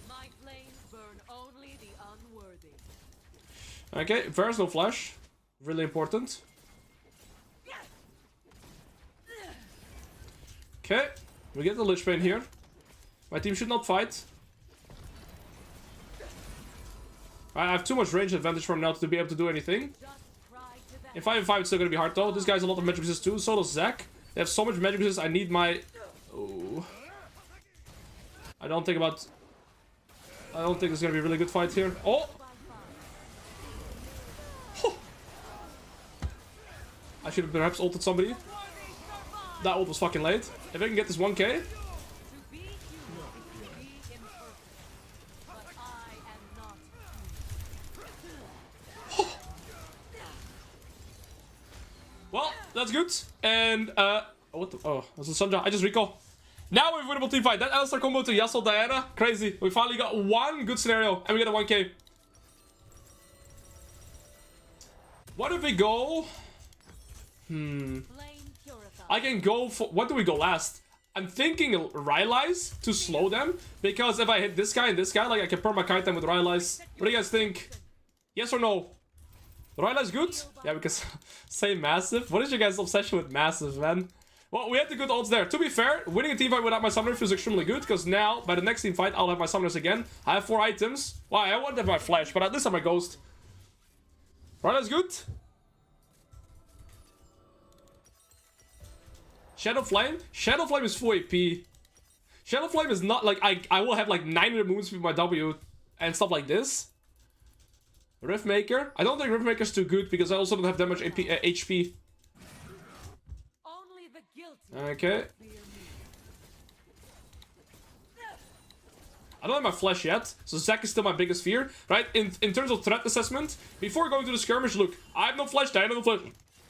My flames burn only the unworthy. Okay, there's no flash. Really important. Okay, we get the Lich Bane here. My team should not fight. I have too much range advantage from now to be able to do anything. In 5v5 it's still gonna be hard though. This guy has a lot of magic resist too, so does Zac. They have so much magic resist, I need my... Oh. I don't think it's gonna be a really good fight here. Oh! I should have perhaps ulted somebody. That ult was fucking late. If I can get this 1k. To be human is to be imperfect. But I am not human. Well, that's good. And, what the... Oh, was it Sunja? I just recall. Now we have winnable team fight. That Alistar combo to Yasuo Diana. Crazy. We finally got one good scenario. And we get a 1k. What if we go... I can go for... What do we go last? I'm thinking Rylai's to slow them. Because if I hit this guy and this guy, like I can perma-kite them with Rylai's. What do you guys think? Yes or no? Rylai's good? Yeah, because... say massive. What is your guys' obsession with massive, man? Well, we had the good ults there. To be fair, winning a team fight without my summoner feels extremely good. Because now, by the next team fight, I'll have my summoners again. I have 4 items. Well, I won't have my flash, but at least I have my ghost. Rylai's good. Shadow Flame? Shadow Flame is full AP. Shadow Flame is not like... I will have like 900 moves with my W and stuff like this. Riftmaker? I don't think Riftmaker's too good because I also don't have that much AP, HP. Only the guilty. Okay. I don't have my flash yet, so Zac is still my biggest fear, right? In terms of threat assessment, before going to the skirmish, look, I have no flash, I have no flash.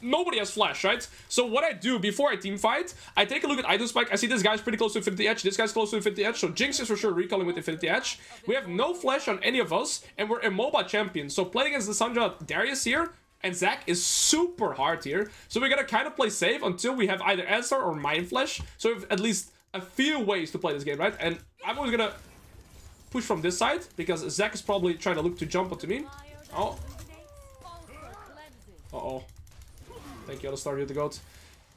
Nobody has flash, right? So what I do before I team fight, I take a look at item spike. I see this guy's pretty close to Infinity Edge. This guy's close to Infinity Edge. So Jinx is for sure recalling with Infinity Edge. We have no flash on any of us, and we're immobile champions. So playing against the Sandra Darius here and Zac is super hard here. So we gotta kind of play safe until we have either Alistar or Mind Flash. So we have at least a few ways to play this game, right? And I'm always gonna push from this side because Zac is probably trying to look to jump onto me. Oh. Uh-oh. Thank you, Alistar, you're the goat.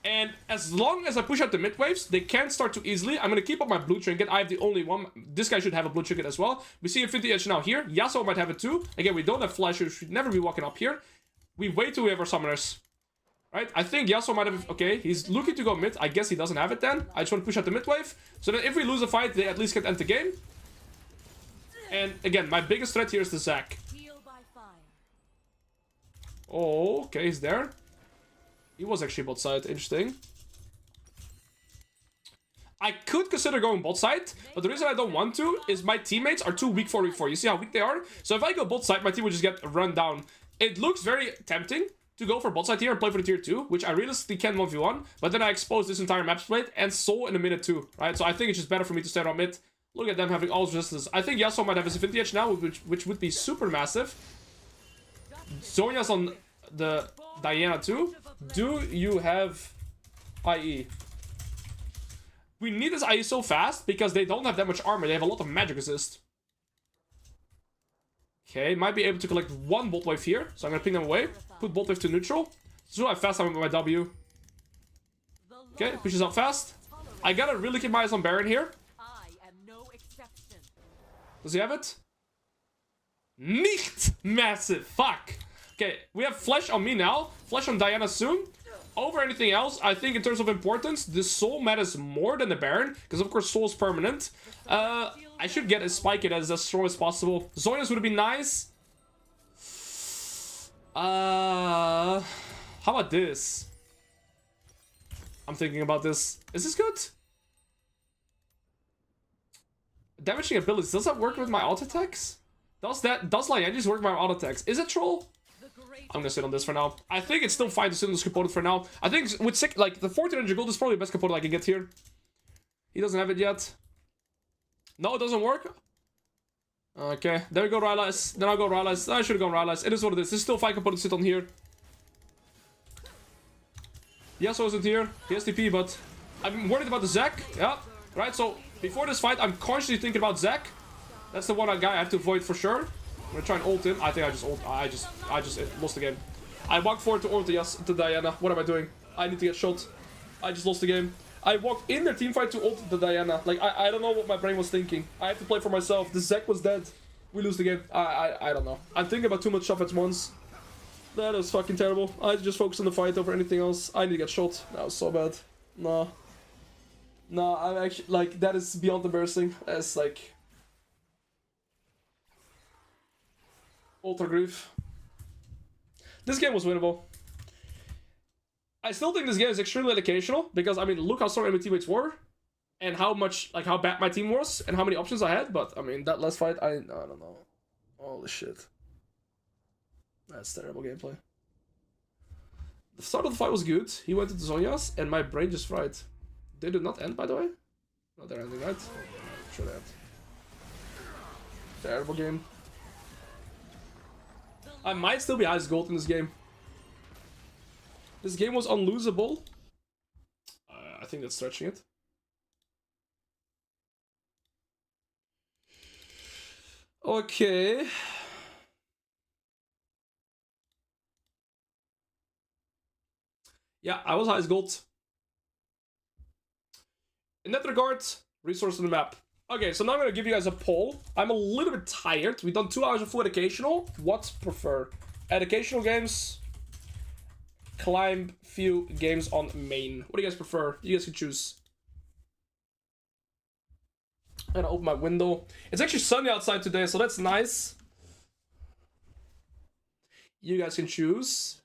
And as long as I push out the mid waves, they can't start too easily. I'm gonna keep up my blue trinket. I have the only one. This guy should have a blue trinket as well. We see Infinity Edge now here. Yasuo might have it too. Again, we don't have flash, so we should never be walking up here. We wait till we have our summoners. Right? I think Yasuo might have... Okay, he's looking to go mid. I guess he doesn't have it then. I just want to push out the mid wave. So that if we lose a fight, they at least can end the game. And again, my biggest threat here is the Zac. Oh, okay, he's there. He was actually bot side. Interesting. I could consider going bot side, but the reason I don't want to is my teammates are too weak for weak 4. You see how weak they are? So if I go bot side, my team will just get run down. It looks very tempting to go for bot side here and play for the tier 2, which I realistically can 1v1, but then I expose this entire map split and Soul in a minute too, right? So I think it's just better for me to stay around mid. Look at them having all resistance. I think Yasuo might have his Infinity Edge now, which would be super massive. Zhonya's on the Diana too. Do you have IE? We need this IE so fast because they don't have that much armor. They have a lot of magic resist. Okay, might be able to collect one bolt wave here. So I'm gonna ping them away. Put bolt wave to neutral. So I fast time with my W. Okay, pushes up fast. I gotta really keep my eyes on Baron here. Does he have it? Nicht massive. Fuck. Okay, we have Flash on me now. Flash on Diana soon. Over anything else, I think in terms of importance, the Soul matters more than the Baron. Because of course Soul is permanent. I should get a spike it as strong as possible. Zhonya's would be nice. How about this? I'm thinking about this. Is this good? Damaging abilities. Does that work with my auto attacks? Does Lianges work with my auto attacks? Is it troll? I'm gonna sit on this for now. I think it's still fine to sit on this component for now. I think with the 1400 gold is probably the best component I can get here. He doesn't have it yet. No, it doesn't work. Okay, there we go, Rylais. Then I'll go Rylais. I should have gone Rylais. It is what it is. There's still 5 components to sit on here. Yasuo isn't here. He has TP, but I'm worried about the Zac. Yeah, right. So before this fight, I'm consciously thinking about Zac. That's the one guy I have to avoid for sure. I'm gonna try and ult him. I think I just ult. I just lost the game. I walked forward to ult to Diana. What am I doing? I need to get shot. I just lost the game. I walked in their team fight to ult the Diana. Like I don't know what my brain was thinking. I have to play for myself. The Zac was dead. We lose the game. I don't know. I'm thinking about too much stuff at once. That is fucking terrible. I just focus on the fight over anything else. I need to get shot. That was so bad. No. No, I'm actually like that is beyond embarrassing. That's like ultra grief. This game was winnable. I still think this game is extremely educational because I mean look how strong my teammates were and how bad my team was and how many options I had, but I mean that last fight I don't know. Holy shit. That's terrible gameplay. The start of the fight was good. He went into Zhonya's and my brain just fried. They did not end by the way? No, they're ending, right? Sure they end. Terrible game. I might still be highest gold in this game. This game was unlosable. I think that's stretching it. Okay. Yeah, I was highest gold. In that regard, resource on the map. Okay, so now I'm going to give you guys a poll. I'm a little bit tired. We've done 2 hours of full educational. What prefer? Educational games, climb few games on main. What do you guys prefer? You guys can choose. I'm going to open my window. It's actually sunny outside today, so that's nice. You guys can choose.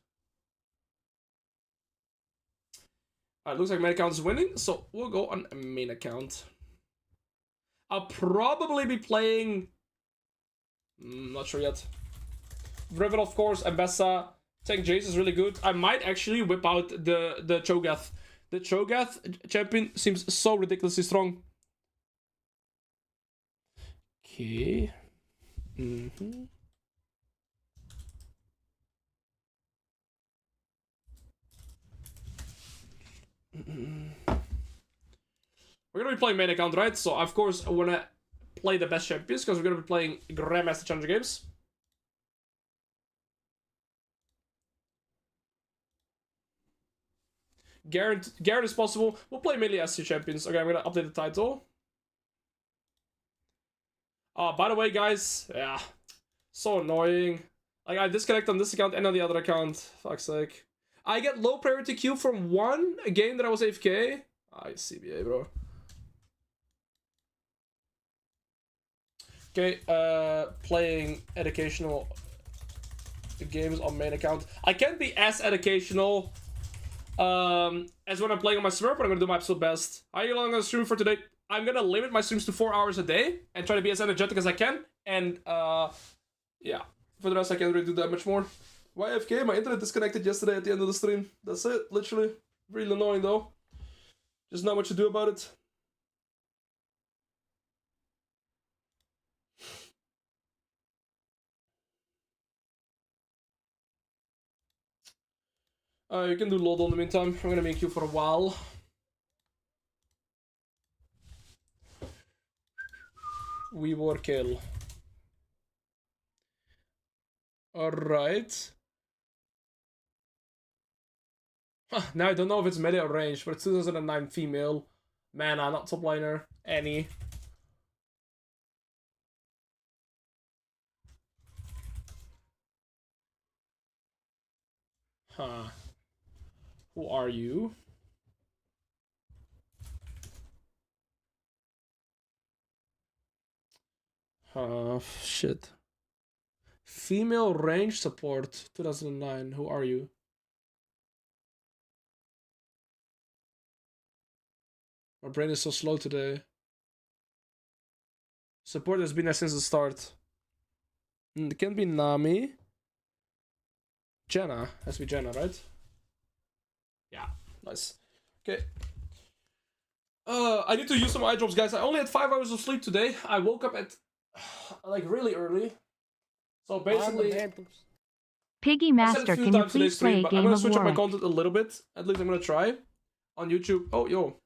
Alright, looks like main account is winning, so we'll go on main account. I'll probably be playing... not sure yet. Riven, of course, Ambessa. Tank Jayce is really good. I might actually whip out the Cho'Gath. The Cho'Gath champion seems so ridiculously strong. Okay. We're gonna be playing main account, right? So of course I wanna play the best champions because we're gonna be playing Grandmaster Challenger games. Garrett is possible. We'll play mainly SC champions. Okay, I'm gonna update the title. By the way, guys, yeah, so annoying. Like I disconnect on this account and on the other account. Fuck's sake. I get low priority queue from one game that I was AFK. CBA, bro. Okay, playing educational games on main account. I can't be as educational as when I'm playing on my server, but I'm gonna do my absolute best. How long am I gonna stream for today? I'm gonna limit my streams to 4 hours a day and try to be as energetic as I can. And yeah, for the rest I can't really do that much more. Why AFK? My internet disconnected yesterday at the end of the stream. That's it, literally. Really annoying though. Just not much to do about it. You can do Loldle in the meantime. I'm gonna make you for a while. We war kill. Alright. Huh, now I don't know if it's melee or range, but it's 2009 female. Mana, not top liner. Any. Huh. Who are you? Shit. Female range support, 2009. Who are you? My brain is so slow today. Support has been there since the start. It can be Nami. Jenna. Has to be Jenna, right? Yeah, nice. Okay. I need to use some eye drops, guys. I only had 5 hours of sleep today. I woke up at like really early. So basically, Piggy Master, can you please play a game of Warwick? I'm gonna switch up my content a little bit. At least I'm gonna try on YouTube. Oh, yo.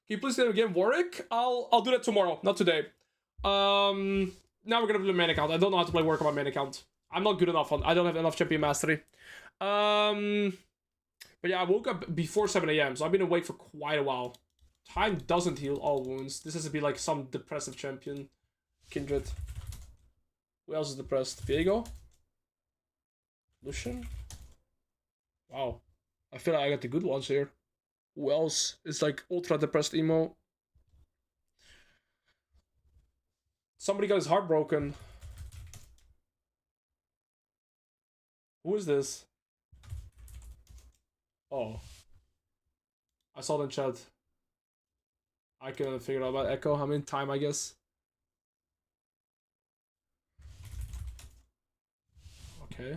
Can you please play a game of Warwick? I'll do that tomorrow, not today. Now we're gonna play the main account. I don't know how to play Warwick on my main account. I'm not good enough on. I don't have enough champion mastery. But yeah, I woke up before 7 a.m. So I've been awake for quite a while. Time doesn't heal all wounds. This has to be like some depressive champion. Kindred. Who else is depressed? Viego? Lucian? Wow. I feel like I got the good ones here. Who else is like ultra depressed emo? Somebody got his heart broken. Who is this? Oh. I saw the chat. I couldn't figure out about Echo. I'm in time, I guess. Okay.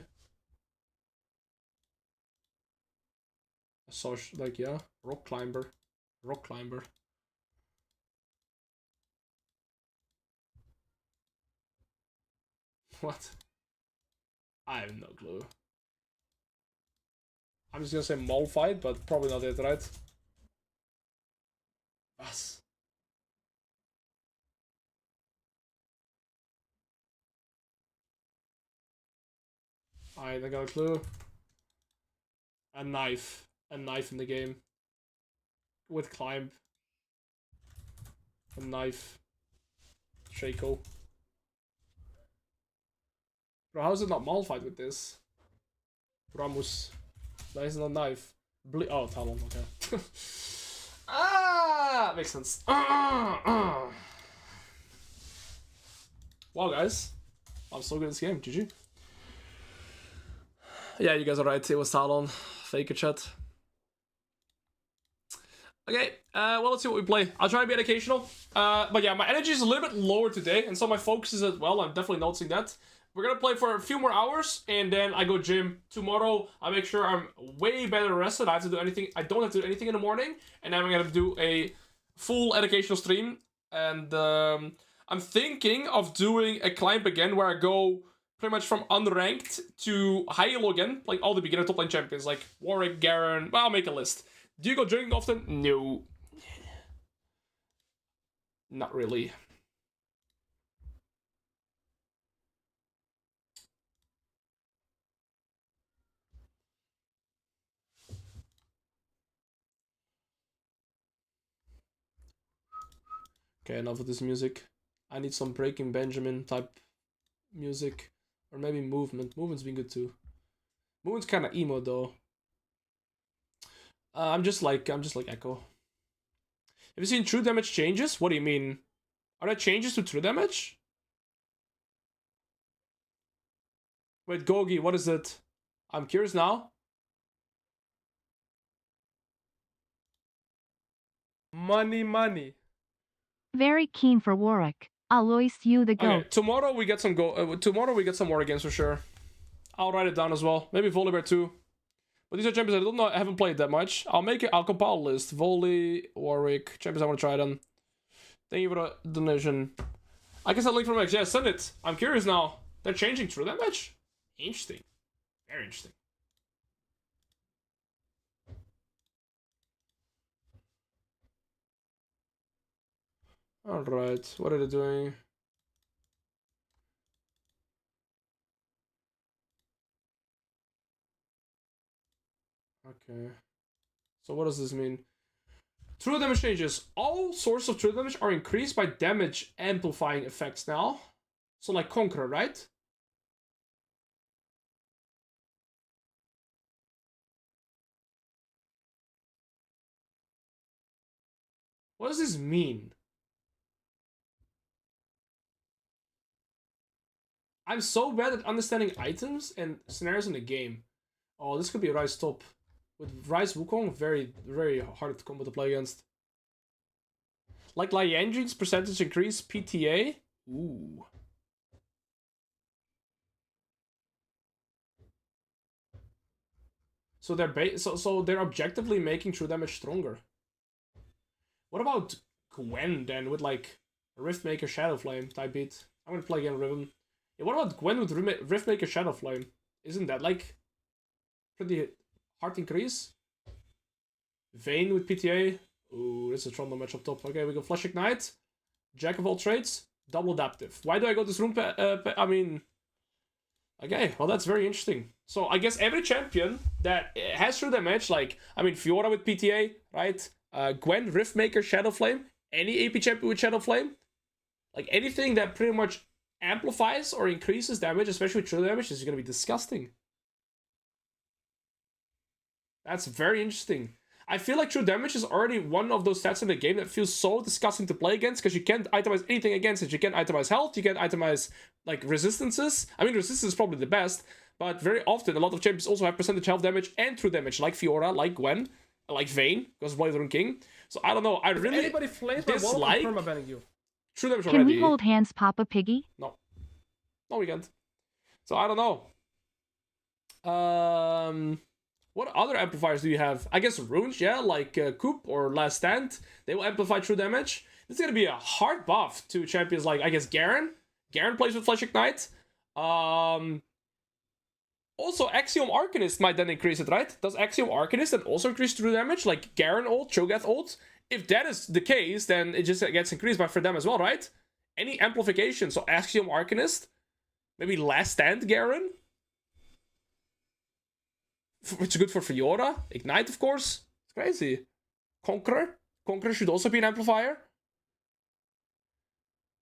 I saw, like, yeah. Rock climber. Rock climber. What? I have no clue. I'm just gonna say mole fight, but probably not it, right? Yes. I got a clue. A knife. A knife in the game. With climb. A knife. Shaco. Bro, how is it not mole fight with this? Ramus. That is not knife. Oh, Talon, okay. Ah, makes sense. Wow, guys. I'm so good at this game. GG. Yeah, you guys are right. It was Talon. Fake a chat. Okay, well, let's see what we play. I'll try to be educational. But yeah, my energy is a little bit lower today, and so my focus is as well. I'm definitely noticing that. We're gonna play for a few more hours, and then I go gym. Tomorrow, I make sure I'm way better rested. I have to do anything. I don't have to do anything in the morning, and then I'm gonna do a full educational stream. And I'm thinking of doing a climb again, where I go pretty much from unranked to high elo again, like all the beginner top lane champions, like Warwick, Garen. Well, I'll make a list. Do you go drinking often? No. Not really. Okay, enough of this music. I need some Breaking Benjamin type music. Or maybe Movement. Movement's been good too. Movement's kind of emo though. I'm just like Echo. Have you seen true damage changes? What do you mean? Are there changes to true damage? Wait, Gogi, what is it? I'm curious now. Money. Very keen for Warwick. Alois, you the goat. Okay, tomorrow we get some tomorrow we get some more games for sure. I'll write it down as well. Maybe Volibear too. But these are champions I don't know. I haven't played that much. I'll compile a list. Volley, Warwick, champions I want to try them. Thank you for the donation. I guess I'll link from X. Yeah, send it. I'm curious now. They're changing true damage? Interesting. Very interesting. Alright, what are they doing? Okay. So what does this mean? True damage changes. All sources of true damage are increased by damage amplifying effects now. So like Conqueror, right? What does this mean? I'm so bad at understanding items and scenarios in the game. Oh, this could be a Ryze top. With Ryze Wukong, very, very hard to combo to play against. Like Liandry's percentage increase, PTA. Ooh. So they're objectively making true damage stronger. What about Gwen then with like Riftmaker Shadowflame type beat? I'm gonna play again Riven. Yeah, what about Gwen with Riftmaker Shadowflame? Isn't that like pretty hard increase? Vayne with PTA. Ooh, this is a Trundle match up top. Okay, we go Flash Ignite, Jack of all trades, double adaptive. Why do I go this room? I mean, okay, well that's very interesting. So I guess every champion that has true damage, like I mean Fiora with PTA, right? Gwen, Riftmaker, Shadowflame, any AP champion with Shadowflame, like anything that pretty much amplifies or increases damage, especially with true damage, is gonna be disgusting. That's very interesting. I feel like true damage is already one of those stats in the game that feels so disgusting to play against because you can't itemize anything against it. You can't itemize health, you can't itemize like resistances. I mean, resistance is probably the best, but very often a lot of champions also have percentage health damage and true damage, like Fiora, like Gwen, like Vayne, because Blade Rune King. So I don't know. I really Anybody flames my wall, dislike I'm permabanning you. true damage Can already. we hold hands, Papa Piggy? No, we can't. So I don't know. What other amplifiers do you have? I guess runes, yeah, like Coop or Last Stand. They will amplify true damage. This is gonna be a hard buff to champions like, I guess, Garen. Garen plays with Flash Ignite. Also, Axiom Arcanist might then increase it, right? Does Axiom Arcanist then also increase true damage, like Garen ult, Cho'Gath ult? If that is the case, then it just gets increased by for them as well, right? Any amplification, so Axiom Arcanist, maybe Last Stand Garen? Which is good for Fiora. Ignite, of course. It's crazy. Conqueror. Conqueror should also be an amplifier.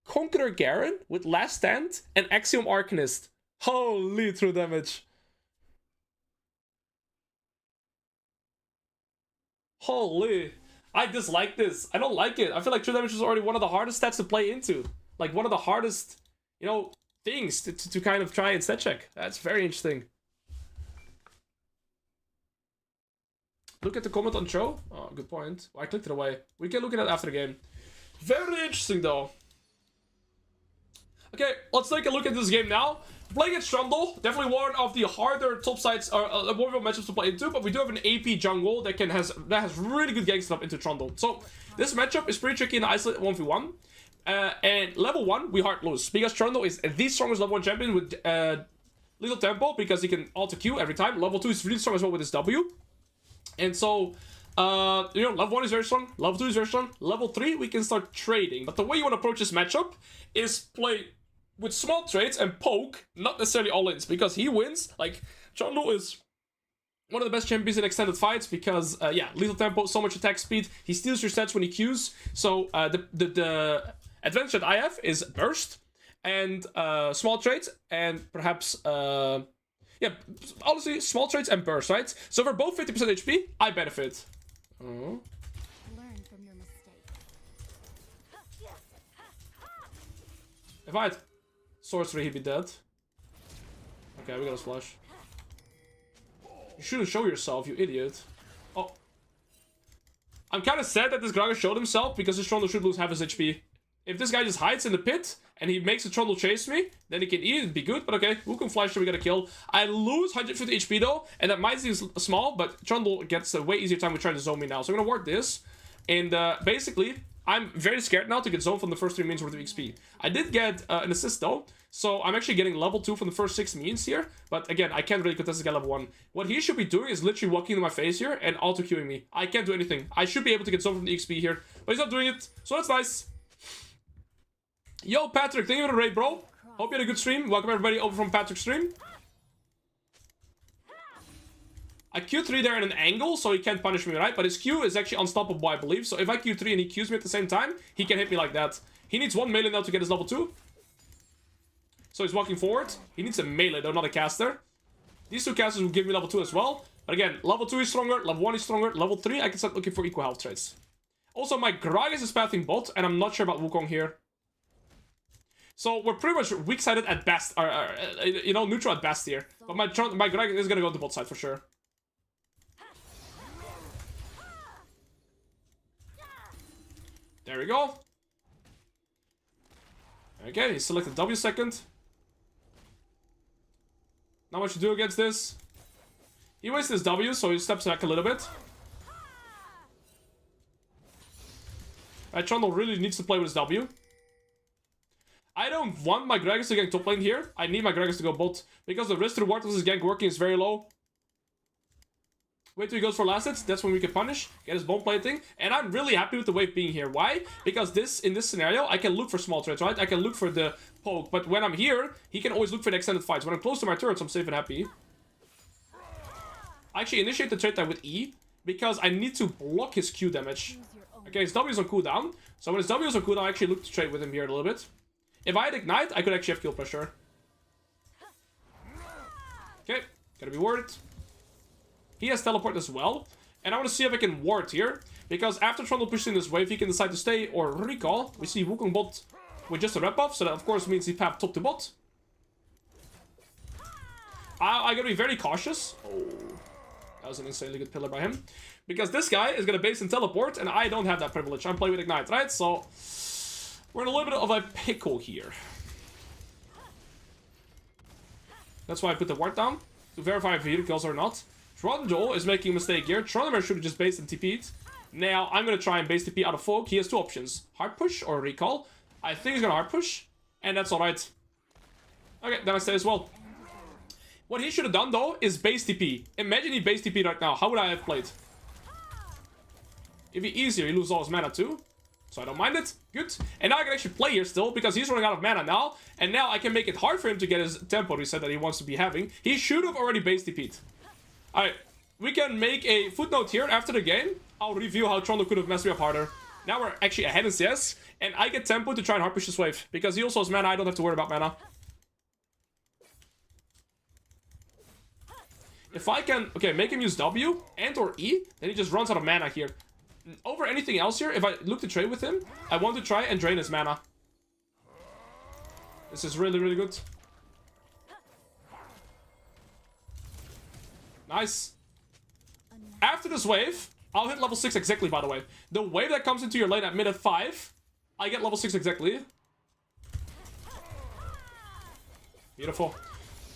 Conqueror Garen with Last Stand and Axiom Arcanist. Holy true damage. Holy. I dislike this. I don't like it. I feel like true damage is already one of the hardest stats to play into. Like one of the hardest, you know, things to kind of try and stat check. That's very interesting. Look at the comment on Cho. Oh, good point. I clicked it away. We can look at it after the game. Very interesting, though. Okay, let's take a look at this game now. Playing against Trundle, definitely one of the harder top sides or more of matchups to play into, but we do have an AP jungle that has really good gank stuff into Trundle. So this matchup is pretty tricky in the isolate 1v1. And level 1, we hard lose because Trundle is the strongest level 1 champion with little tempo because he can auto Q every time. Level 2 is really strong as well with his W. And so, you know, level 1 is very strong, level 2 is very strong, level 3 we can start trading. But the way you want to approach this matchup is play with small trades and poke, not necessarily all-ins, because he wins. Like, Trundle is one of the best champions in extended fights because, yeah, lethal tempo, so much attack speed, he steals your stats when he Qs. So, the advantage that I have is burst and small trades and perhaps... yeah, honestly, small trades and burst, right? So for both 50% HP, I benefit. Oh. Learn from your mistakes. If I had sorcery, he'd be dead. Okay, we got a splash. You shouldn't show yourself, you idiot. Oh. I'm kind of sad that this Gragas showed himself because this Trundle should lose half his HP. If this guy just hides in the pit and he makes a Trundle chase me, then he can eat it, be good, but okay, Wukong Flash, we got a kill. I lose 150 HP though, and that might seem small, but Trundle gets a way easier time with trying to zone me now. So I'm gonna ward this, and basically, I'm very scared now to get zoned from the first 3 minions worth of XP. I did get an assist though, so I'm actually getting level 2 from the first 6 minions here, but again, I can't really contest this guy level 1. What he should be doing is literally walking in my face here and auto-queuing me. I can't do anything. I should be able to get zoned from the XP here, but he's not doing it, so that's nice. Yo, Patrick, thank you for the raid, bro. Hope you had a good stream. Welcome everybody over from Patrick's stream. I Q3 there in an angle, so he can't punish me, right? But his Q is actually unstoppable, I believe. So if I Q3 and he Qs me at the same time, he can hit me like that. He needs 1 melee now to get his level 2. So he's walking forward. He needs a melee, though, not a caster. These two casters will give me level 2 as well. But again, level 2 is stronger, level 1 is stronger, level 3, I can start looking for equal health traits. Also, my Gragas is pathing bot, and I'm not sure about Wukong here. So we're pretty much weak-sided at best, you know, neutral at best here. But my Gragas is gonna go to bot side for sure. There we go. Okay, he selected W second. Not much to do against this. He wastes his W, so he steps back a little bit. Trundle really needs to play with his W. I don't want my Gragas to get top lane here. I need my Gragas to go bot. Because the risk to reward of this gank working is very low. Wait till he goes for last hits. That's when we can punish. Get his bone plating. And I'm really happy with the wave being here. Why? Because in this scenario, I can look for small threats, right? I can look for the poke. But when I'm here, he can always look for the extended fights. When I'm close to my turrets, I'm safe and happy. I actually initiate the trade time with E. Because I need to block his Q damage. Okay, his W is on cooldown. So when his W is on cooldown, I actually look to trade with him here a little bit. If I had Ignite, I could actually have kill pressure. Okay, gotta be worried. He has teleport as well. And I want to see if I can ward here. Because after Trundle pushing this wave, he can decide to stay or recall. We see Wukong bot with just a rep buff. So that of course means he path top to bot. I gotta be very cautious. Oh, that was an insanely good pillar by him. Because this guy is gonna base and teleport. And I don't have that privilege. I'm playing with Ignite, right? So we're in a little bit of a pickle here. That's why I put the ward down. To verify if he kills or not. Trundle is making a mistake here. Trundle should have just based and TP'd. Now, I'm going to try and base TP out of Folk. He has two options. Hard push or recall. I think he's going to hard push. And that's alright. Okay, then I stay as well. What he should have done, though, is base TP. Imagine he base TP right now. How would I have played? It'd be easier. He loses all his mana, too. So I don't mind it. Good. And now I can actually play here still, because he's running out of mana now. And now I can make it hard for him to get his tempo reset that he wants to be having. He should have already base TP'd. Alright, we can make a footnote here after the game. I'll review how Trundle could have messed me up harder. Now we're actually ahead in CS, and I get tempo to try and hard push this wave. Because he also has mana, I don't have to worry about mana. If I can, okay, make him use W and or E, then he just runs out of mana here. Over anything else here, if I look to trade with him, I want to try and drain his mana. This is really, really good. Nice. After this wave, I'll hit level 6 exactly, by the way. The wave that comes into your lane at mid at 5, I get level 6 exactly. Beautiful.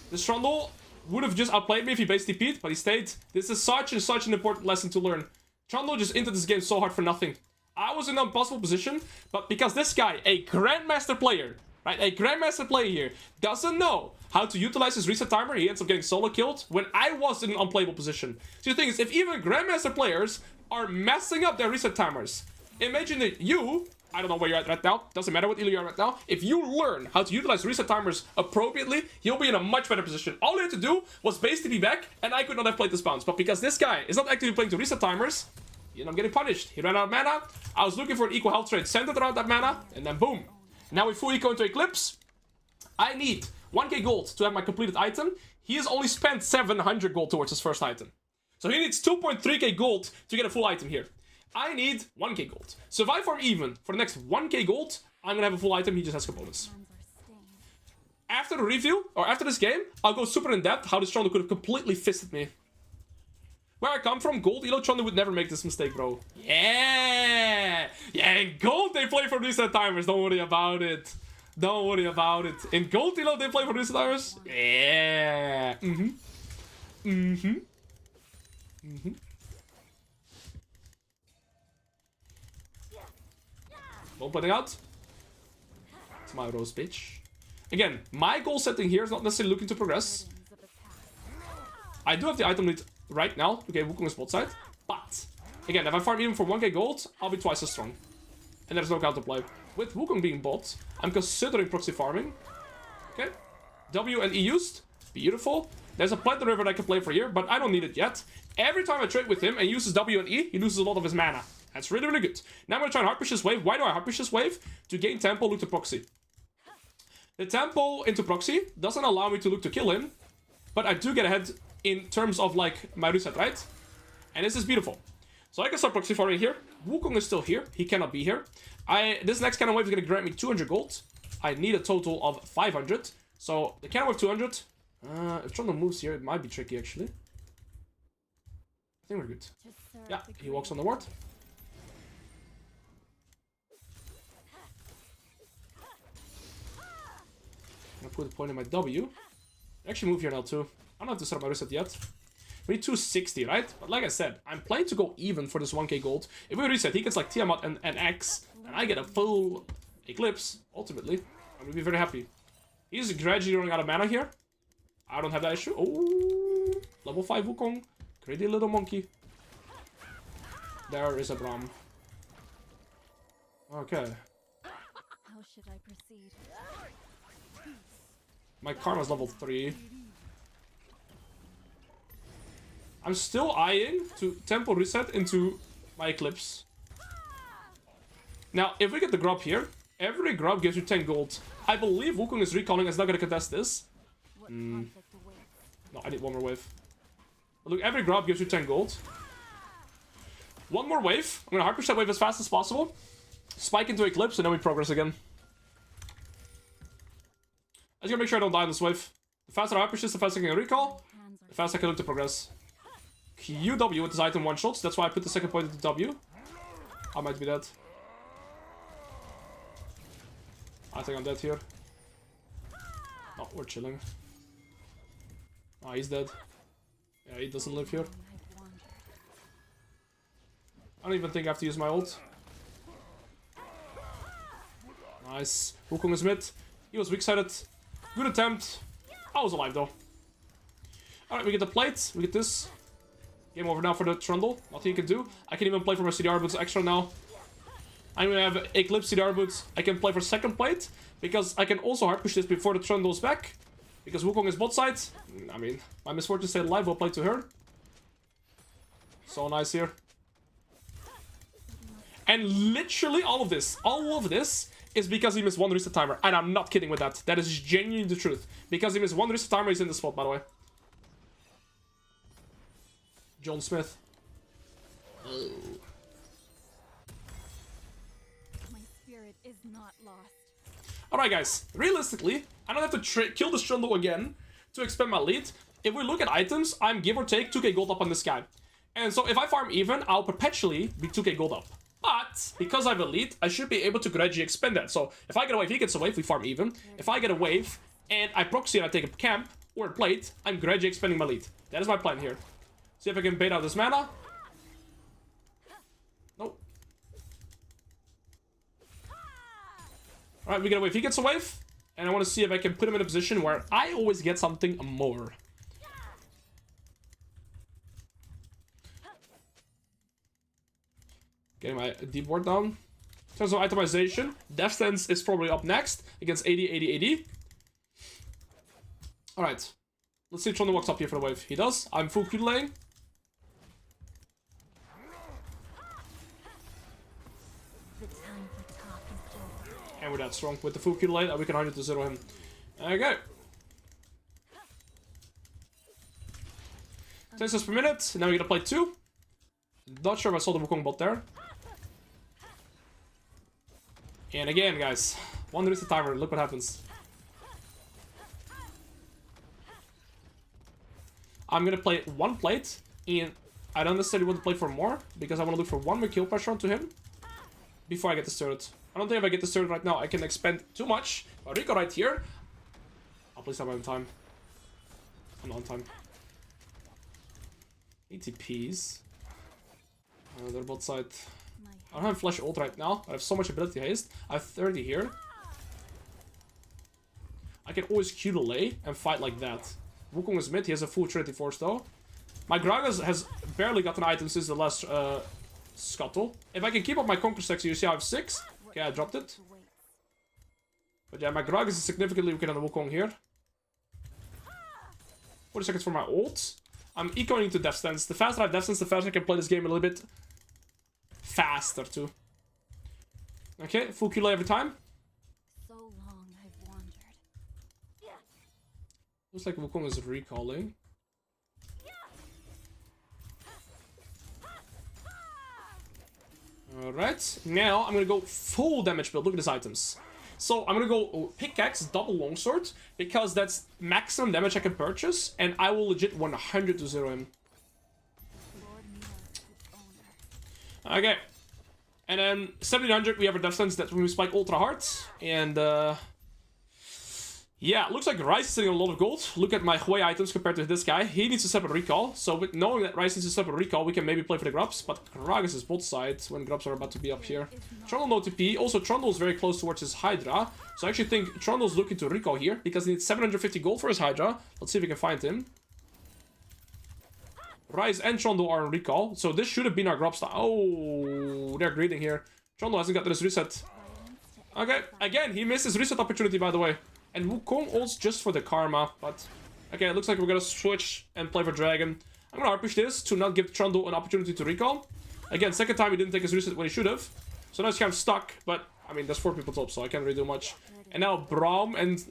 This Trundle would have just outplayed me if he base TP'd, but he stayed. This is such an important lesson to learn. Trundle just entered this game so hard for nothing. I was in an impossible position, but because this guy, a Grandmaster player, right, a Grandmaster player here, doesn't know how to utilize his reset timer, he ends up getting solo killed when I was in an unplayable position. So the thing is, if even Grandmaster players are messing up their reset timers, imagine that you, I don't know where you're at right now, doesn't matter what elo you're at right now, if you learn how to utilize reset timers appropriately, you'll be in a much better position. All you had to do was base TP back, and I could not have played this bounce. But because this guy is not actively playing to reset timers, you know, I'm getting punished. He ran out of mana. I was looking for an equal health trade centered around that mana, and then boom. Now we full eco into Eclipse. I need 1k gold to have my completed item. He has only spent 700 gold towards his first item. So he needs 2.3k gold to get a full item here. I need 1k gold. So if I farm even for the next 1k gold, I'm gonna have a full item. He just has components. After the review, or after this game, I'll go super in depth how this Trundle could have completely fisted me. Where I come from, gold elo Trundle would never make this mistake, bro. Yeah! Yeah, in gold they play for reset timers. Don't worry about it. Don't worry about it. In gold elo they play for reset timers. Yeah! Don't put it out. It's my rose, bitch. Again, my goal setting here is not necessarily looking to progress. I do have the item lead right now. Okay, Wukong is bot side. But, again, if I farm even for 1k gold, I'll be twice as strong. And there's no counterplay. with Wukong being bot, I'm considering proxy farming. Okay. W and E used. Beautiful. There's a Plant the River that I can play for here, but I don't need it yet. Every time I trade with him and he uses W and E, he loses a lot of his mana. That's really, really good. Now I'm going to try and hard push this wave. Why do I hard push this wave? To gain tempo, look to proxy. The tempo into proxy doesn't allow me to look to kill him, but I do get ahead in terms of like my reset, right? And this is beautiful. So I can start proxy farming here. Wukong is still here. He cannot be here. This next cannon wave is going to grant me 200 gold. I need a total of 500. So the cannon wave 200. If Trundle moves here, it might be tricky actually. I think we're good. Yeah, he walks on the ward. I'm gonna put a point in my W. I actually move here now too. I don't have to start my reset yet. We need 260, right? But like I said, I'm planning to go even for this 1k gold. If we reset, he gets like Tiamat and X, and I get a full Eclipse, ultimately. I'm gonna be very happy. He's gradually running out of mana here. I don't have that issue. Oh, level 5 Wukong. Greedy little monkey. There is a Braum. Okay. How should I proceed? My Karma's level 3. I'm still eyeing to tempo reset into my Eclipse. Now, if we get the grub here, every grub gives you 10 gold. I believe Wukong is recalling, is not going to contest this. No, I need one more wave. But look, every grub gives you 10 gold. One more wave. I'm going to hard push that wave as fast as possible. Spike into Eclipse, and then we progress again. I just gotta make sure I don't die in this wave. The faster I hard push this, the faster I can recall. The faster I can look to progress. QW with this item one-shots. That's why I put the second point into W. I might be dead. I think I'm dead here. No, we're chilling. Ah, he's dead. Yeah, he doesn't live here. I don't even think I have to use my ult. Nice. Wukong is mid. He was weak-sided. Good attempt. I was alive though. Alright, we get the plate. We get this. Game over now for the Trundle. Nothing you can do. I can even play for my CDR boots extra now. I'm gonna have Eclipse CDR boots. I can play for second plate. Because I can also hard push this before the Trundle is back. Because Wukong is bot side. I mean, my misfortune stayed alive. Well played to her. So nice here. And literally all of this is because he missed one reset timer. And I'm not kidding with that. That is genuinely the truth. Because he missed one reset timer, he's in the spot, by the way. John Smith. Oh. My spirit is not lost. Alright guys, realistically, I don't have to kill this Trundle again to expand my lead. If we look at items, I'm give or take 2k gold up on this guy. And so if I farm even, I'll perpetually be 2k gold up. But, because I have a lead, I should be able to gradually expand that. So, if I get a wave, he gets a wave, we farm even. If I get a wave, and I proxy and I take a camp, or a plate, I'm gradually expanding my lead. That is my plan here. See if I can bait out this mana. Nope. Alright, we get a wave. He gets a wave. And I want to see if I can put him in a position where I always get something more. Getting my deep ward down. In terms of itemization, Death Stance is probably up next against 80, 80, 80. Alright. Let's see if Trundle walks up here for the wave. He does. I'm full Q delaying. And we're that strong with the full Q delay that we can 100 to 0 him. Okay. 10 seconds per minute. Now we're gonna play 2. Not sure if I saw the Wukong bot there. And again, guys, one reset timer. Look what happens. I'm gonna play one plate, and I don't necessarily want to play for more because I want to look for one more kill pressure onto him before I get this turret. I don't think if I get this turret right now, I can expand too much. But Rico right here, I'll please have my own time. I'm on time. ATPs. They're both side. I don't have flash ult right now. I have so much ability haste. I have 30 here. I can always Q delay and fight like that. Wukong is mid. He has a full Trinity Force though. My Gragas has barely gotten items since the last Scuttle. If I can keep up my Conquer stacks, you see I have 6. Okay, I dropped it. But yeah, my Gragas is significantly weaker than the Wukong here. 40 seconds for my ult. I'm ecoing into Death Stance. The faster I have Death Stance, the faster I can play this game a little bit faster too. Okay, full Kayle every time. So long I've wandered. Looks like Wukong is recalling. Alright, now I'm gonna go full damage build. Look at these items. So I'm gonna go pickaxe, double longsword, because that's maximum damage I can purchase, and I will legit 100 to 0 him. Okay. And then 1700 we have a Death Stance that when we spike ultra hard. And yeah, looks like Rice is sitting on a lot of gold. Look at my Hui items compared to this guy. He needs a separate recall. So with knowing that Rice needs a separate recall, we can maybe play for the Grubs. But Gragas is bot side when Grubs are about to be up here. Trundle no TP. Also, Trundle is very close towards his Hydra. So I actually think Trundle's looking to recall here because he needs 750 gold for his Hydra. Let's see if we can find him. Rice and Trundle are on recall. So this should have been our Grubs. Oh, they're greeting here. Trundle hasn't got this reset. Okay, again, he missed his reset opportunity, by the way. And Wukong ults just for the karma, but... Okay, it looks like we're gonna switch and play for Dragon. I'm gonna hard push this to not give Trundle an opportunity to recall. Again, second time he didn't take his reset when he should have. So now he's kind of stuck, but... I mean, there's 4 people top, so I can't really do much. And now Braum and...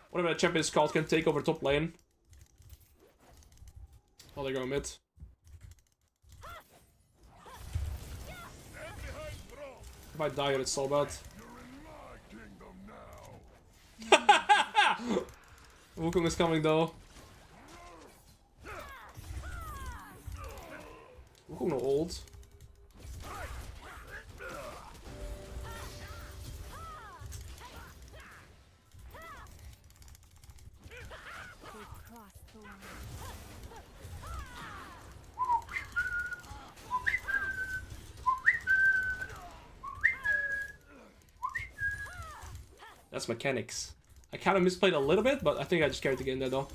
whatever that champion is called can take over top lane. Oh, they're going mid. If I die here, it's so bad. Wukong is coming though. Wukong no ult. That's mechanics. I kind of misplayed a little bit, but I think I just carried the game there though.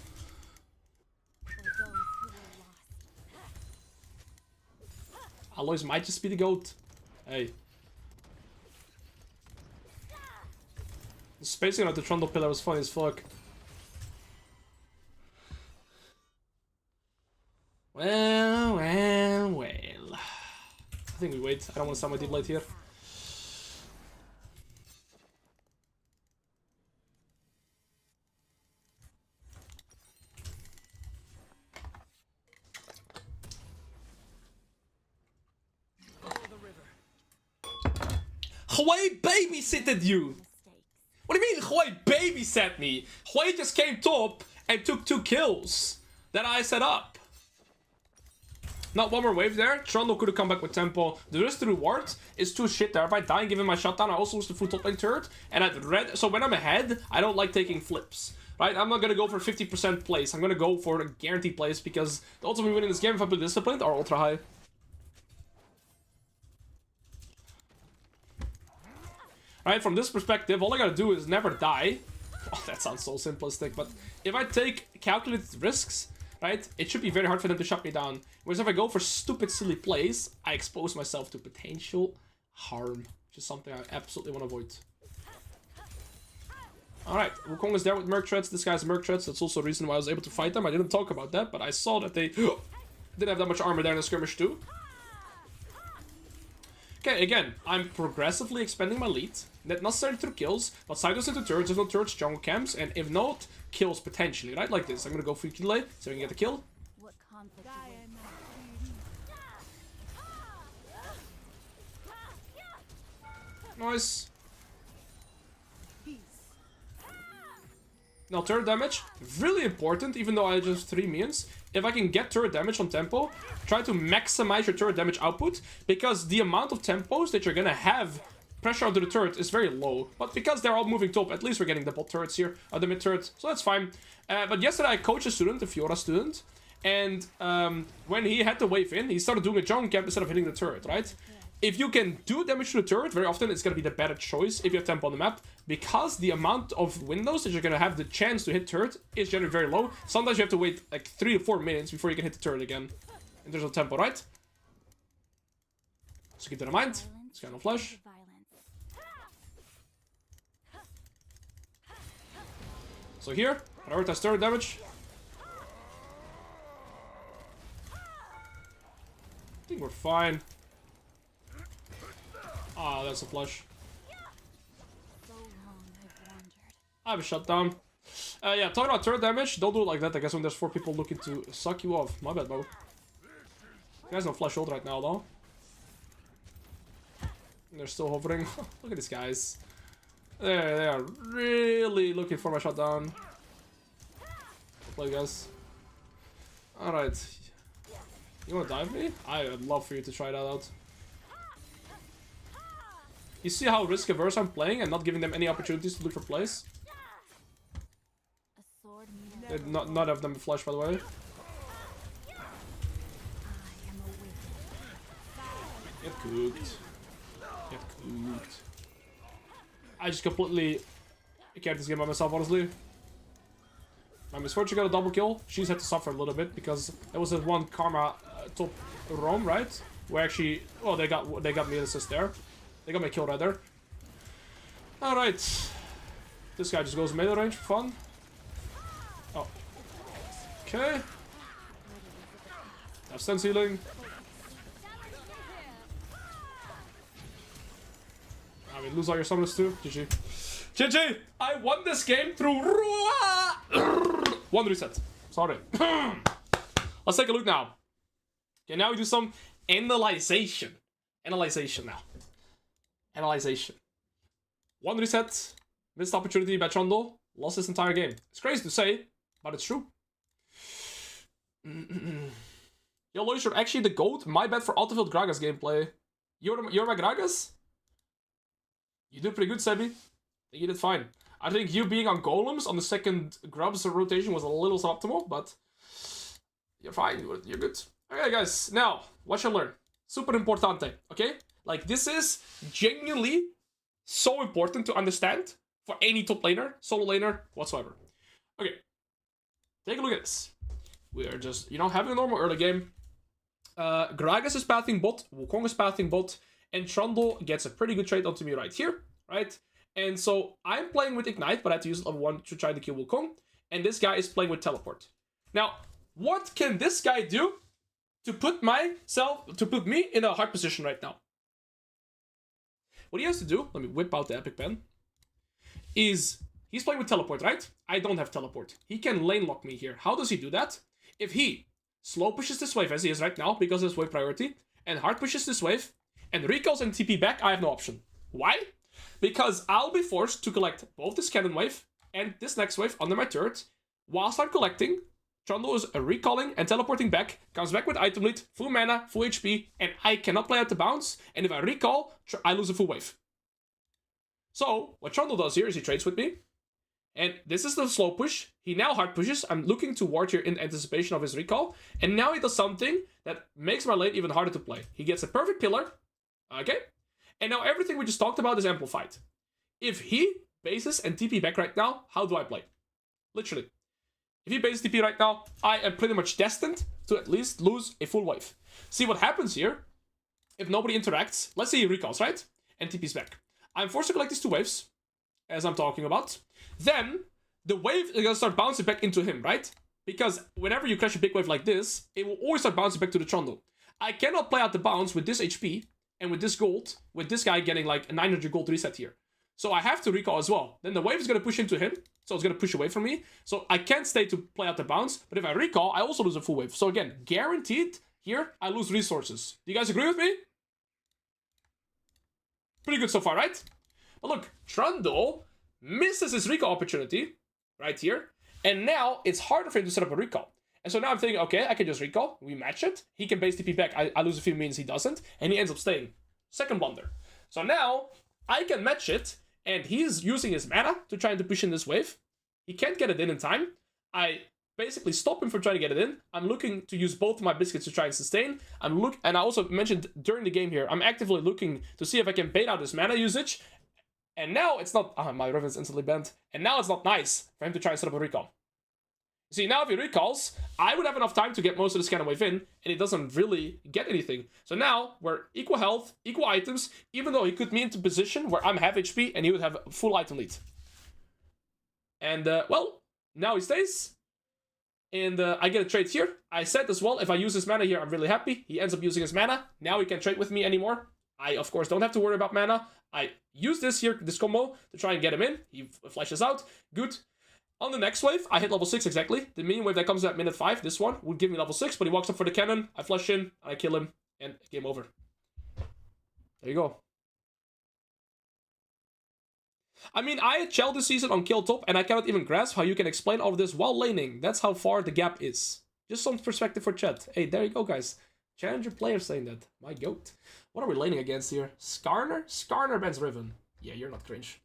Alois might just be the GOAT. Hey. The spacing on the Trundle pillar was funny as fuck. Well. I think we wait. I don't want to start my deep late here. Hui babysitted you! What do you mean Hui babysat me? Hui just came top and took 2 kills that I set up. Not one more wave there. Trundle could have come back with tempo. The risk to reward is too shit there. If I die and give him my shutdown, I also lose the full top lane turret. And I'd red. So when I'm ahead, I don't like taking flips. Right? I'm not gonna go for 50% place. I'm gonna go for a guaranteed place because the odds of me winning this game if I put disciplined are ultra high. Right, from this perspective, all I gotta do is never die. Oh, that sounds so simplistic, but if I take calculated risks, right, it should be very hard for them to shut me down. Whereas if I go for stupid, silly plays, I expose myself to potential harm, which is something I absolutely want to avoid. Alright, Wukong is there with Merc Treads. This guy's Merc Treads. That's also the reason why I was able to fight them. I didn't talk about that, but I saw that they didn't have that much armor there in the skirmish too. Okay, again, I'm progressively expanding my lead. Not necessarily through kills, but sideways into turrets, if no turrets, jungle camps, and if not, kills potentially, right? Like this. I'm gonna go free Kayle so I can get the kill. What conflict Nice. Now turret damage, really important, even though I just 3 minions. If I can get turret damage on tempo, try to maximize your turret damage output, because the amount of tempos that you're gonna have pressure onto the turret is very low. But because they're all moving top, at least we're getting the bot turrets here, or the mid turret, so that's fine. But yesterday I coached a student, a Fiora student, and when he had the wave in, he started doing a jungle camp instead of hitting the turret, right? If you can do damage to the turret, very often it's going to be the better choice if you have tempo on the map, because the amount of windows that you're going to have the chance to hit turret is generally very low. Sometimes you have to wait like 3 to 4 minutes before you can hit the turret again, in terms of tempo, right? So keep that in mind. It's kind of flash. So here, prioritize turret damage. I think we're fine. Ah, that's a flush. So long I've wandered. I have a shutdown. Yeah, talking about turret damage, don't do it like that, I guess, when there's 4 people looking to suck you off. My bad, bro. You guys don't flash ult right now, though. They're still hovering. Look at these guys. They are really looking for my shutdown. Well played, guys. Alright. You wanna dive me? I would love for you to try that out. You see how risk averse I'm playing and not giving them any opportunities to look for plays? A sword needed. None of them flash, by the way. I am awakened. Get cooked. Get cooked. I just completely carried this game by myself, honestly. My misfortune got a double kill. She's had to suffer a little bit because there was that one Karma top roam, right? Where actually, oh, they got me an assist there. They got me killed right there. All right, this guy just goes melee range for fun. Oh, okay. Have stun healing. I mean, lose all your summoners too. GG. GG! I won this game through one reset. Sorry. Let's take a look now. Okay, now we do some analyzation. Analyzation now. Analyzation. One reset. Missed opportunity by Trundle. Lost this entire game. It's crazy to say, but it's true. Yo, Alois, you're actually the GOAT. My bad for autofilled Gragas gameplay. You're my Gragas? You did pretty good, Sebi. You did fine. I think you being on golems on the second grubs rotation was a little suboptimal, but you're fine. You're good. Okay, guys. Now, what you learn? Super importante, okay? Like, this is genuinely so important to understand for any top laner, solo laner, whatsoever. Okay. Take a look at this. We are just, having a normal early game. Gragas is pathing bot, Wukong is pathing bot, and Trundle gets a pretty good trade onto me right here, right? And so I'm playing with Ignite, but I have to use level 1 to try to kill Wukong. And this guy is playing with Teleport. Now, what can this guy do to put me in a hard position right now? What he has to do, let me whip out the epic pen, is he's playing with Teleport, right? I don't have Teleport. He can lane lock me here. How does he do that? If he slow pushes this wave as he is right now, because it's wave priority, and hard pushes this wave, and recalls and TP back, I have no option. Why? Because I'll be forced to collect both this cannon wave and this next wave under my turret. Whilst I'm collecting, Trundle is recalling and teleporting back, comes back with item lead, full mana, full HP, and I cannot play out the bounce, and if I recall, I lose a full wave. So, what Trundle does here is he trades with me, and this is the slow push. He now hard pushes. I'm looking to ward here in anticipation of his recall, and now he does something that makes my lane even harder to play. He gets a perfect pillar, okay? And now everything we just talked about is amplified. If he bases and TP back right now, how do I play? Literally. If he bases TP right now, I am pretty much destined to at least lose a full wave. See what happens here, if nobody interacts, let's say he recalls, right? And TP's back. I'm forced to collect these 2 waves, as I'm talking about. Then, the wave is gonna start bouncing back into him, right? Because whenever you crash a big wave like this, it will always start bouncing back to the Trundle. I cannot play out the bounce with this HP, and with this gold, with this guy getting like a 900 gold reset here. So I have to recall as well. Then the wave is going to push into him, so it's going to push away from me. So I can't stay to play out the bounce, but if I recall, I also lose a full wave. So again, guaranteed, here, I lose resources. Do you guys agree with me? Pretty good so far, right? But look, Trundle misses his recall opportunity, right here, and now it's harder for him to set up a recall. And so now I'm thinking, okay, I can just recall. We match it. He can base TP back. I lose a few minions, he doesn't. And he ends up staying. Second blunder. So now I can match it. And he's using his mana to try to push in this wave. He can't get it in time. I basically stop him from trying to get it in. I'm looking to use both of my biscuits to try and sustain. And I also mentioned during the game here, I'm actively looking to see if I can bait out his mana usage. And now it's not... my Riven's instantly bent. And now it's not nice for him to try and set up a recall. See, now if he recalls, I would have enough time to get most of this cannon wave in, and he doesn't really get anything. So now, we're equal health, equal items, even though he could me into position where I'm half HP, and he would have full item lead. And, well, Now he stays. And I get a trade here. I said as well, if I use his mana here, I'm really happy. He ends up using his mana. Now he can't trade with me anymore. I, of course, don't have to worry about mana. I use this here, this combo, to try and get him in. He flashes out. Good. On the next wave, I hit level 6 exactly. The minion wave that comes at minute 5, this one, would give me level 6, but he walks up for the cannon. I flash in, I kill him, and game over. There you go. I mean, I had Chell this season on kill top, and I cannot even grasp how you can explain all of this while laning. That's how far the gap is. Just some perspective for chat. Hey, there you go, guys. Challenger player saying that. My goat. What are we laning against here? Skarner? Skarner bans Riven. Yeah, you're not cringe.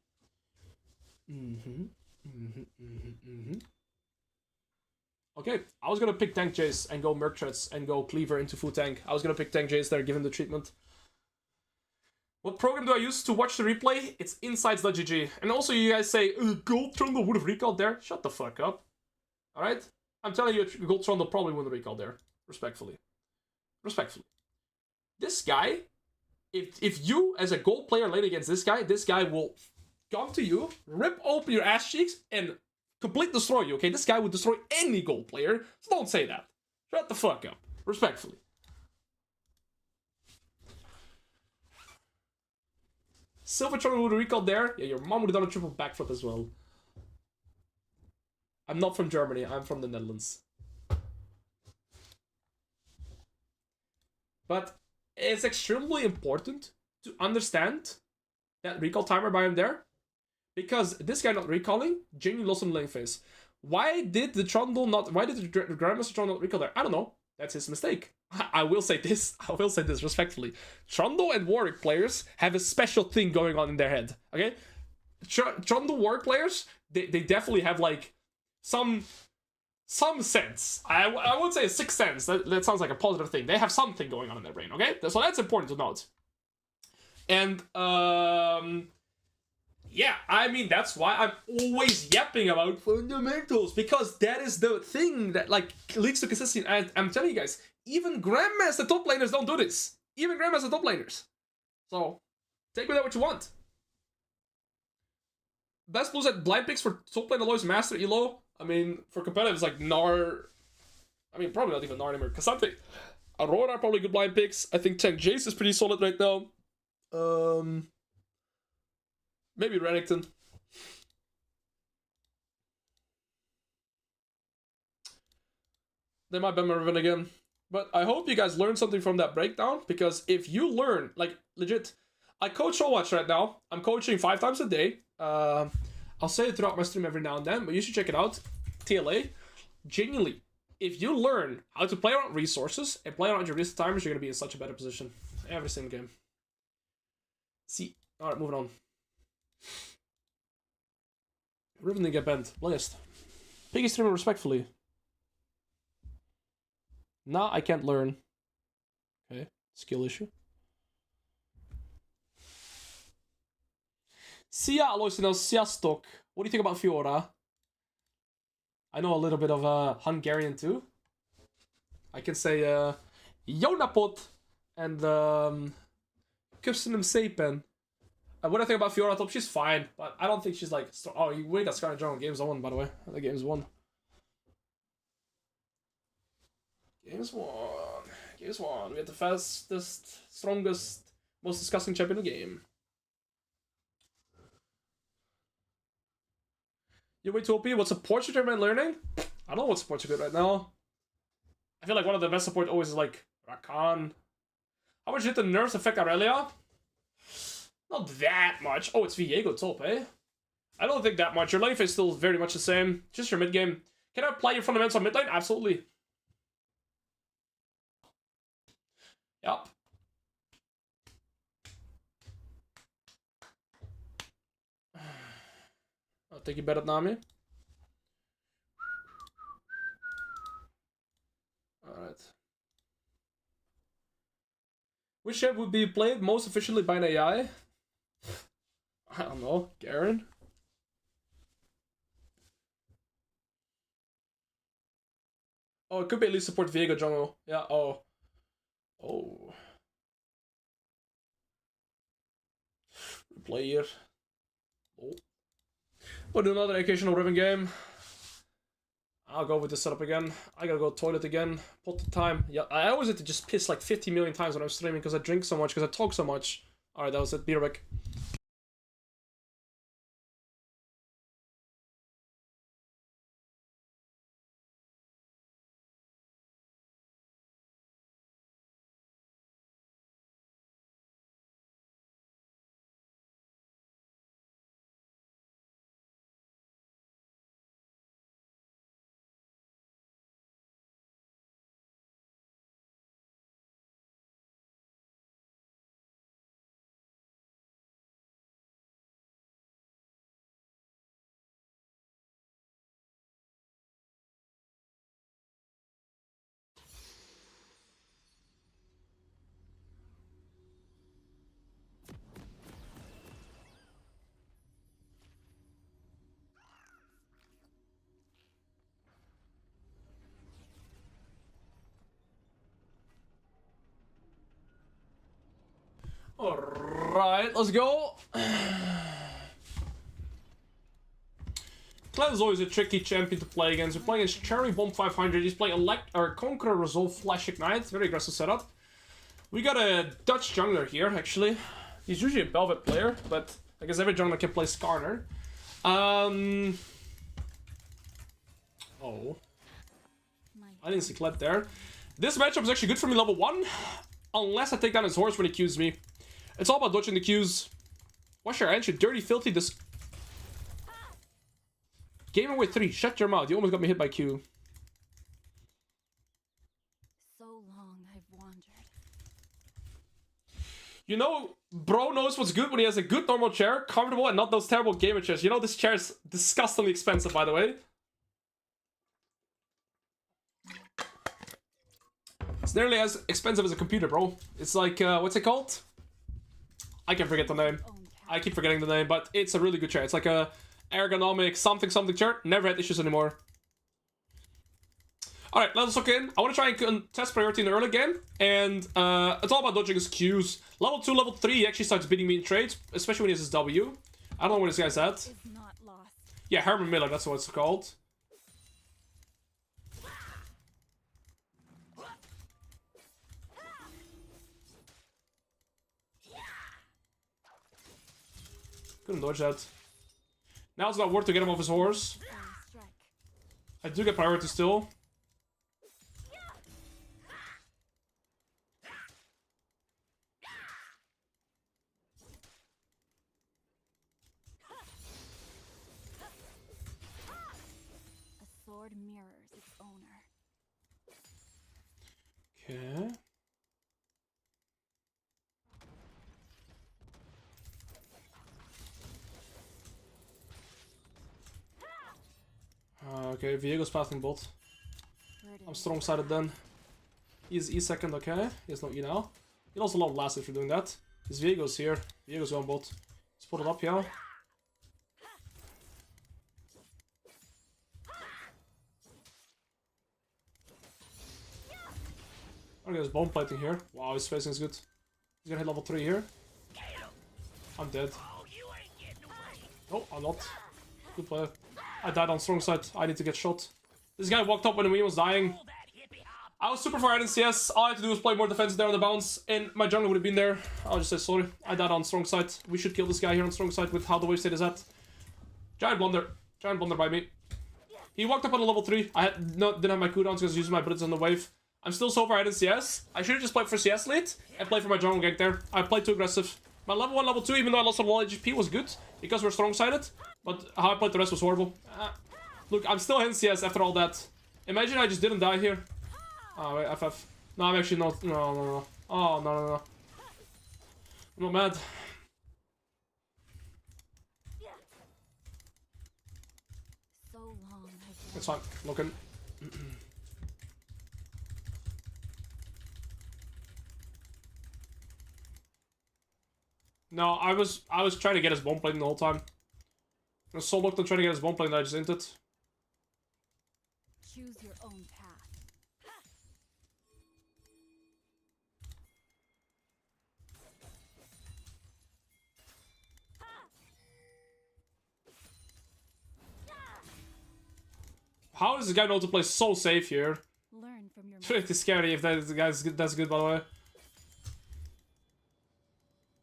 Okay, I was gonna pick tank Jayce and go Merc Threats and go Cleaver into full tank. I was gonna pick tank Jayce there, give him the treatment. What program do I use to watch the replay? It's insights.gg. And also you guys say, Gold Trundle would have recalled there. Shut the fuck up. Alright? I'm telling you, Gold Trundle probably wouldn't have recalled there. Respectfully. Respectfully. This guy, if you as a gold player lane against this guy will come to you, rip open your ass cheeks, and complete destroy you, okay? This guy would destroy any gold player, so don't say that. Shut the fuck up. Respectfully. Silver Trundle would have recalled there. Yeah, your mom would have done a triple backflip as well. I'm not from Germany, I'm from the Netherlands. But it's extremely important to understand that recall timer by him there. Because this guy not recalling, genuinely lost on the lane phase. Why did the Grandmaster Trundle not recall there? I don't know. That's his mistake. I will say this respectfully. Trundle and Warwick players have a special thing going on in their head. Okay? Trundle Warwick players, they definitely have like some sense. I won't say a sixth sense. That sounds like a positive thing. They have something going on in their brain, okay? So that's important to note. And yeah, I mean, that's why I'm always yapping about fundamentals, because that is the thing that like leads to consistency. And I'm telling you guys, even Grandmaster top laners don't do this. Even Grandmaster top laners. So, take with that what you want. Best blues at blind picks for top lane Alois Master Elo. I mean, for competitive, it's like Gnar. I mean, probably not even Gnar anymore. Because something. Aurora are probably good blind picks. I think tank Jayce is pretty solid right now. Maybe Renekton. They might ban my Riven again. But I hope you guys learned something from that breakdown. Because if you learn, like, legit, I coach Overwatch right now. I'm coaching 5 times a day. I'll say it throughout my stream every now and then, but you should check it out. TLA. Genuinely, if you learn how to play around resources and play around your reset timers, you're going to be in such a better position. Every single game. See. Alright, moving on. Riven didn't get banned. Blessed. Piggy streamer respectfully. Nah, I can't learn. Okay, skill issue. Sia Alois knows Sia stock. What do you think about Fiora? I know a little bit of Hungarian too. I can say Jonapot and Kusinum Sapen. What do I think about Fiora top? She's fine, but I don't think she's like... Oh, you wait, that's Scarlet Dragon. Game's won, by the way. The game's won. Game's won. Game's won. We had the fastest, strongest, most disgusting champion in the game. You way too OP. What support should you learning? I don't know what support you're good right now. I feel like one of the best support always is like Rakan. How much did the nerfs affect Aurelia? Not that much. Oh, it's Viego top, eh? I don't think that much. Your lane phase is still very much the same. Just your mid game. Can I apply your fundamentals on mid lane? Absolutely. Yep. I'll take you bet at Nami. Alright. Which chef would be played most efficiently by an AI? I don't know. Garen? Oh, it could be at least support Viego jungle. Yeah, oh. Oh. Replay here. Oh. We'll do another occasional Riven game. I'll go with this setup again. I gotta go toilet again. Pot the time. Yeah, I always have to just piss like 50 million times when I'm streaming because I drink so much, because I talk so much. Alright, that was it. Be right back. Alright, let's go. Kled is always a tricky champion to play against. We're playing against Cherry Bomb 500. He's playing Conqueror Resolve Flash Ignite. Very aggressive setup. We got a Dutch jungler here, actually. He's usually a Velvet player, but I guess every jungler can play Skarner. Oh. I didn't see Kled there. This matchup is actually good for me level 1. Unless I take down his horse when he Qs me. It's all about dodging the Qs. Wash your hands, you dirty, filthy, this... Gamer with 3, shut your mouth. You almost got me hit by Q. So long I've wandered. You know, bro knows what's good when he has a good normal chair, comfortable, and not those terrible gamer chairs. You know, this chair is disgustingly expensive, by the way. It's nearly as expensive as a computer, bro. It's like, what's it called? I can forget the name. I keep forgetting the name, but it's a really good chair. It's like a ergonomic something chair. Never had issues anymore. Alright, let's look in. I want to try and contest priority in the early game. And it's all about dodging his Qs. Level 2, level 3, he actually starts beating me in trades. Especially when he has his W. I don't know where this guy's at. Not lost. Yeah, Herman Miller, that's what it's called. Couldn't dodge that. Now it's not worth to get him off his horse. I do get priority still. A sword mirrors its owner. Okay. Okay, Viego's passing bot. I'm strong-sided then. He's E second, okay. He has no E now. He lost a lot of last if you're doing that. His Viego's here. Viego's on bot. Let's put it up, yeah. Okay, there's bomb plating here. Wow, his spacing is good. He's gonna hit level 3 here. I'm dead. No, I'm not. Good play. I died on strong side. I need to get shot. This guy walked up when he was dying. I was super far out in CS. All I had to do was play more defense there on the bounce, and my jungler would have been there. I'll just say sorry. I died on strong side. We should kill this guy here on strong side with how the wave state is at. Giant blunder. Giant blunder by me. He walked up on a level 3. I didn't have my cooldowns because I was using my bullets on the wave. I'm still so far out in CS. I should have just played for CS late and played for my jungle gank there. I played too aggressive. My level 1, level 2, even though I lost a lot of HP, was good because we're strong-sided. But how I played the rest was horrible. Look, I'm still in CS after all that. Imagine I just didn't die here. Oh, wait, FF. No, I'm actually not. No. Oh, no. I'm not mad. So long I've It's fine. Looking. No, I was trying to get his bomb plane the whole time. I was so locked on trying to get his bomb plane that I just entered. choose your own path. How does this guy know to play so safe here? Learn from your It's pretty scary if that guy's good, that's good, by the way.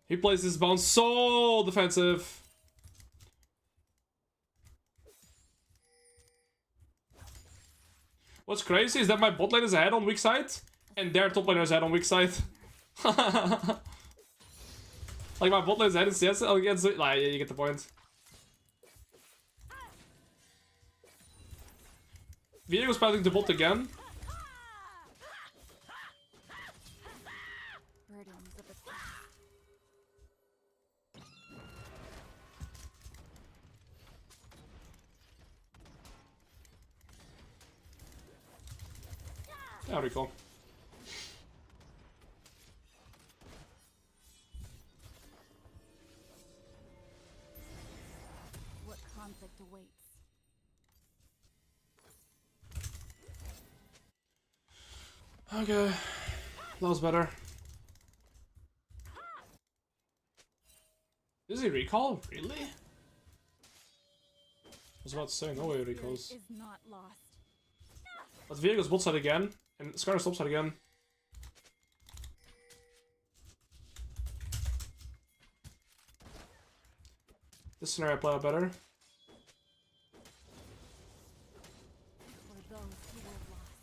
He plays this bounce so defensive. What's crazy is that my bot lane is ahead on weak side, and their top laner is ahead on weak side. Like my bot lane is ahead in CS against it. Like, yeah, you get the point. Viego's passing the bot again. burdens of the past. Yeah, recall. What conflict awaits? Okay, that was better. Does he recall? Really? I was about to say, no way he recalls. Is not lost. But Viego's bot side again, and Scar's top side again. This scenario played out better. For those who were lost.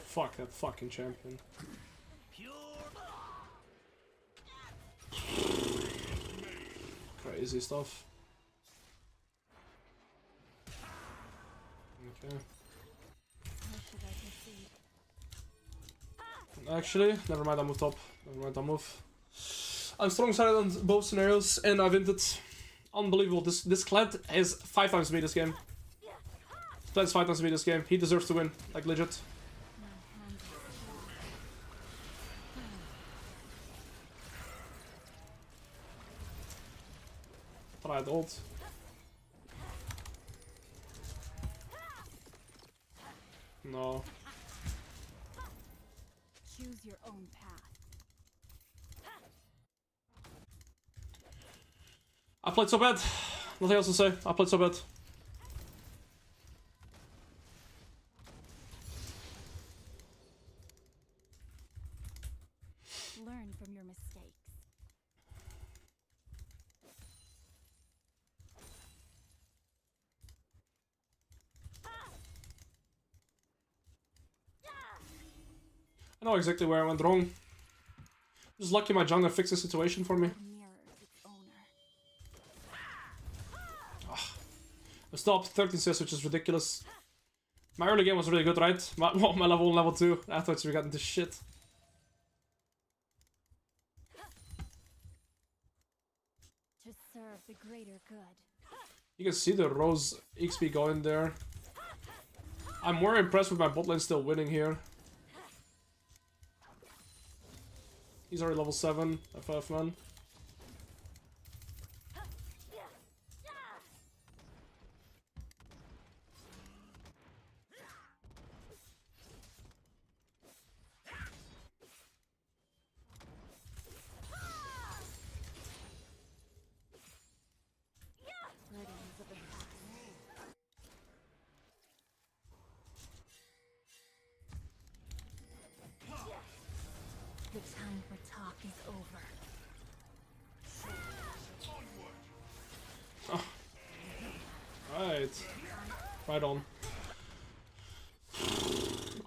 Fuck that fucking champion. Crazy stuff. Okay. How should I proceed? Actually, never mind, I moved up. Never mind, I move. I'm strong sided on both scenarios, and I've hinted. Unbelievable. This Kled is 5 times me this game. Kled is 5 times me this game. He deserves to win, like legit. My hands are Thought I had ult. No. choose your own path. I played so bad. Nothing else to say. I played so bad. Learn from your mistakes. I know exactly where I went wrong. Just lucky my jungler fixed the situation for me. Mirrors its owner. I stopped 13 CS, which is ridiculous. My early game was really good, right? My level 1, level 2. Afterwards we got into shit. To serve the greater good. You can see the Rose XP going there. I'm more impressed with my bot lane still winning here. He's already level 7, FF man. Burdens of the past. The time for talk is over. Right. Right on.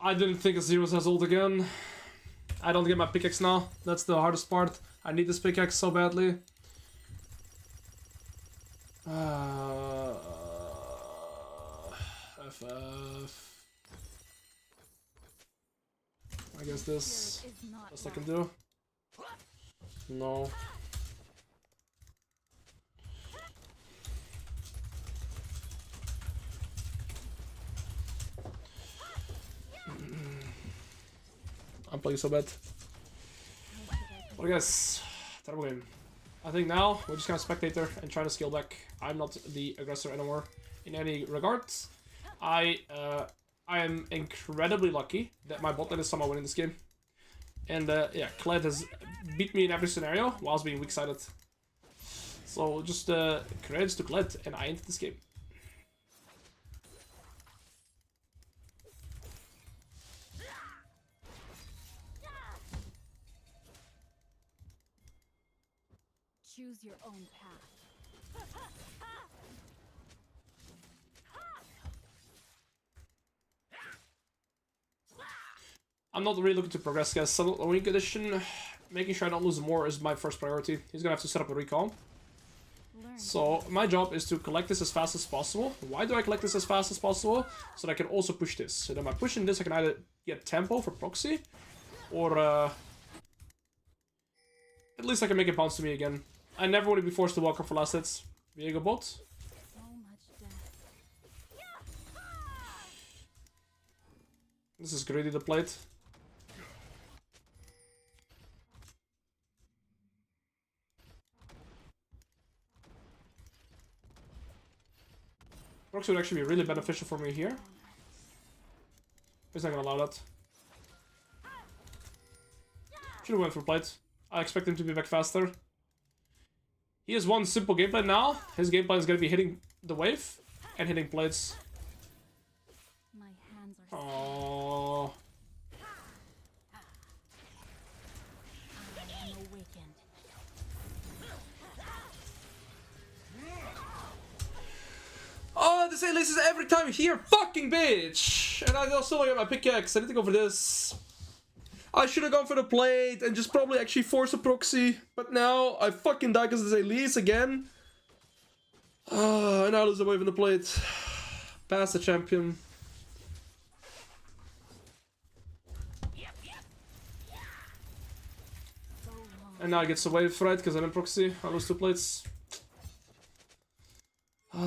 I didn't think a Zeros has ult again. I don't get my pickaxe now. That's the hardest part. I need this pickaxe so badly. FF. I guess this Is not best I can do. No. I'm playing so bad. But I guess, terrible game. I think now we're just gonna spectator and try to scale back. I'm not the aggressor anymore in any regards. I I am incredibly lucky that my bot lane is somehow winning this game. And yeah, Kled has beat me in every scenario whilst being weak-sided. So just credits to Kled, and I entered this game. Choose your own path. I'm not really looking to progress, guys. Subtle Week Edition, making sure I don't lose more is my first priority. He's gonna have to set up a recall. So my job is to collect this as fast as possible. Why do I collect this as fast as possible? So that I can also push this. So then by pushing this, I can either get tempo for proxy, or at least I can make it bounce to me again. I never want to be forced to walk up for last hits. Viego bot. So much death. This is greedy to plate. Proxy would actually be really beneficial for me here. He's not gonna allow that. Should've went for plate. I expect him to be back faster. He has one simple game plan now. His game plan is gonna be hitting the wave and hitting plates. My hands are Oh. I am awakened. Oh, this Alois is every time here, fucking bitch! And I still get my pickaxe. I need to go for this. I should have gone for the plate and just probably actually force a proxy. But now I fucking die because there's Alois again. And I lose away from the plate. Pass the champion. And now I get the wave right because I'm in proxy. I lose 2 plates. It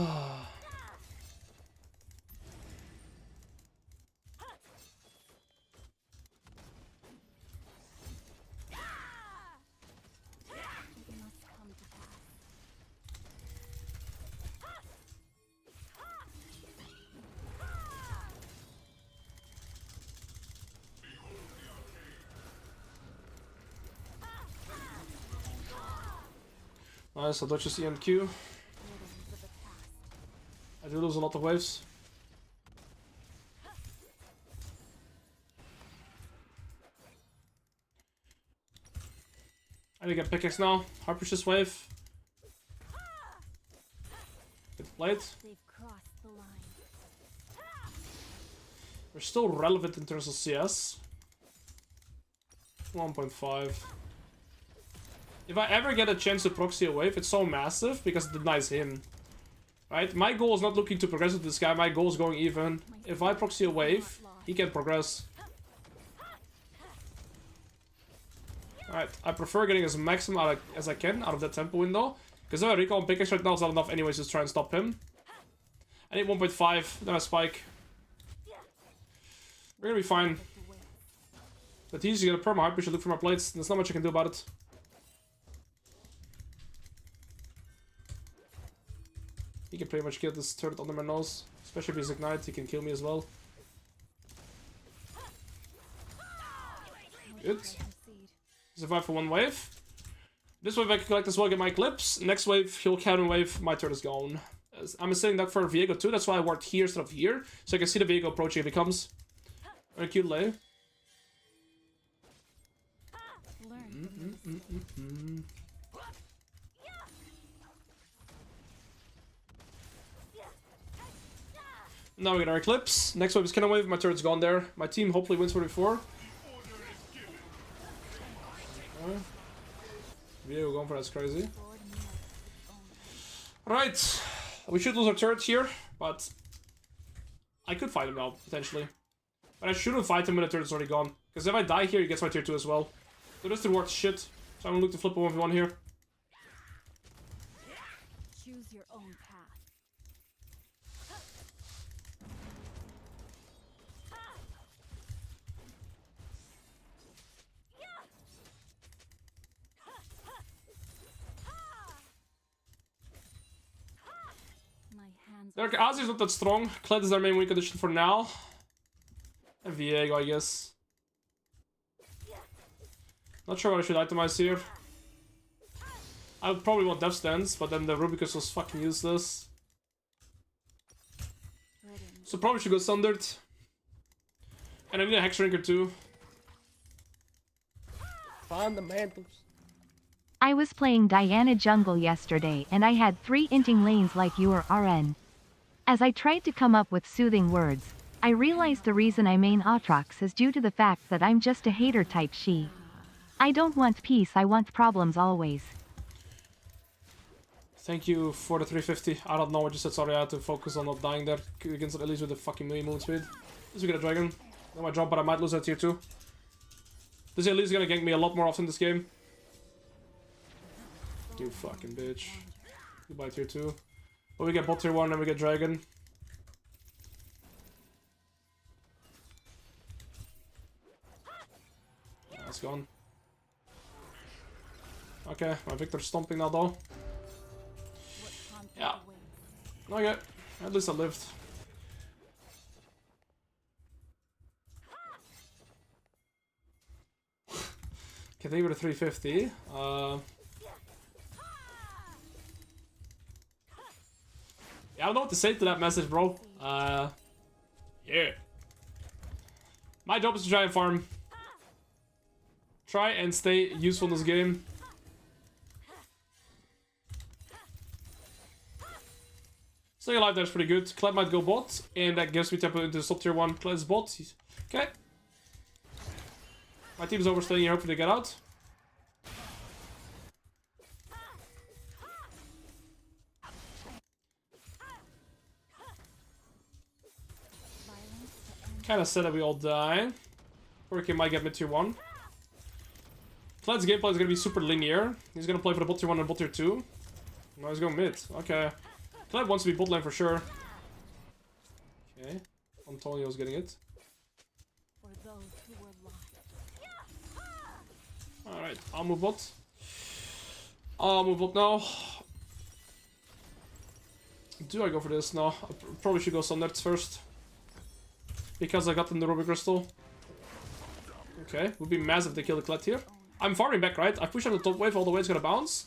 must come to pass. Nice, I'll dodge his EMQ. Rhythms of the past. I do lose a lot of waves. I need to get pickaxe now. Hard push this wave. Get the plate. They've crossed the line. We're still relevant in terms of CS. 1.5. If I ever get a chance to proxy a wave, it's so massive because it denies him. Right? My goal is not looking to progress with this guy, my goal is going even. If I proxy a wave, he can progress. Alright, I prefer getting as maximum out as I can out of that tempo window. Because if I recall on pickaxe right now, it's not enough anyways to try and stop him. I need 1.5, then I spike. We're gonna be fine. But he's gonna perma hype, we should look for my plates. There's not much I can do about it. He can pretty much kill this turret under my nose. Especially if he's ignite, he can kill me as well. Good. Survive for 1 wave. This wave I can collect as well, get my clips. Next wave, he'll counter wave, my turret is gone. I'm setting that for Viego too, that's why I worked here instead of here. So I can see the Viego approaching if he comes. Very cute lay. Now we get our Eclipse. Next wave is Cannon Wave, my turret's gone there. My team hopefully wins 44. Viego going for that's crazy. Right. We should lose our turret here, but I could fight him now, potentially. But I shouldn't fight him when the turret's already gone. Because if I die here, he gets my tier 2 as well. So this didn't work shit. So I'm gonna look to flip a 1v1 here. Choose your own path. My hands Their Azir is not that strong. Kled is their main weak addition for now. A Viego, I guess. Not sure what I should itemize here. I would probably want Death Stance, but then the Rubicus was fucking useless. So probably should go Sundered. And I need a Hex Shrinker too. Fundamentals. I was playing Diana jungle yesterday and I had 3 inting lanes like you or RN. As I tried to come up with soothing words, I realized the reason I main Aatrox is due to the fact that I'm just a hater type she. I don't want peace, I want problems always. Thank you for the 350. I don't know what you said, sorry, I had to focus on not dying there against at least with the fucking million movement speed. At least we get a dragon. Not my job, but I might lose that tier 2. This at least gonna gank me a lot more often this game. You fucking bitch. Goodbye tier 2. But we get bot tier 1, then we get dragon. That's gone. Okay, my Victor's stomping now though. Yeah. Okay, at least I lived. Okay, they were 350. Yeah, I don't know what to say to that message, bro. Yeah. My job is to try and farm. Try and stay useful in this game. Staying alive there is pretty good. Kled might go bot, and that gives me tempo into the top tier 1. Kled's bot. Okay. My team is overstaying here, hopefully they get out. Kinda said that we all die. Hurricane might get mid tier 1. Kled's gameplay is gonna be super linear. He's gonna play for the bot tier 1 and bot tier 2. No, he's going mid. Okay. Kled wants to be bot lane for sure. Okay. Antonio's getting it. Alright, I'll move bot. I'll move bot now. Do I go for this? No. I probably should go Sunderts first. Because I got them the Ruby Crystal. Okay, would be massive if they kill the Kled here. I'm farming back, right? I push out the top wave all the way, it's gonna bounce.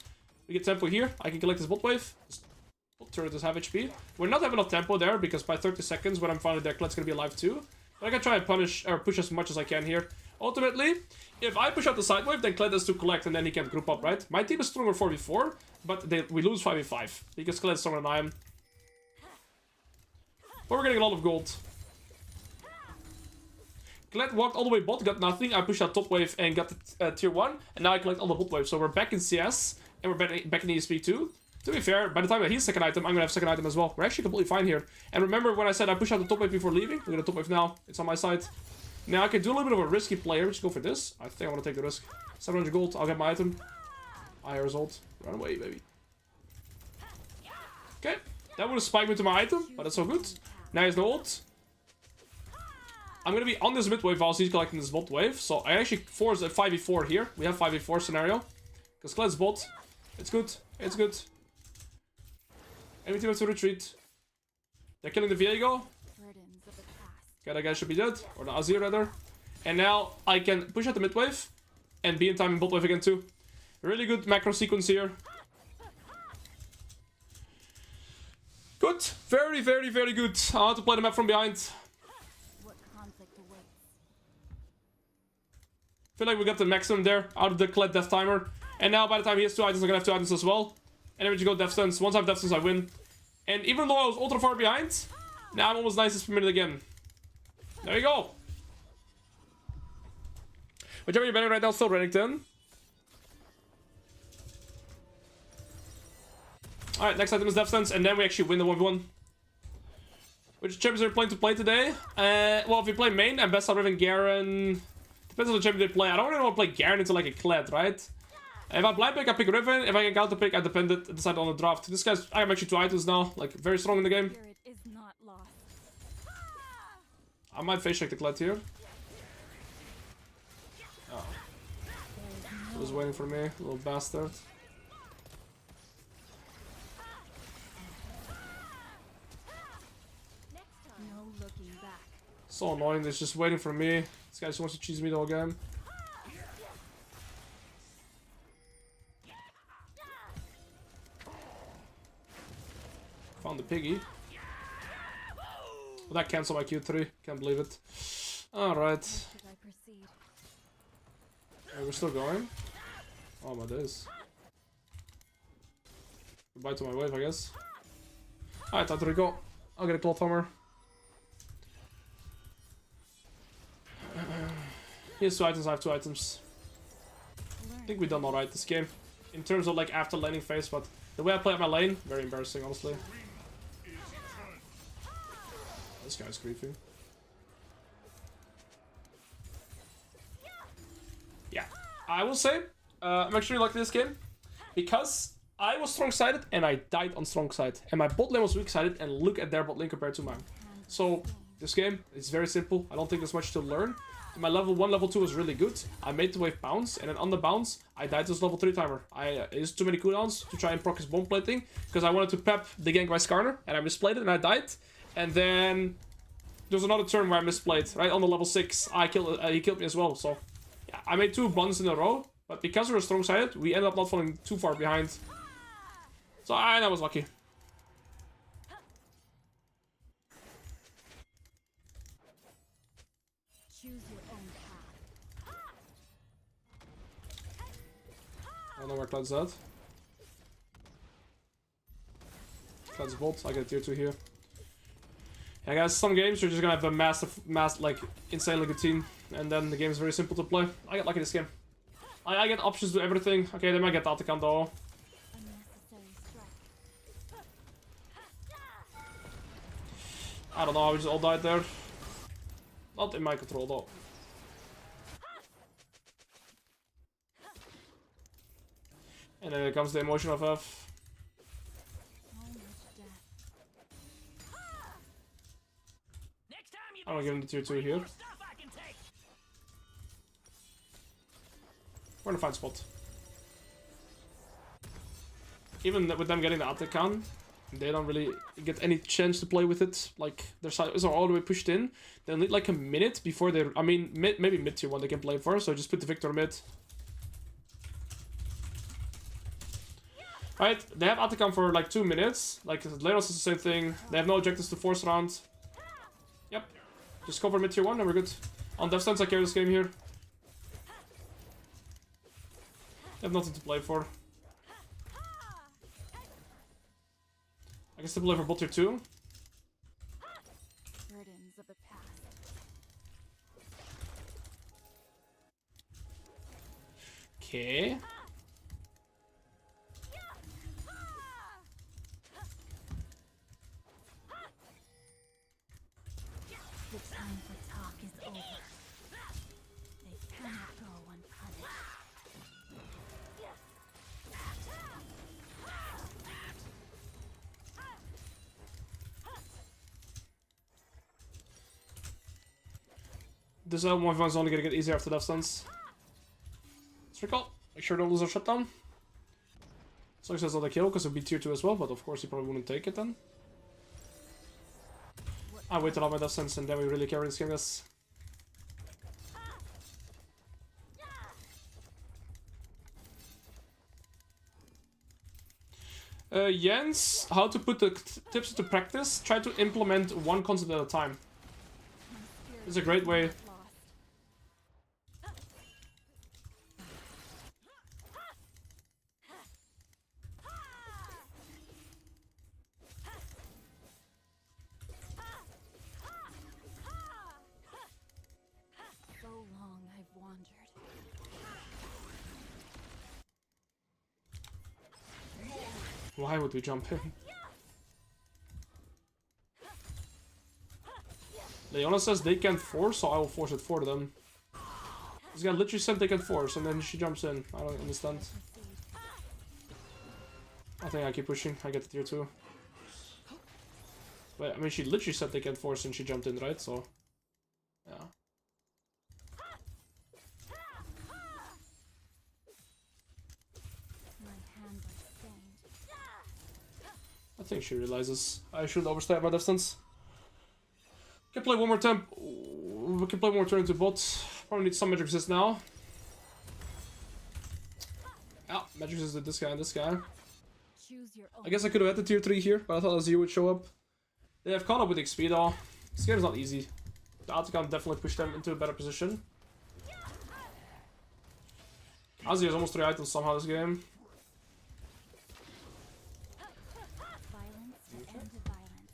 We get tempo here. I can collect this bot wave. Bot turret does have HP. We're not having enough tempo there because by 30 seconds when I'm finally there, Kled's gonna be alive too. But I can try and punish or push as much as I can here. Ultimately, if I push out the side wave, then Kled has to collect and then he can group up, right? My team is stronger 4v4, but we lose 5v5 because Kled's stronger than I am. But we're getting a lot of gold. Kled walked all the way bot, got nothing. I pushed out top wave and got the tier 1. And now I collect all the bot waves. So we're back in CS. And we're back in ESP too. To be fair, by the time that he's second item, I'm going to have second item as well. We're actually completely fine here. And remember when I said I push out the top wave before leaving? Look at the top wave now. It's on my side. Now I can do a little bit of a risky play here. Just go for this. I think I want to take the risk. 700 gold. I'll get my item. Higher result. Run away, baby. Okay. That would have spiked me to my item. But that's so good. Now he has no ult. I'm gonna be on this mid wave whilst he's collecting this bot wave. So I actually force a 5v4 here. We have 5v4 scenario. Because Kled's bot. It's good. It's good. Enemy team has to retreat. They're killing the Viego. Okay, that guy should be dead. Or the Azir rather. And now I can push out the mid wave. And be in time in bot wave again too. Really good macro sequence here. Good. Very, very, very good. I want to play the map from behind. Feel like we got the maximum there out of the Kled death timer. And now by the time he has 2 items, I'm gonna have 2 items as well. And then we just go death stance. Once I have death stance, I win. And even though I was ultra far behind, now I'm almost nicest per minute again. There you go. Whichever you're betting right now, still Reddington. Alright, next item is death stance, and then we actually win the 1v1. Which champions are we playing to play today? Well, if we play main, I'm best out Riven, Garen. Depends on the champion they play. I don't really want to play Garen into like a Kled, right? If I blind pick, I pick Riven. If I can counter pick, I decide on the draft. This guy's, I have actually 2 items now, like very strong in the game. I might face check the Kled here. Oh. He was waiting for me, little bastard. So annoying, they're just waiting for me. This guy just wants to cheese me the whole game. Found the piggy. Well, that canceled my Q3. Can't believe it. Alright. We're still going? Oh my days. Goodbye to my wave, I guess. Alright, time to go. I'll get a cloth hammer. He has 2 items, I have 2 items. I think we've done alright this game. In terms of like after laning phase, but the way I play at my lane, very embarrassing, honestly. This guy's creepy. Yeah, I will say, I'm actually liking this game because I was strong-sided and I died on strong-side. And my bot lane was weak-sided and look at their bot lane compared to mine. So, this game is very simple. I don't think there's much to learn. My level 1, level 2 was really good. I made the wave bounce, and then on the bounce, I died to this level 3 timer. I used too many cooldowns to try and proc his bomb plating, because I wanted to pep the gank by Skarner, and I misplayed it, and I died. And then there was another turn where I misplayed, right on the level 6. He killed me as well, so yeah, I made 2 buns in a row, but because we were strong-sided, we ended up not falling too far behind. So I was lucky. I don't know where Kled's at. Kled's bolt. I get tier 2 here. Yeah, guys, some games you're just gonna have a massive, like, insanely good team, and then the game is very simple to play. I get lucky this game. I get options to everything. Okay, they might get Atakan though. I don't know, we just all died there. Not in my control though. And then comes the emotion of F. I'm gonna give him the tier 2 here. We're in a fine spot. Even with them getting the Atakan, they don't really get any chance to play with it. Like, their sides are all the way pushed in. They'll need like a minute before they... I mean, maybe mid tier 1 they can play for, so just put the Victor mid. Right, they have Atakan for like 2 minutes. Like, Alois is the same thing. They have no objectives to force around. Yep. Just cover mid tier 1 and we're good. On death stance I carry this game here. They have nothing to play for. I can still play for bot tier 2. Okay. The time for talk is over. They cannot go unpunished. This L1 is only gonna get easier after death stance. Let's recall. Make sure don't lose our shutdown. As long as that's not a kill, because it'll be tier 2 as well, but of course he probably wouldn't take it then. I waited on my death stance and then we really carry this game, guys. Jens, how to put the tips into practice. Try to implement one concept at a time. It's a great way. So long I've wandered. Why would we jump in? Leona says they can't force, so I will force it for them. This guy literally said they can force, and then she jumps in. I don't understand. I think I keep pushing. I get the tier 2. But I mean, she literally said they can force, and she jumped in, right? So, yeah. I think she realizes I should overstay my distance. Can play one more temp. Ooh. we can play more turn to bot. Probably need some magic resist now. Yeah, magic resist did this guy and this guy. Choose your own. I guess I could have had the tier 3 here, but I thought Azir would show up. They have caught up with XP though. This game is not easy. The Artican definitely pushed them into a better position. Azir has almost 3 items somehow this game. Violence to end violence.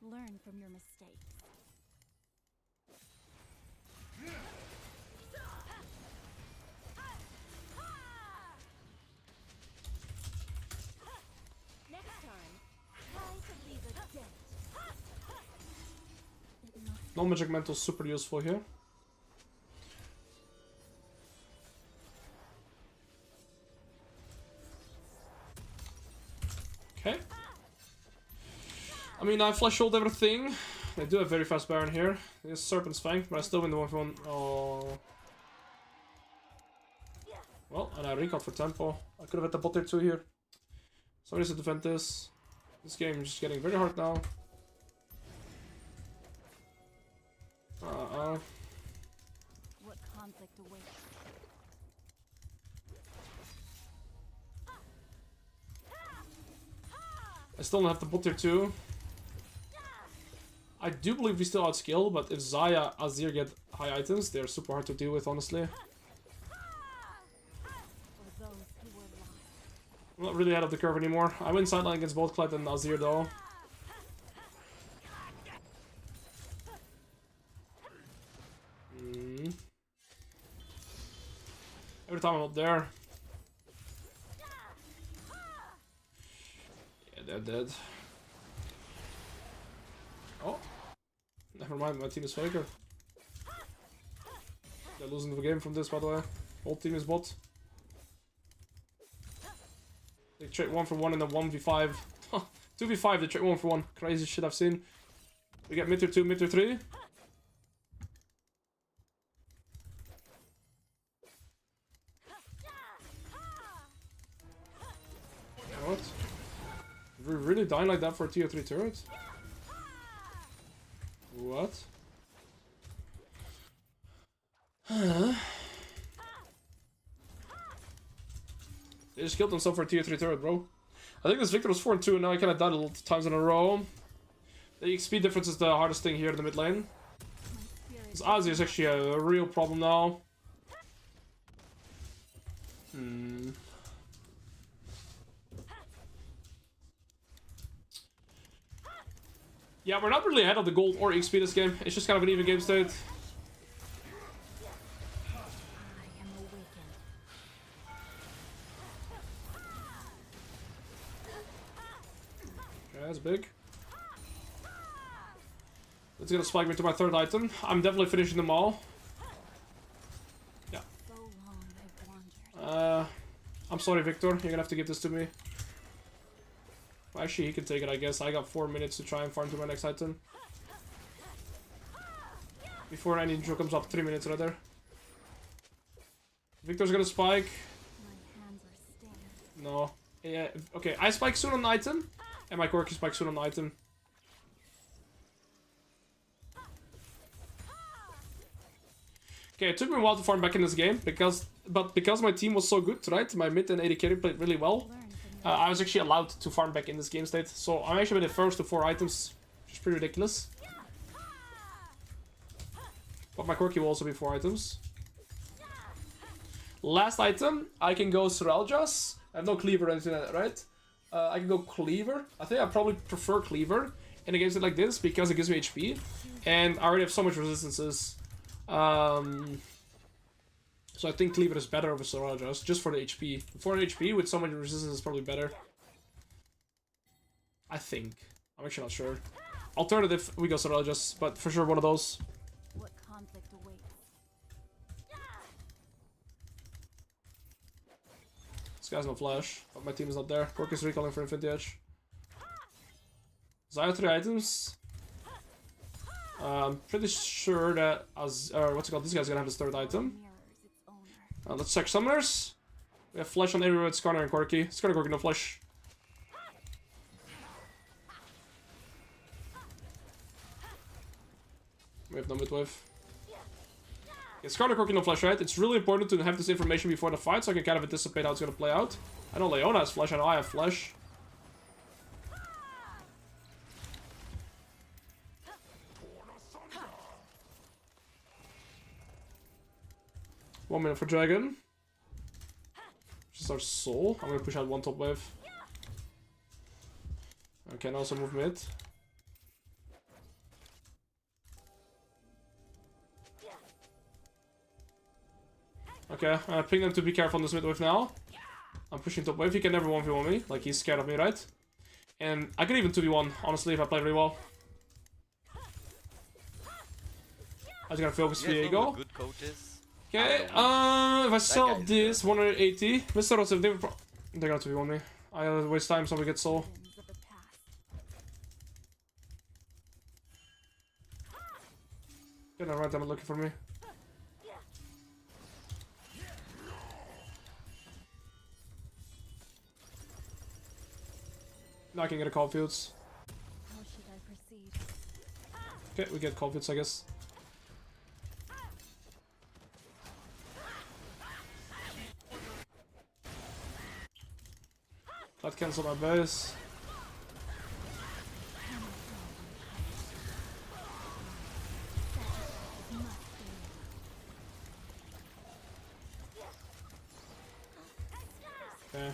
Learn from your mistakes. Next time, try to leave a dent. No magic mantle is super useful here. Okay. I mean, I flash hold everything. They do have very fast Baron here. There's Serpent's Fang, but I still win the 1v1. Oh. Well, and I recall for tempo. I could have had the bot there too here. Somebody needs to defend this. This game is just getting very hard now. What conflict awaits? I still don't have the bot there too. I do believe we still outskill, but if Xayah, Azir get high items, they're super hard to deal with, honestly. For those who were lost. I'm not really ahead of the curve anymore. I win sideline against both Kled and Azir though. Every time I'm up there. Yeah, they're dead. Oh. Never mind, my team is faker. They're losing the game from this, by the way. Whole team is bot. They trade 1 for 1 in a 1v5. 2v5, they trade 1 for 1. Crazy shit I've seen. We get mid tier 2, mid tier 3. What? We're really dying like that for a tier 3 turret? What? They just killed themselves for a tier 3 turret, bro. I think this Victor was 4 and 2 and now I kinda died a lot of times in a row. The XP difference is the hardest thing here in the mid lane. This Azir is actually a real problem now. Yeah, we're not really ahead of the gold or XP this game. It's just kind of an even game state. I am awakened. Okay, that's big. It's gonna spike me to my 3rd item. I'm definitely finishing them all. Yeah. So long I've wandered. I'm sorry, Victor. You're gonna have to give this to me. Actually, he can take it, I guess. I got 4 minutes to try and farm to my next item. Before any intro comes up, 3 minutes rather. Victor's gonna spike. My hands are stained. No. Yeah, okay, I spike soon on the item. And my Corki spike soon on the item. Okay, it took me a while to farm back in this game, because my team was so good, right? My mid and AD carry played really well. I was actually allowed to farm back in this game state, so I'm actually the first to 4 items, which is pretty ridiculous. But my Corki will also be 4 items. Last item, I can go Soraljas. I have no cleaver or anything like that, right? I can go Cleaver. I think I probably prefer Cleaver in a game state like this, because it gives me HP. And I already have so much resistances. So I think Cleaver is better over Soraljas, just for the HP. For an HP with so much resistance is probably better. I think. I'm actually not sure. Alternative, we go Soraljas, but for sure one of those. What conflict awaits? This guy's no flash, but my team is not there. Cork is recalling for Infinity Edge. Xayah 3 items. I'm pretty sure that what's it called? This guy's gonna have his third item. Let's check summoners. We have flesh on everywhere. It's Skarner and Corki. Skarner, Corki, no flesh. We have no midwave. Yeah, Skarner, Corki, no flesh, right? It's really important to have this information before the fight so I can kind of anticipate how it's gonna play out. I know Leona has flesh. I know I have flesh. 1 minute for Dragon. Just our soul. I'm gonna push out one top wave. I can also move mid. Okay, I ping them to be careful on this mid wave now. I'm pushing top wave. He can never 1v1 me. Like, he's scared of me, right? And I can even 2v1, honestly, if I play really well. I just gotta focus Viego. Okay, if I sell this, 180. Mr. Rosef, they're gonna 2v1 me. I waste time so we get soul. Get them right, they're not looking for me. Now I can get a Cold Fields. Okay, we get Cold Fields, I guess. That cancelled my base. Okay.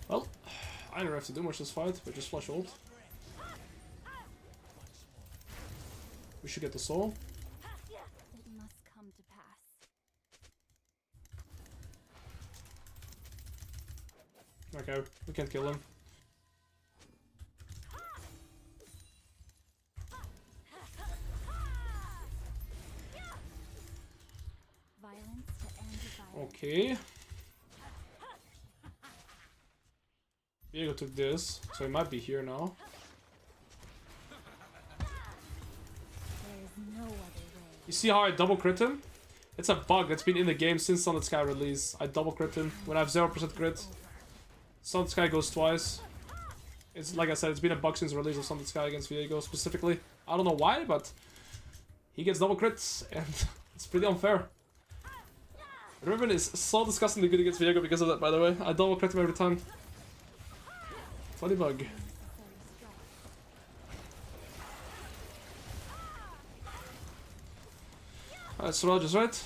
Well, I don't have to do much this fight, but just flush ult. We should get the soul. It must come to pass. Okay, we can't kill him. Violence to end violence. Okay. Viego took this, so he might be here now. There is no other way. You see how I double crit him? It's a bug that's been in the game since Solid Sky release. I double crit him when I have 0% crit. Solid Sky goes twice. It's like I said, it's been a bug since the release of Solid Sky against Viego specifically. I don't know why, but he gets double crits and it's pretty unfair. Riven is so disgustingly good against Viego because of that, by the way. I double crit him every time. Funny bug. Alright, so Rogers, right?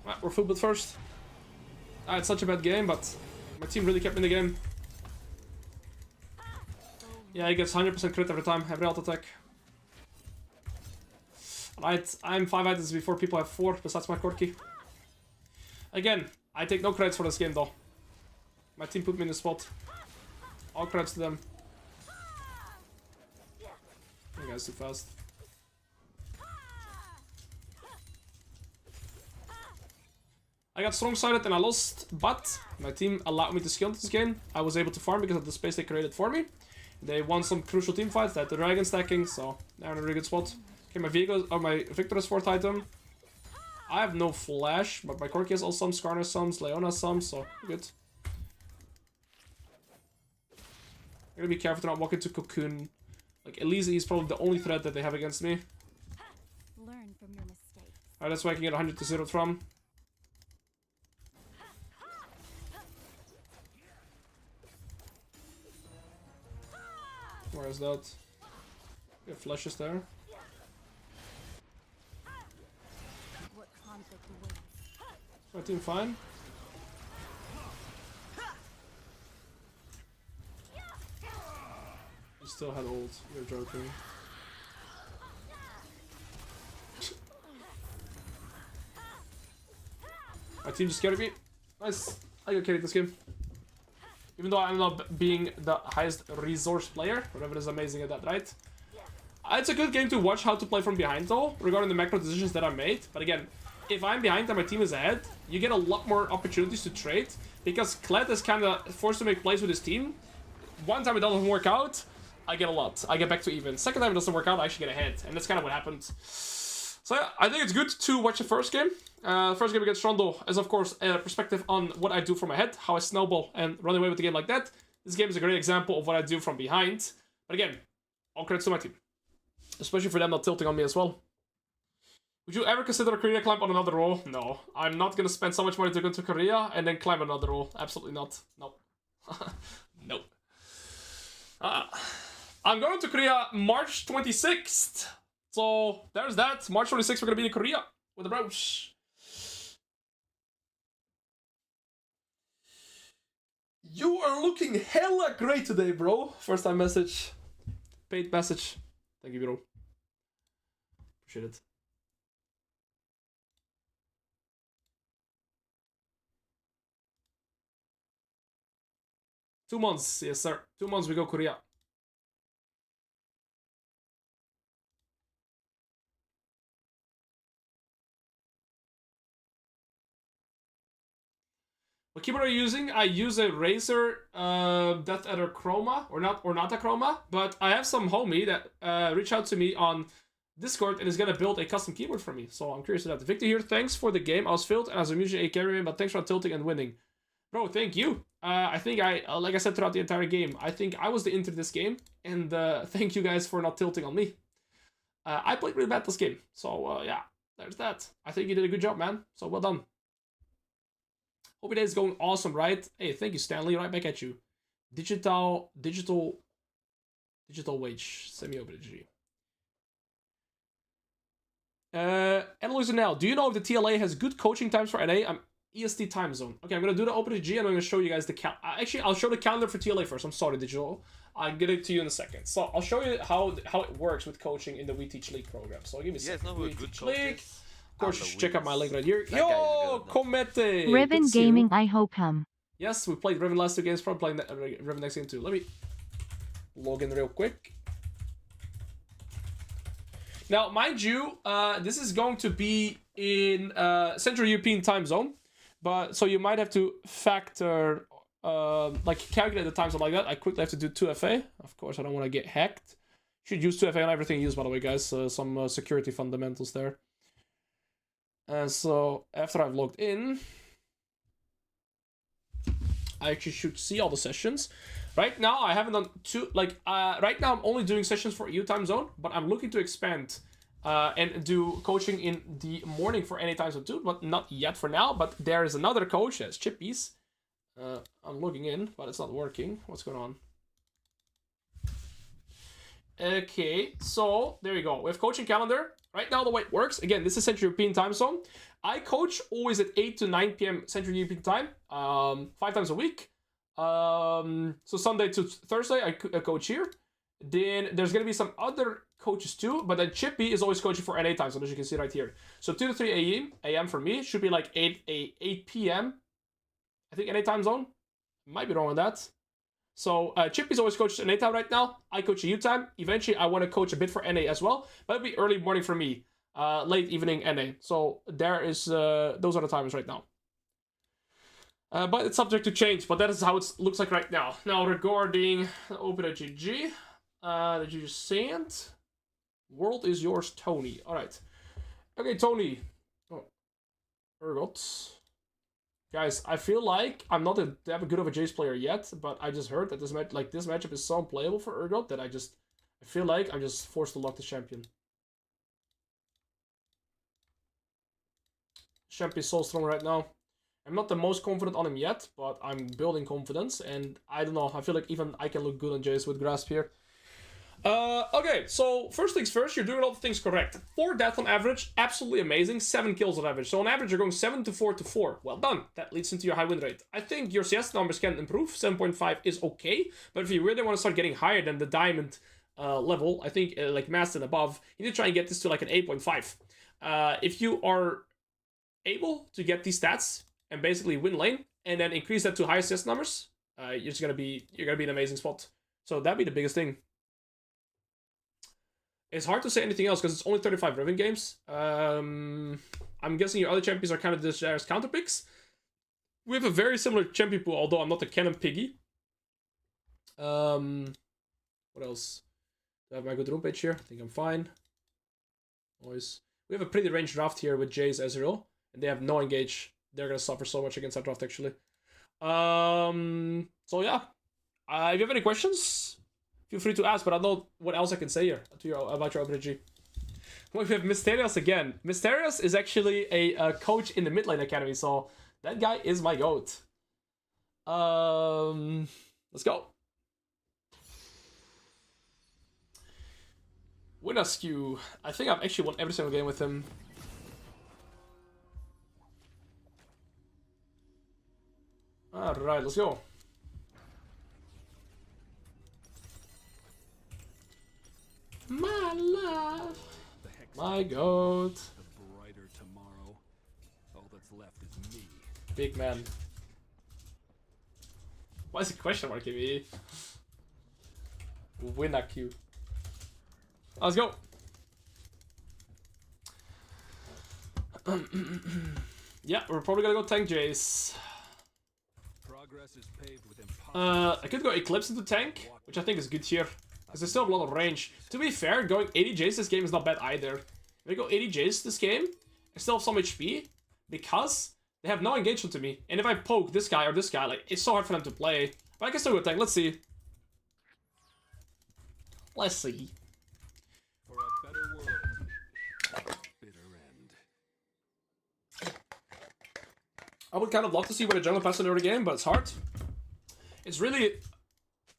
Alright, we're full build first. It's such a bad game, but my team really kept me in the game. Yeah, he gets 100% crit every time, every alt attack. Right, I'm 5 items before people have 4, besides my Corki. Again, I take no credits for this game though. My team put me in the spot. All credits to them. You guys too fast. I got strong-sided and I lost, but my team allowed me to skill into this game. I was able to farm because of the space they created for me. They won some crucial team fights. They had the dragon stacking, so they're in a really good spot. Okay, my Viego, or my Victor is 4th item. I have no flash, but my Corki has all some, Skarner some, Leona some, so good. I'm gonna be careful to not walk into Cocoon. Like, Elise is probably the only threat that they have against me. Learn from your mistakes. Alright, that's why I can get 100 to 0 from. Where is that? We have flashes there. What conflict awaits? My team fine. You still had ult. You're joking. My team just carried me. Nice. I got carried this game. Even though I'm not being the highest resource player. Riven is amazing at that, right? It's a good game to watch how to play from behind though, regarding the macro decisions that I made. But again, if I'm behind and my team is ahead, you get a lot more opportunities to trade. Because Kled is kind of forced to make plays with his team. One time it doesn't work out, I get a lot. I get back to even. Second time it doesn't work out, I actually get ahead. And that's kind of what happened. So yeah, I think it's good to watch the first game. First game against Trundle is, of course, a perspective on what I do from my head, how I snowball and run away with the game like that. This game is a great example of what I do from behind. But again, all credits to my team. Especially for them not tilting on me as well. Would you ever consider a Korea climb on another role? No. I'm not going to spend so much money to go to Korea and then climb another role. Absolutely not. No. Nope. I'm going to Korea March 26th. So, there's that. March 26th, we're going to be in Korea with the bros. You are looking hella great today, bro. First time message. Paid message. Thank you, bro. Appreciate it. Two months, yes sir. 2 months we go Korea. What keyboard are you using? I use a Razer Death Adder Chroma, or not a Chroma, but I have some homie that reached out to me on Discord and is gonna build a custom keyboard for me. So I'm curious about that. Victor here, thanks for the game. I was filled as I'm usually a carry, but thanks for tilting and winning. Bro, thank you. I think like I said throughout the entire game, I think I was the intro this game, and thank you guys for not tilting on me. I played really bad this game, so yeah, there's that. I think you did a good job, man, so well done. Hope your day is going awesome, right? Hey, thank you, Stanley, right back at you. Digital wage, semi-over to G. Alois now, do you know if the TLA has good coaching times for NA? I'm EST time zone. Okay, I'm gonna do the Open G and I'm gonna show you guys the actually, I'll show the calendar for TLA first. I'm sorry, Digital. I'll get it to you in a second. So I'll show you how it works with coaching in the We Teach League program. So give me a second. We Teach League. Of course, you should check out my link right here. Yo, Comete! Riven Gaming, I hope him. Yes, we played Riven last 2 games. Probably playing Riven next game too. Let me log in real quick. Now, mind you, this is going to be in Central European time zone. But so you might have to factor, like calculate the time zone like that. I quickly have to do 2FA. Of course, I don't want to get hacked. Should use 2FA on everything you use, by the way, guys. Some security fundamentals there. And so after I've logged in, I actually should see all the sessions. Right now, I haven't done right now I'm only doing sessions for EU time zone, but I'm looking to expand and do coaching in the morning for any time zone too, but not yet for now. But there is another coach, that's Chippies. I'm logging in, but it's not working. What's going on? Okay, so there you go. We have coaching calendar. Right now, the way it works, again, this is Central European time zone. I coach always at 8 to 9 p.m. Central European time, 5 times a week. So Sunday to Thursday, I coach here. Then there's going to be some other coaches too, but then Chippy is always coaching for NA time zone, as you can see right here. So 2 to 3 a.m. for me should be like 8 p.m. I think NA time zone. Might be wrong on that. So Chippy's always coaches NA time right now. I coach EU time. Eventually, I want to coach a bit for NA as well, but it'll be early morning for me, late evening NA. So there is those are the timers right now. But it's subject to change. But that is how it looks like right now. Now regarding OpenGG, did you just say it? World is yours, Tony. All right. Okay, Tony. Oh, Urgot. Guys, I feel like I'm not that good of a Jayce player yet, but I just heard that this matchup is so unplayable for Urgot that I feel like I'm just forced to lock the champion. Champ is so strong right now. I'm not the most confident on him yet, but I'm building confidence, and I don't know, I feel like even I can look good on Jayce with Grasp here. Okay, so first things first, you're doing all the things correct. 4 death on average, absolutely amazing. 7 kills on average. So on average, you're going 7 to 4 to 4. Well done. That leads into your high win rate. I think your CS numbers can improve. 7.5 is okay, but if you really want to start getting higher than the diamond level, I think like master and above, you need to try and get this to like an 8.5. If you are able to get these stats and basically win lane and then increase that to higher CS numbers, you're gonna be in an amazing spot. So that'd be the biggest thing. It's hard to say anything else because it's only 35 Riven games. I'm guessing your other champions are kind of just as counter picks. We have a very similar champion pool, although I'm not a cannon piggy. What else? Do I have my good room page here? I think I'm fine. Always. We have a pretty ranged draft here with Jayce, Ezreal, and they have no engage. They're gonna suffer so much against that draft, actually. So yeah. If you have any questions, feel free to ask, but I don't know what else I can say here to you about your RPG. We have Mysterious again. Mysterious is actually a coach in the mid lane academy, so that guy is my goat. Let's go. Winaskew. I think I've actually won every single game with him. Alright, let's go. My love. My goat. The brighter tomorrow. All that's left is me. Big man. Why is it question mark in me? Winaskew. Let's go. Yeah, we're probably gonna go tank Jayce. Progress is paved with impossible. I could go Eclipse into tank, which I think is good here. Because there's still a lot of range. To be fair, going 80 Jayce this game is not bad either. If I go 80 Jayce this game, I still have some HP. Because they have no engagement to me. And if I poke this guy or this guy, like, it's so hard for them to play. But I can still go tank. Let's see. Let's see. For a better world. Bitter end. I would kind of love to see what a jungle pass in the early game, but it's hard. It's really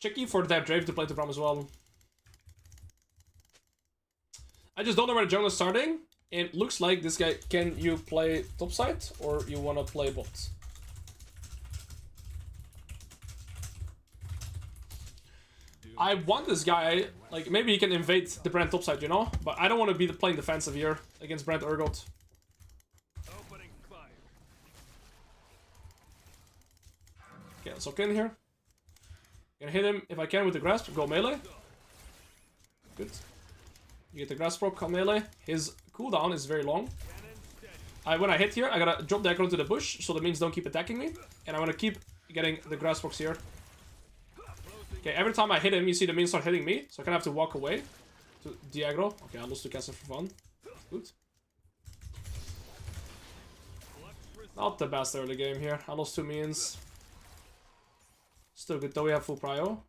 tricky for that Drave to play the Braum as well. I just don't know where the jungle is starting. And it looks like this guy, can you play topside or you want to play bot? I want this guy, like maybe he can invade the Brand topside, you know? But I don't want to be playing defensive here against Brand Urgot. Opening fire. Okay, let's lock in here. Gonna hit him if I can with the grasp, go melee. Good. You get the grasp proc on melee. His cooldown is very long. When I hit here, I gotta drop the aggro into the bush, so the minions don't keep attacking me. And I'm gonna keep getting the grasp procs here. Okay, every time I hit him, you see the minions start hitting me, so I kind of have to walk away to the aggro. Okay, I lost to caster for fun. Good. Not the best early game here. I lost 2 minions. Still good though, we have full prio.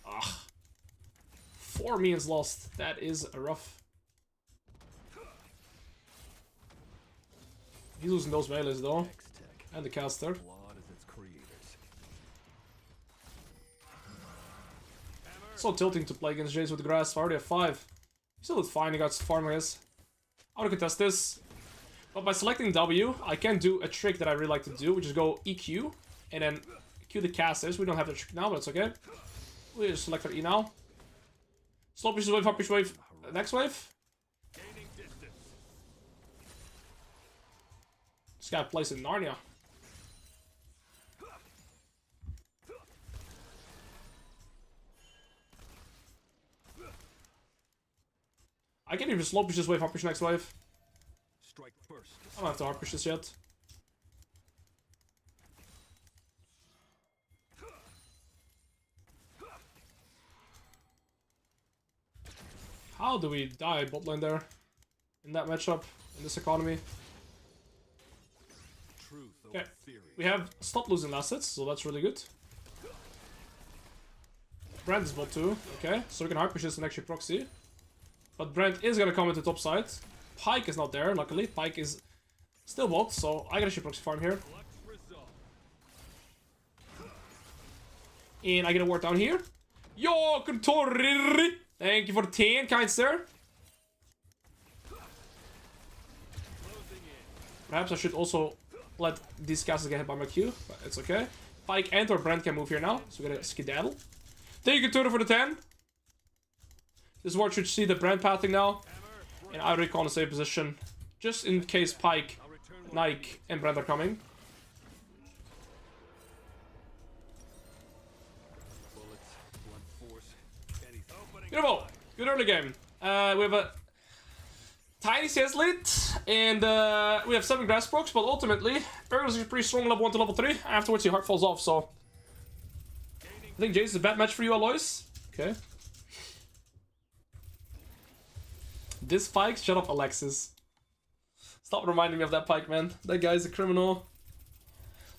Ah. 4 minions lost. That is rough. He's losing those melees though. And the caster. Flawed as its creators. So tilting to play against Jayce with grass. I already have 5. He still did fine, he got farm, I guess. I want to contest this. But by selecting W, I can do a trick that I really like to do, which is go EQ. And then Q the casters. We don't have the trick now, but it's okay. We just select our E now. Slow pushes wave, hard push wave. Next wave. Gaining distance. This guy plays in Narnia. I can't even slow push this wave, hard push next wave. Strike first. I don't have to hard push this yet. How do we die bot lane there? In that matchup, in this economy? Truth Okay, over theory. we have stopped losing assets, so that's really good. Brand is bot too, okay, so we can hard push this and actually proxy. But Brand is gonna come into top side. Pyke is not there, luckily. Pyke is still bot, so I can actually proxy farm here. Clutch result. And I get a ward down here. Yo, Kuntori! Thank you for the 10, kind sir. Closing in. Perhaps I should also let these casters get hit by my Q, but it's okay. Pyke and or Brand can move here now, so we're gonna skedaddle. Thank you, Kuntori, for the 10. This ward should see the Brand pathing now. And I recall in a safe position, just in case Pyke, I'll return Nike, and Brand are coming. bullets, blunt force, anything. Opening Beautiful. Good early game. We have a tiny CS lead, and we have 7 grass procs, but ultimately, Urgot is pretty strong level 1 to level 3. Afterwards, he heart falls off, so gaining I think Jayce is a bad match for you, Alois. Okay. This Pyke? Shut up, Alexis. Stop reminding me of that Pyke, man. That guy's a criminal.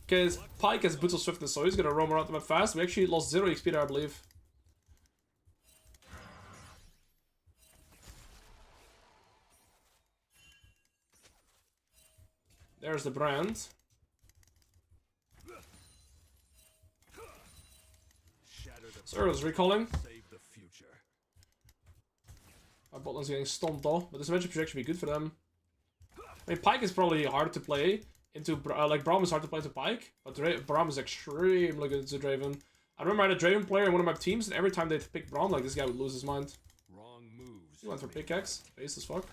Okay, his Pyke has Boots of Swiftness, so he's gonna roam around the map fast. We actually lost 0 XP there, I believe. There's the brand. So Urgot's recalling. Our bot lane's getting stomped though, but this matchup should actually be good for them. I mean, Pyke is probably hard to play into, like Braum is hard to play into Pyke, but Braum is extremely good into Draven. I remember I had a Draven player in one of my teams, and every time they'd pick Braum, like this guy would lose his mind. Wrong moves. He went for pickaxe, base as fuck.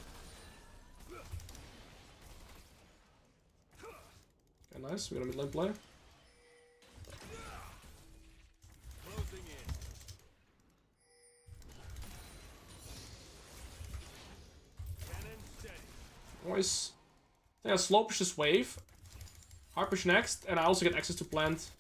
Okay, nice, we got a mid lane play. Nice. I think I slow push this wave. Hard push next, and I also get access to plant.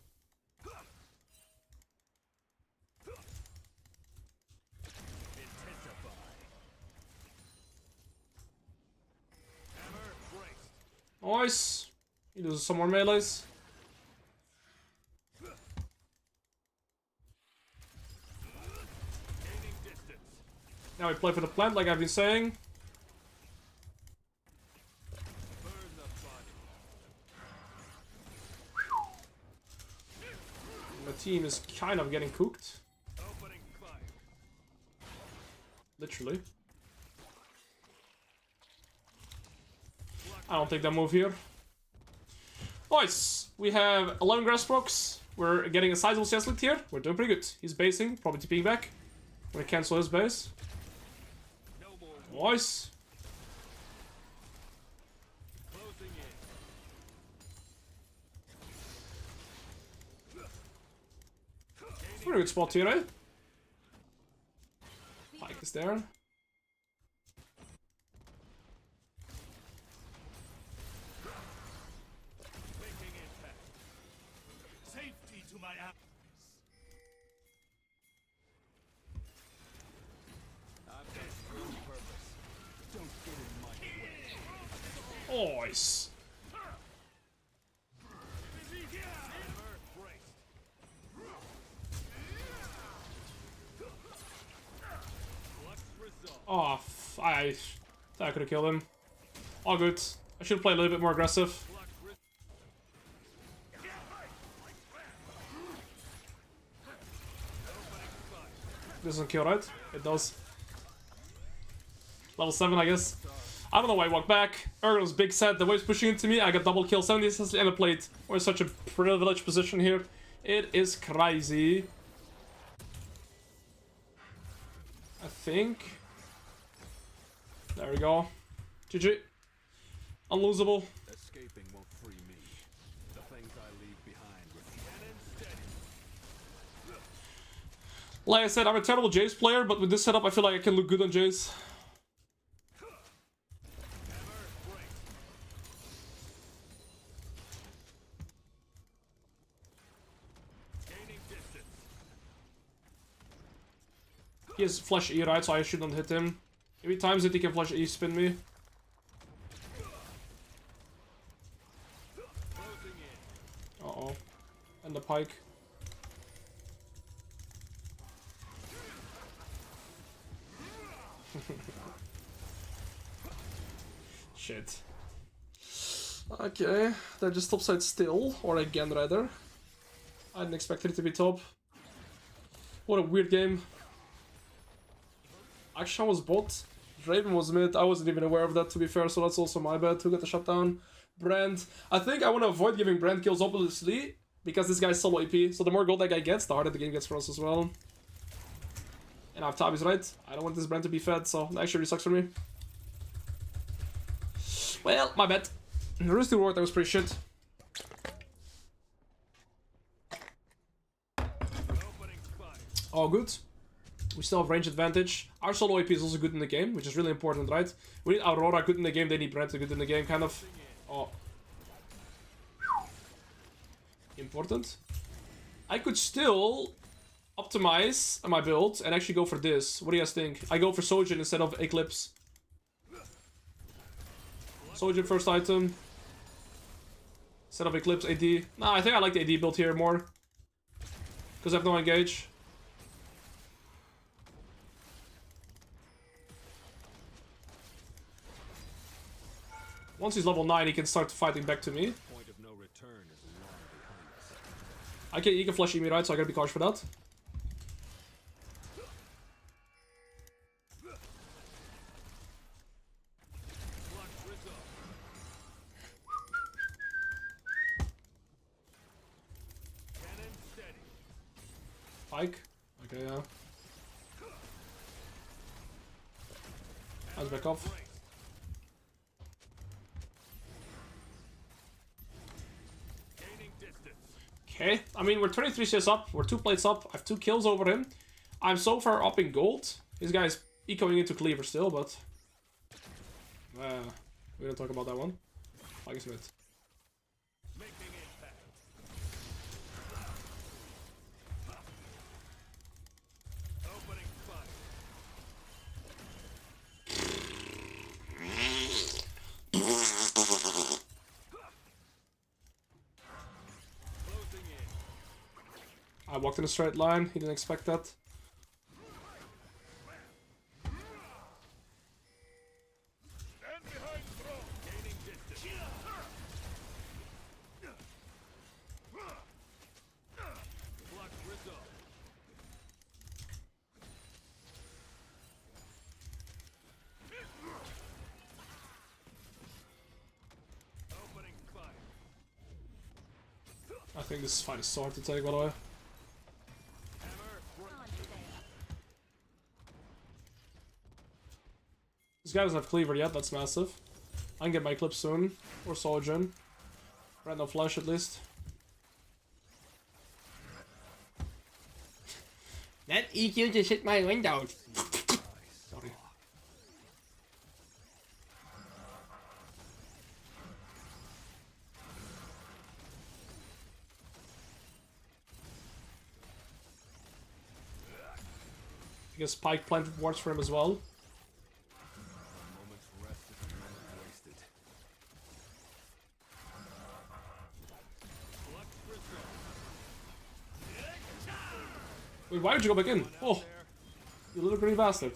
Nice. He loses some more melees. Now we play for the plant, like I've been saying. My team is kind of getting cooked. Literally. I don't think they move here. Nice! We have 11 grass procs. We're getting a sizable CS lead here. We're doing pretty good. He's basing, probably TPing back. I'm gonna cancel his base. Nice. Pretty good spot here, eh? Pyke is there. Safety to my app. I've got strong purpose. Don't get in my way. Nice. Oh, I thought I could have killed him. All good. I should play a little bit more aggressive. Doesn't kill, right? It does. Level 7, I guess. I don't know why I walked back. Urgot's big set, the wave's pushing into me. I got double kill, 70 assists, and a plate. We're in such a privileged position here. It is crazy. I think. There we go. GG. Unlosable. Escaping won't free me. The things I leave behind will. Like I said, I'm a terrible Jayce player, but with this setup, I feel like I can look good on Jayce. He has flash E, right? So I shouldn't hit him. Every time that he can flash E, spin me. Uh-oh. And the Pyke. Shit. Okay, they're just topside still, or again rather. I didn't expect it to be top. What a weird game. Akshan was bot, Raven was mid, I wasn't even aware of that to be fair, so that's also my bad to get the shutdown. Brand, I think I want to avoid giving Brand kills obviously, because this guy's solo AP, so the more gold that guy gets, the harder the game gets for us as well. And if Tahm is right, I don't want this Brand to be fed, so that actually really sucks for me. Well, my bad. The Rusty Ward, that was pretty shit. All good. We still have range advantage. Our solo AP is also good in the game, which is really important, right? We need Aurora good in the game, they need Brand good in the game, kind of. Oh. Important. I could still optimize my build and actually go for this. What do you guys think? I go for Sojourn instead of Eclipse. Sojourn first item. Instead of Eclipse AD. Nah, I think I like the AD build here more. Because I have no engage. Once he's level 9, he can start fighting back to me. Point of no return is long behind us. He can flash me, right? So I gotta be cautious for that. Pike. Okay, yeah. Let's back off. Okay, I mean, we're 23 CS up, we're 2 plates up, I have 2 kills over him. I'm so far up in gold. This guy's ecoing into Cleaver still, but... we don't talk about that one. Like Smith. I walked in a straight line, he didn't expect that. I think this fight is so hard to take, by the way. This guy doesn't have Cleaver yet, that's massive. I can get my Eclipse soon. Or Sojourn. Random flash at least. That EQ just hit my window. Sorry. I guess Pike planted wards for him as well. Wait, why would you go back in? Oh, you little green bastard.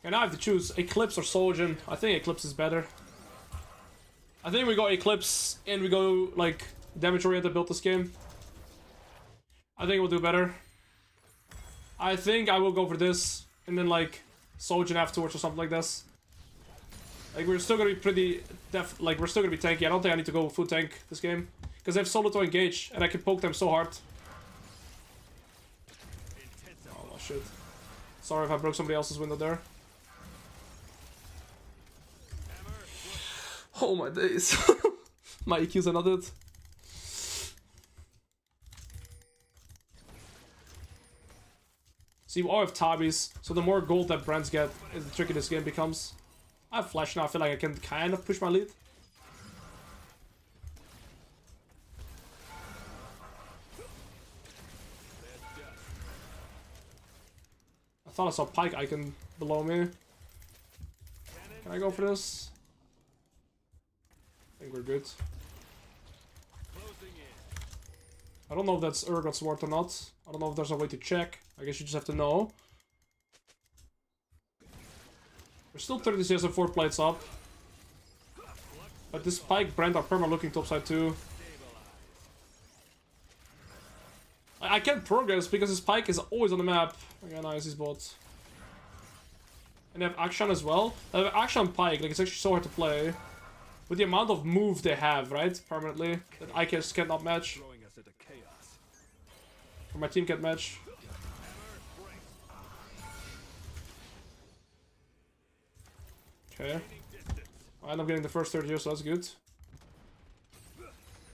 And now I have to choose Eclipse or Sojourn. I think Eclipse is better. I think we go Eclipse and we go like damage oriented build this game. I think we'll do better. I think I will go for this and then like Sojourn afterwards or something like this. Like we're still gonna be pretty we're still gonna be tanky. I don't think I need to go full tank this game. Because I have solo to engage, and I can poke them so hard. Oh shit. Sorry if I broke somebody else's window there. Oh my days. My EQs are not it. See, we all have Tabis, so the more gold that brands get, the trickier this game becomes. I have flash now, I feel like I can kind of push my lead. I thought I saw Pike icon below me. Can I go for this? I think we're good. I don't know if that's Urgot's ward or not. I don't know if there's a way to check. I guess you just have to know. We're still 30 CS and 4 plates up. But this Pike brand are perma looking topside too. I can't progress because this Pike is always on the map. Okay, nice, he's bot. And they have Akshan as well. They have Akshan Pike, like it's actually so hard to play. With the amount of move they have, right? Permanently. That I just cannot match. Or my team can't match. Okay. I end up getting the first 30 here, so that's good.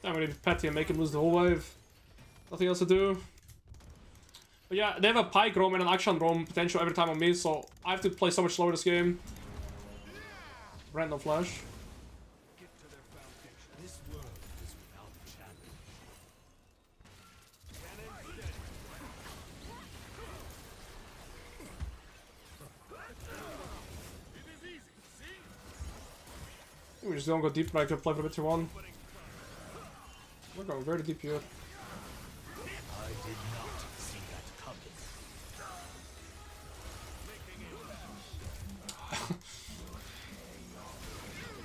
I'm gonna Petty and make him lose the whole wave. Nothing else to do. But yeah, they have a Pike roam and an Akshan roam potential every time on me, so I have to play so much slower this game. Random flash. We just don't go deep, but I could play for the tier 1. We're going very deep here. I did not see that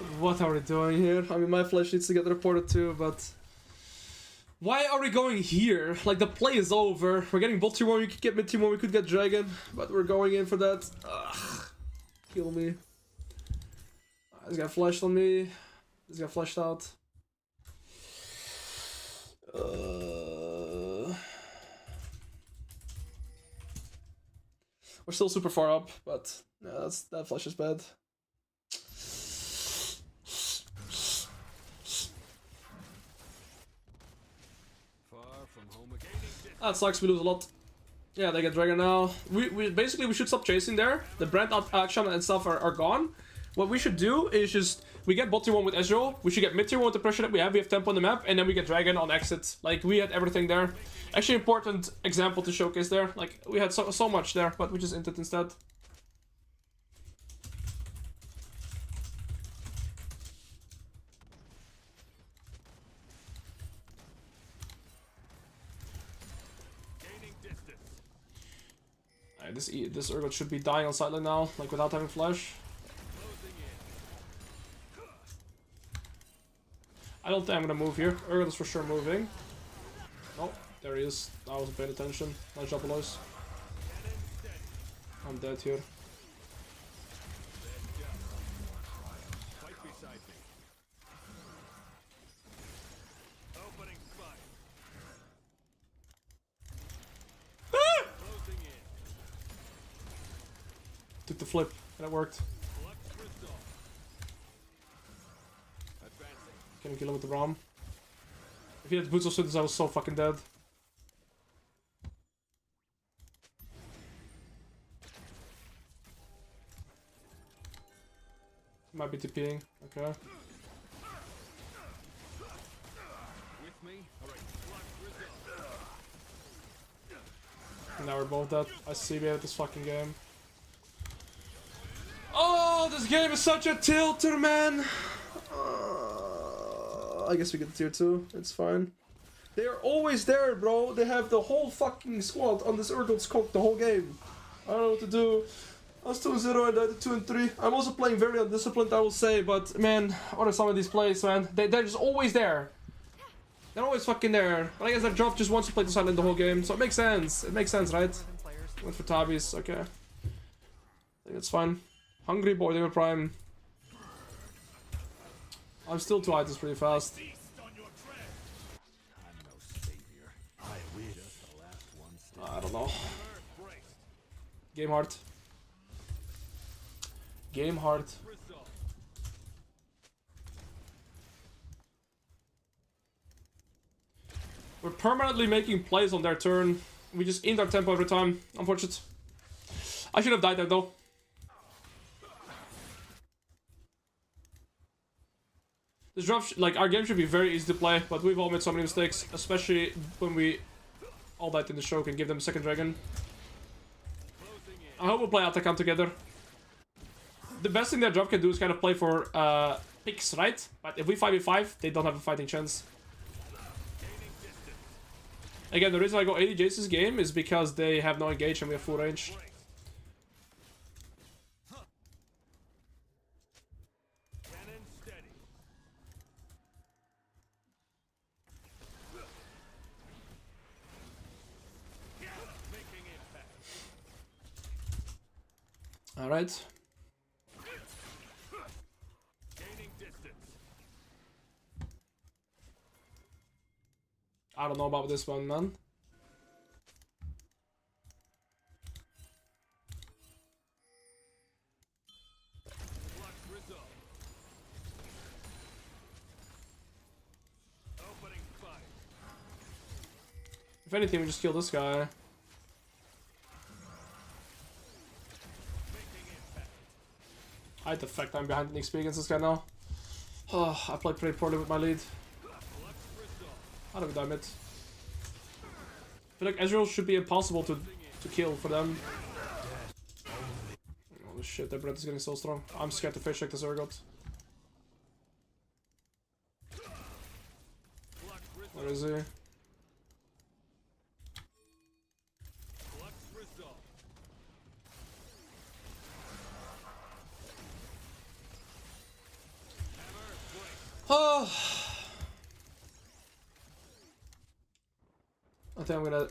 coming. What are we doing here? I mean, my flash needs to get reported too, but... Why are we going here? Like, the play is over. We're getting bot tier 1, we could get mid tier 1, we could get dragon. But we're going in for that. Ugh. Kill me. This guy flashed on me. This guy flashed out. We're still super far up, but yeah, that flash is bad. That sucks, we lose a lot. Yeah, they get dragon now. We basically we should stop chasing there. The brand action and stuff are gone. What we should do is just we get bot tier 1 with Ezreal. We should get mid tier 1 with the pressure that we have. We have tempo on the map, and then we get dragon on exit. Like, we had everything there. Actually, important example to showcase there. Like, we had so much there, but we just inted instead. This Urgot should be dying on sideline now, like without having flash. I don't think I'm gonna move here. Urgot is for sure moving. Oh, there he is. I wasn't paying attention. Nice job, Alois. I'm dead here. Took the flip, and it worked. Can kill him with the Ram. If he had boots of Sudders, I was so fucking dead. Might be TPing, okay. Now we're both dead. I see we have this fucking game. Oh, this game is such a tilter, man! I guess we get tier 2, it's fine. They are always there, bro. They have the whole fucking squad on this Urgot scope the whole game. I don't know what to do. I was 2-0 and I did 2 and 3. I'm also playing very undisciplined, I will say, but man, what are some of these plays, man? They're just always there. They're always fucking there. But I guess I've dropped just once to play the silent the whole game, so it makes sense. It makes sense, right? Went for Tabis, okay. I think that's fine. Hungry boy, they were prime. I'm still 2 items pretty fast. I don't know. Game hard. Game hard. We're permanently making plays on their turn. We just end our tempo every time. Unfortunate. I should have died there though. This drop, like, our game should be very easy to play, but we've all made so many mistakes, especially when we all died in the show and give them a second dragon. I hope we'll play Atacam together. The best thing that drop can do is kind of play for picks, right? But if we 5v5, they don't have a fighting chance. Again, the reason I go 80 Jayce's game is because they have no engage and we have full range. All right. I don't know about this one, man. If anything, we just kill this guy. I hate the fact I'm behind the XP against this guy now. Oh, I played pretty poorly with my lead. How do we damn it? I feel like Ezreal should be impossible to kill for them. Holy shit, their breath is getting so strong. I'm scared to face check this Urgot. Crazy. Oh. I think I'm gonna...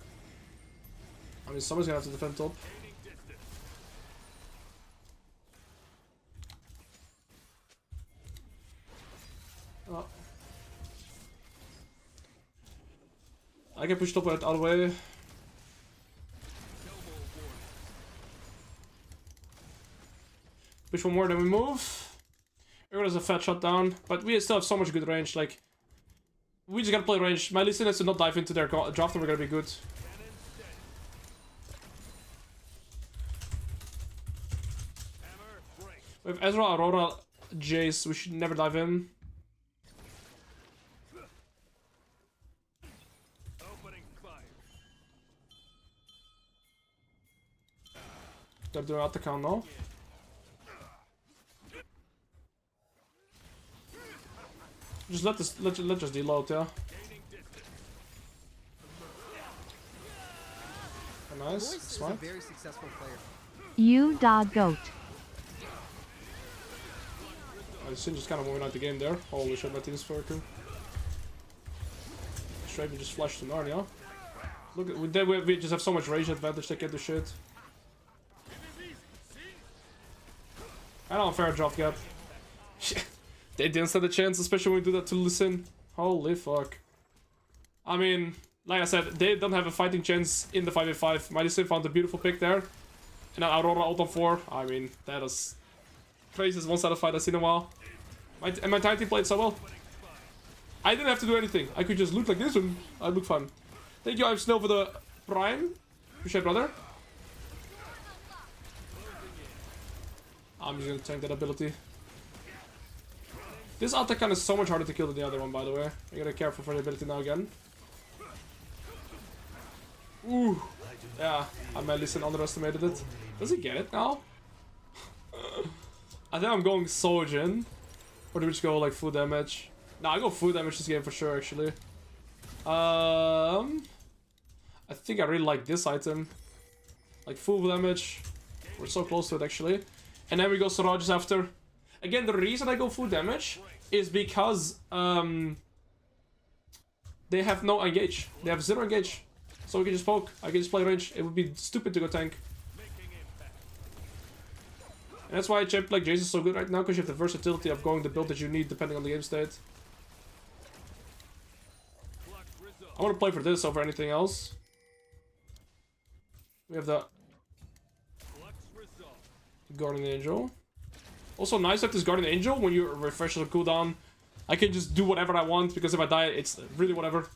I mean, someone's gonna have to defend top. Oh. I can push top right out of the way. Push one more, then we move. Urgot has a fat shot down, but we still have so much good range. Like, we just gotta play range. My listen is to not dive into their draft, and we're gonna be good. With Ezra, Aurora, Jayce, we should never dive in. They're doing out the count now. Just let us deload, yeah. Oh, nice, smart. Very successful player. You dog goat. I Sin just kind of moving out the game there. Holy shit, my team's working. Straven just flashed to Narnia. Look, we just have so much rage advantage. They can't do shit. And unfair drop gap. They didn't stand a chance, especially when we do that to Listen. Holy fuck. I mean, like I said, they don't have a fighting chance in the 5v5. My Listen found a beautiful pick there. And now Aurora ult on 4. I mean, that is craziest one-sided fight I've seen in a while. And my tiny team played so well. I didn't have to do anything. I could just look like this and I'd look fun. Thank you, I'm Snow, for the Prime. Appreciate it, brother. I'm just gonna tank that ability. This Atakan is so much harder to kill than the other one, by the way. I gotta be careful for the ability now again. Ooh. Yeah, I might listen underestimated it. Does he get it now? I think I'm going Sojin. Or do we just go like full damage? No, I go full damage this game for sure, actually. I think I really like this item. Like full damage. We're so close to it, actually. And then we go Sirages after. Again, the reason I go full damage is because they have no engage. They have 0 engage. So we can just poke. I can just play range. It would be stupid to go tank. And that's why a champ like Jayce is so good right now, because you have the versatility of going the build that you need depending on the game state. I want to play for this over anything else. We have the Guardian Angel. Also nice that this Guardian Angel, when you refresh the cooldown, I can just do whatever I want, because if I die, it's really whatever.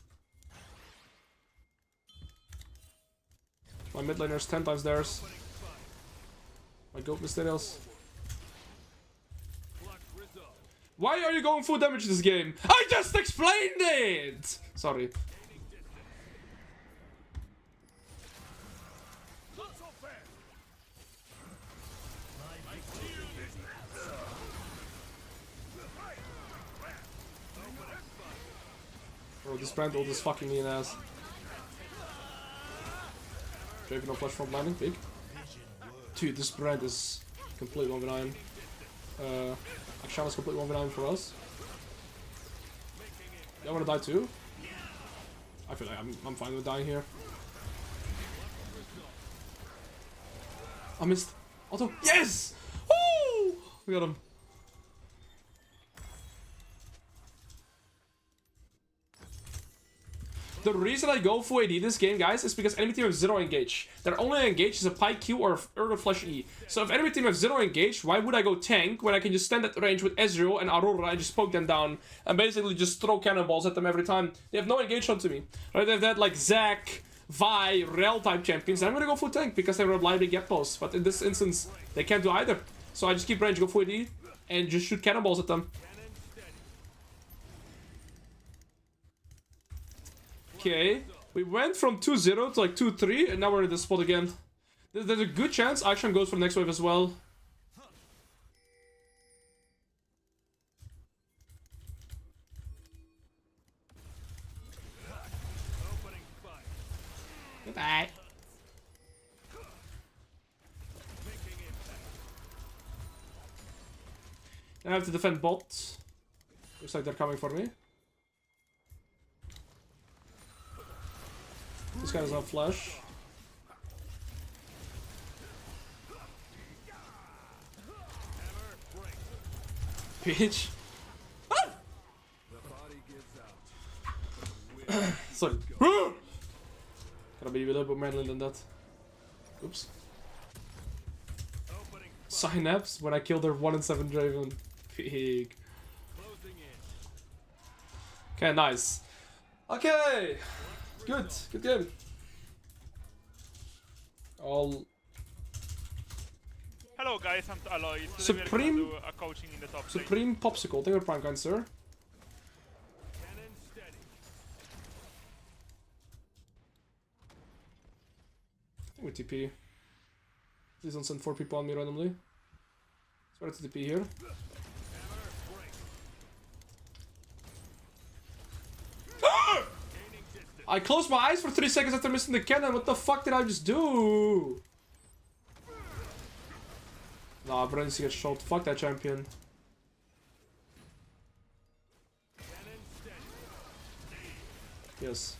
My mid laner is 10 times theirs. My goat Mysterios. Why are you going full damage this game? I just explained it! Sorry. Bro, this brand ult is fucking me in the ass. Draven no flash from blinding, big. Dude, this brand is complete 1v9. Akshana's complete 1v9 for us. Yeah, I wanna die too. I feel like I'm fine with dying here. I missed. Auto. Yes! Woo! We got him. The reason I go full AD this game, guys, is because enemy team has 0 engage. Their only engage is a Pike Q or Urgot Flash E. So if enemy team has 0 engage, why would I go tank when I can just stand at range with Ezreal and Aurora and just poke them down and basically just throw cannonballs at them every time? They have no engage onto me. Right? They have that like Zac, Vi, Rel type champions. And I'm gonna go full tank because they reliably get posts. But in this instance, they can't do either. So I just keep range, go full AD, and just shoot cannonballs at them. Okay, we went from 2-0 to like 2-3, and now we're in this spot again. There's a good chance Action goes for the next wave as well. I have to defend bot. Looks like they're coming for me. This guy doesn't have flash. Bitch. Ah! Sorry. Gotta be a little bit manly than that. Oops. Synapse when I killed their 1 in 7 Draven. Pig. Okay, nice. Okay. Good. Good game. Hello guys, I'm Alois. Today Supreme- we're gonna do a coaching in the top lane. Supreme Popsicle. Thank you for prime kind, sir. I think we TP. Please don't send 4 people on me randomly. Sorry to TP here. I closed my eyes for 3 seconds after missing the cannon. What the fuck did I just do? Nah, Bro needs to get shot. Fuck that champion. Yes.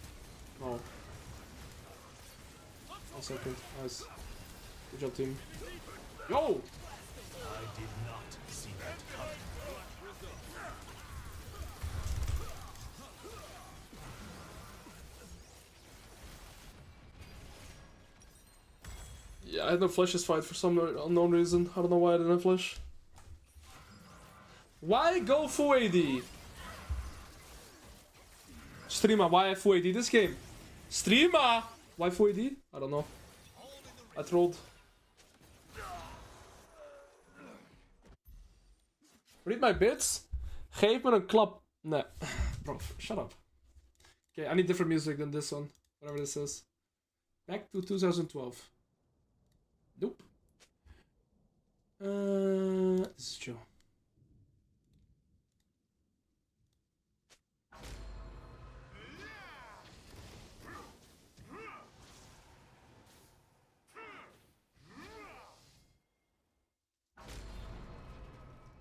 No. 1 second. Nice. Good job, team. Yo! I did not see that coming. Yeah, I had no flash this fight for some unknown reason. I don't know why I didn't have flash. Why go full AD? Streamer, why full AD this game? Streamer! Why full AD? I don't know. I trolled. Read my bits. Geef me een klap. Nee. Bro, shut up. Okay, I need different music than this one. Whatever this is. Back to 2012. Nope. This is Joe.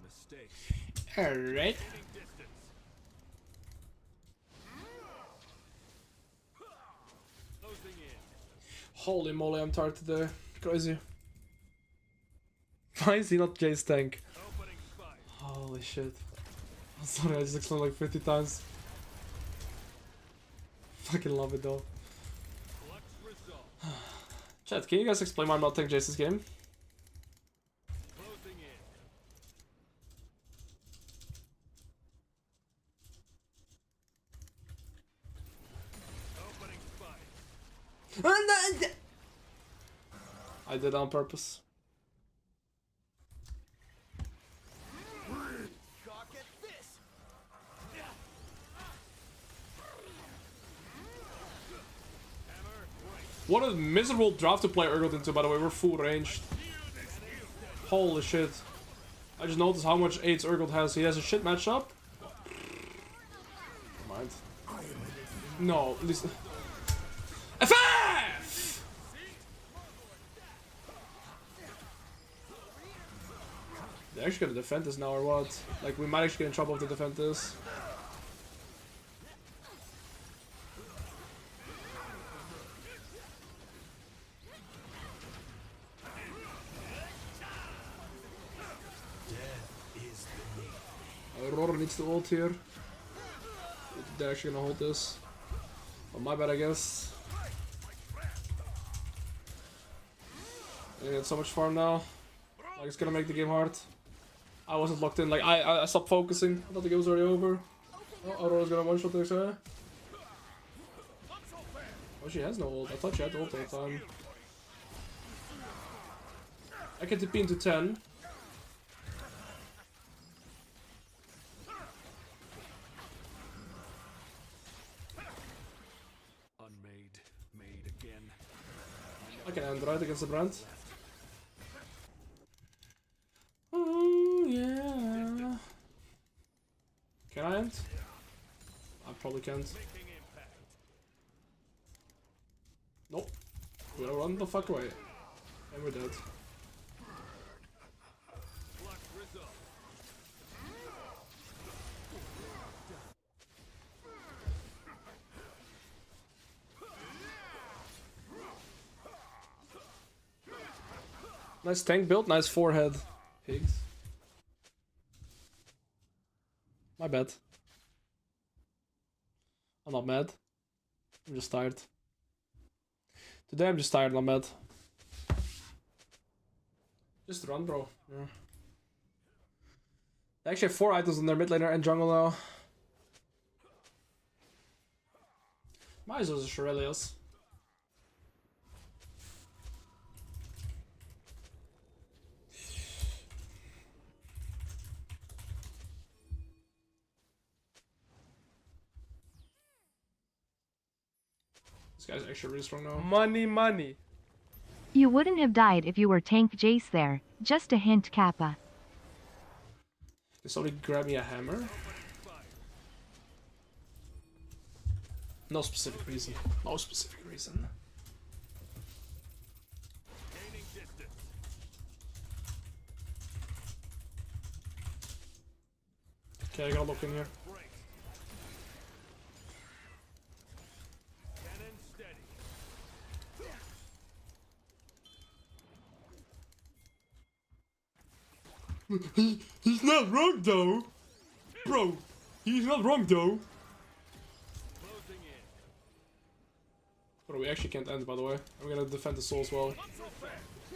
Mistakes. Alright. Holy moly, I'm tired today. Crazy. Why is he not Jayce tank? Holy shit. I'm sorry, I just explained like 50 times. Fucking love it though. Chat, can you guys explain why I'm not tank Jayce's game? I did it on purpose. What a miserable draft to play Urgot into, by the way. We're full ranged. Holy shit. I just noticed how much AIDS Urgot has. He has a shit matchup. Never mind. No, at least... FF! They're actually gonna defend this now or what? Like, we might actually get in trouble if they defend this. Aurora needs to ult here. They're actually gonna hold this. Oh, my bad, I guess. I get so much farm now. Like, it's gonna make the game hard. I wasn't locked in. Like, I stopped focusing. I thought the game was already over. Oh, Aurora's gonna one-shot this guy. Oh, she has no ult. I thought she had ult all the time. I can TP into 10. Unmade, made again. I can end right against the brand. Oh yeah. Can I end? I probably can't. Nope. We're gonna run the fuck away. And we're dead. Nice tank build, nice forehead. Pigs. My bad. I'm not mad. I'm just tired. Today I'm just tired and I'm mad. Just run, bro. Yeah. They actually have 4 items in their mid laner and jungle now. Might as well just Shurelios. This guy's actually really strong now. Money, money. You wouldn't have died if you were tank Jayce there. Just a hint, Kappa. Can somebody grab me a hammer? No specific reason. No specific reason. Okay, I gotta look in here. He's not wrong though, bro. He's not wrong though. Bro, we actually can't end, by the way. I'm gonna defend the soul as well.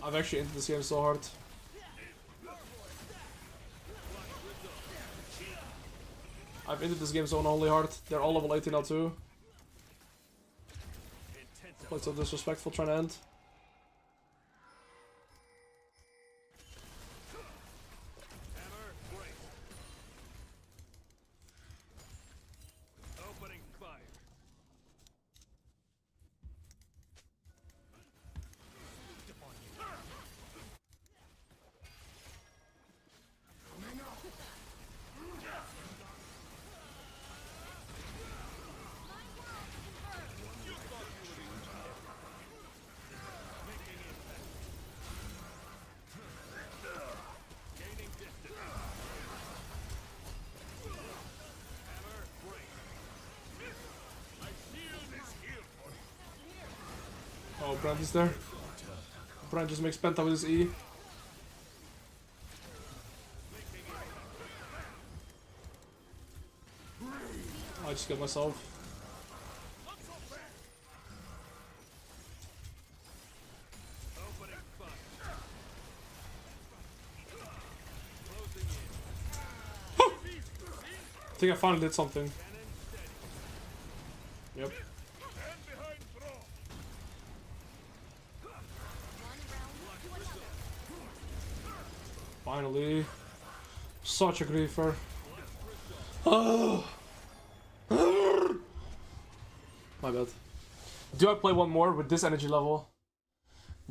I've actually ended this game so hard. I've ended this game so unholy hard. They're all level 18 now too. Played so disrespectful trying to end. Oh, Brand is there. Brand just makes penta with his E. I just got myself. I think I finally did something. Yep. Finally. Such a griefer. Oh. My bad. Do I play one more with this energy level?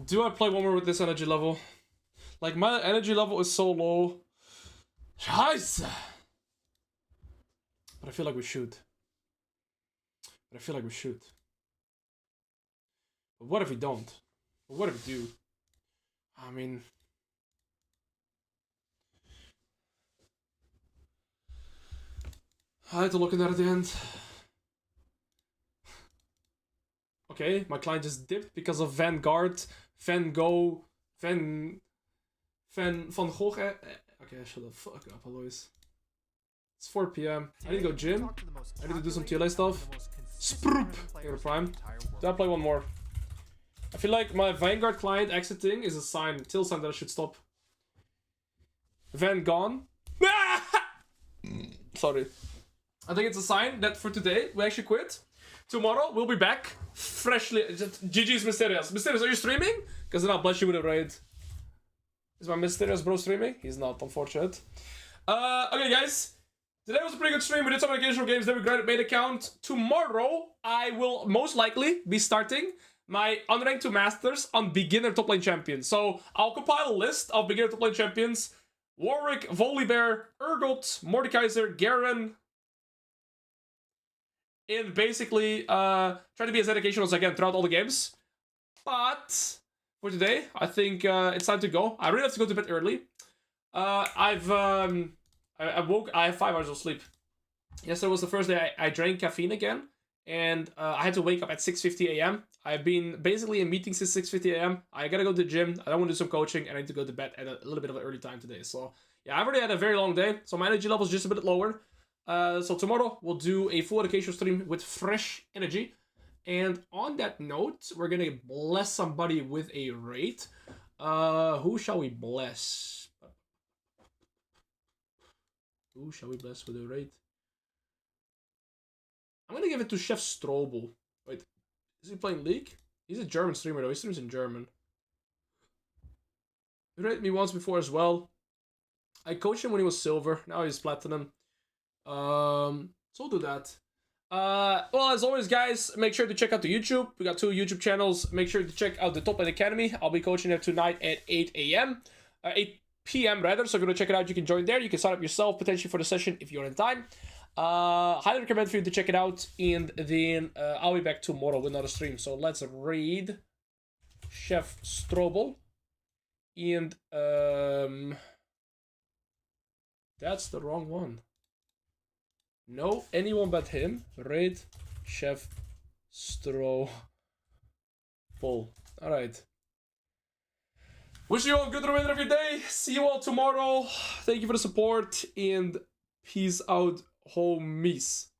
Do I play one more with this energy level? Like, my energy level is so low. Jayce! But I feel like we should. But what if we don't? But what if we do? I mean... I had to look at that at the end. Okay, my client just dipped because of Vanguard, Van Gogh. Okay, shut the fuck up, Alois. It's 4 PM. I need to go gym. I need to do some TLA stuff. Sproop! Hero Prime. Do I play one more? I feel like my Vanguard client exiting is a sign, till sign that I should stop. Van gone. Sorry. I think it's a sign that for today we actually quit. Tomorrow we'll be back freshly. GG's Mysterious. Mysterious, are you streaming? Because then I'll bless you with a raid. Is my Mysterious bro streaming? He's not, unfortunate. Okay, guys. Today was a pretty good stream. We did some occasional games. Then we grabbed main account. Tomorrow I will most likely be starting my Unranked 2 Masters on beginner top lane champions. So I'll compile a list of beginner top lane champions. Warwick, Volibear, Urgot, Mordekaiser, Garen. And basically try to be as educational as I can throughout all the games. But for today, I think it's time to go. I really have to go to bed early. I have 5 hours of sleep. Yesterday was the first day I drank caffeine again. and I had to wake up at 6:50 a.m. I've been basically in meetings since 6:50 a.m. I gotta go to the gym. I don't want to do some coaching, and I need to go to bed at a little bit of an early time today. So yeah, I've already had a very long day, so my energy level is just a bit lower. So tomorrow we'll do a full education stream with fresh energy. And on that note, we're gonna bless somebody with a raid. Who shall we bless? Who shall we bless with a raid? I'm gonna give it to Chef Strobel. Wait, is he playing League? He's a German streamer though. He streams in German. He raided me once before as well. I coached him when he was silver. Now he's platinum. So we'll do that. Well, as always, guys, make sure to check out the YouTube. We got 2 YouTube channels. Make sure to check out the Top End Academy. I'll be coaching there tonight at 8 a.m. 8 p.m. rather. So if you want to check it out, you can join there. You can sign up yourself potentially for the session if you're in time. Highly recommend for you to check it out. And then I'll be back tomorrow with another stream. So let's raid Chef Strobel. And that's the wrong one. No, anyone but him. Raid Chef Strobel. Alright. Wish you all a good remainder of your day. See you all tomorrow. Thank you for the support and peace out, homies.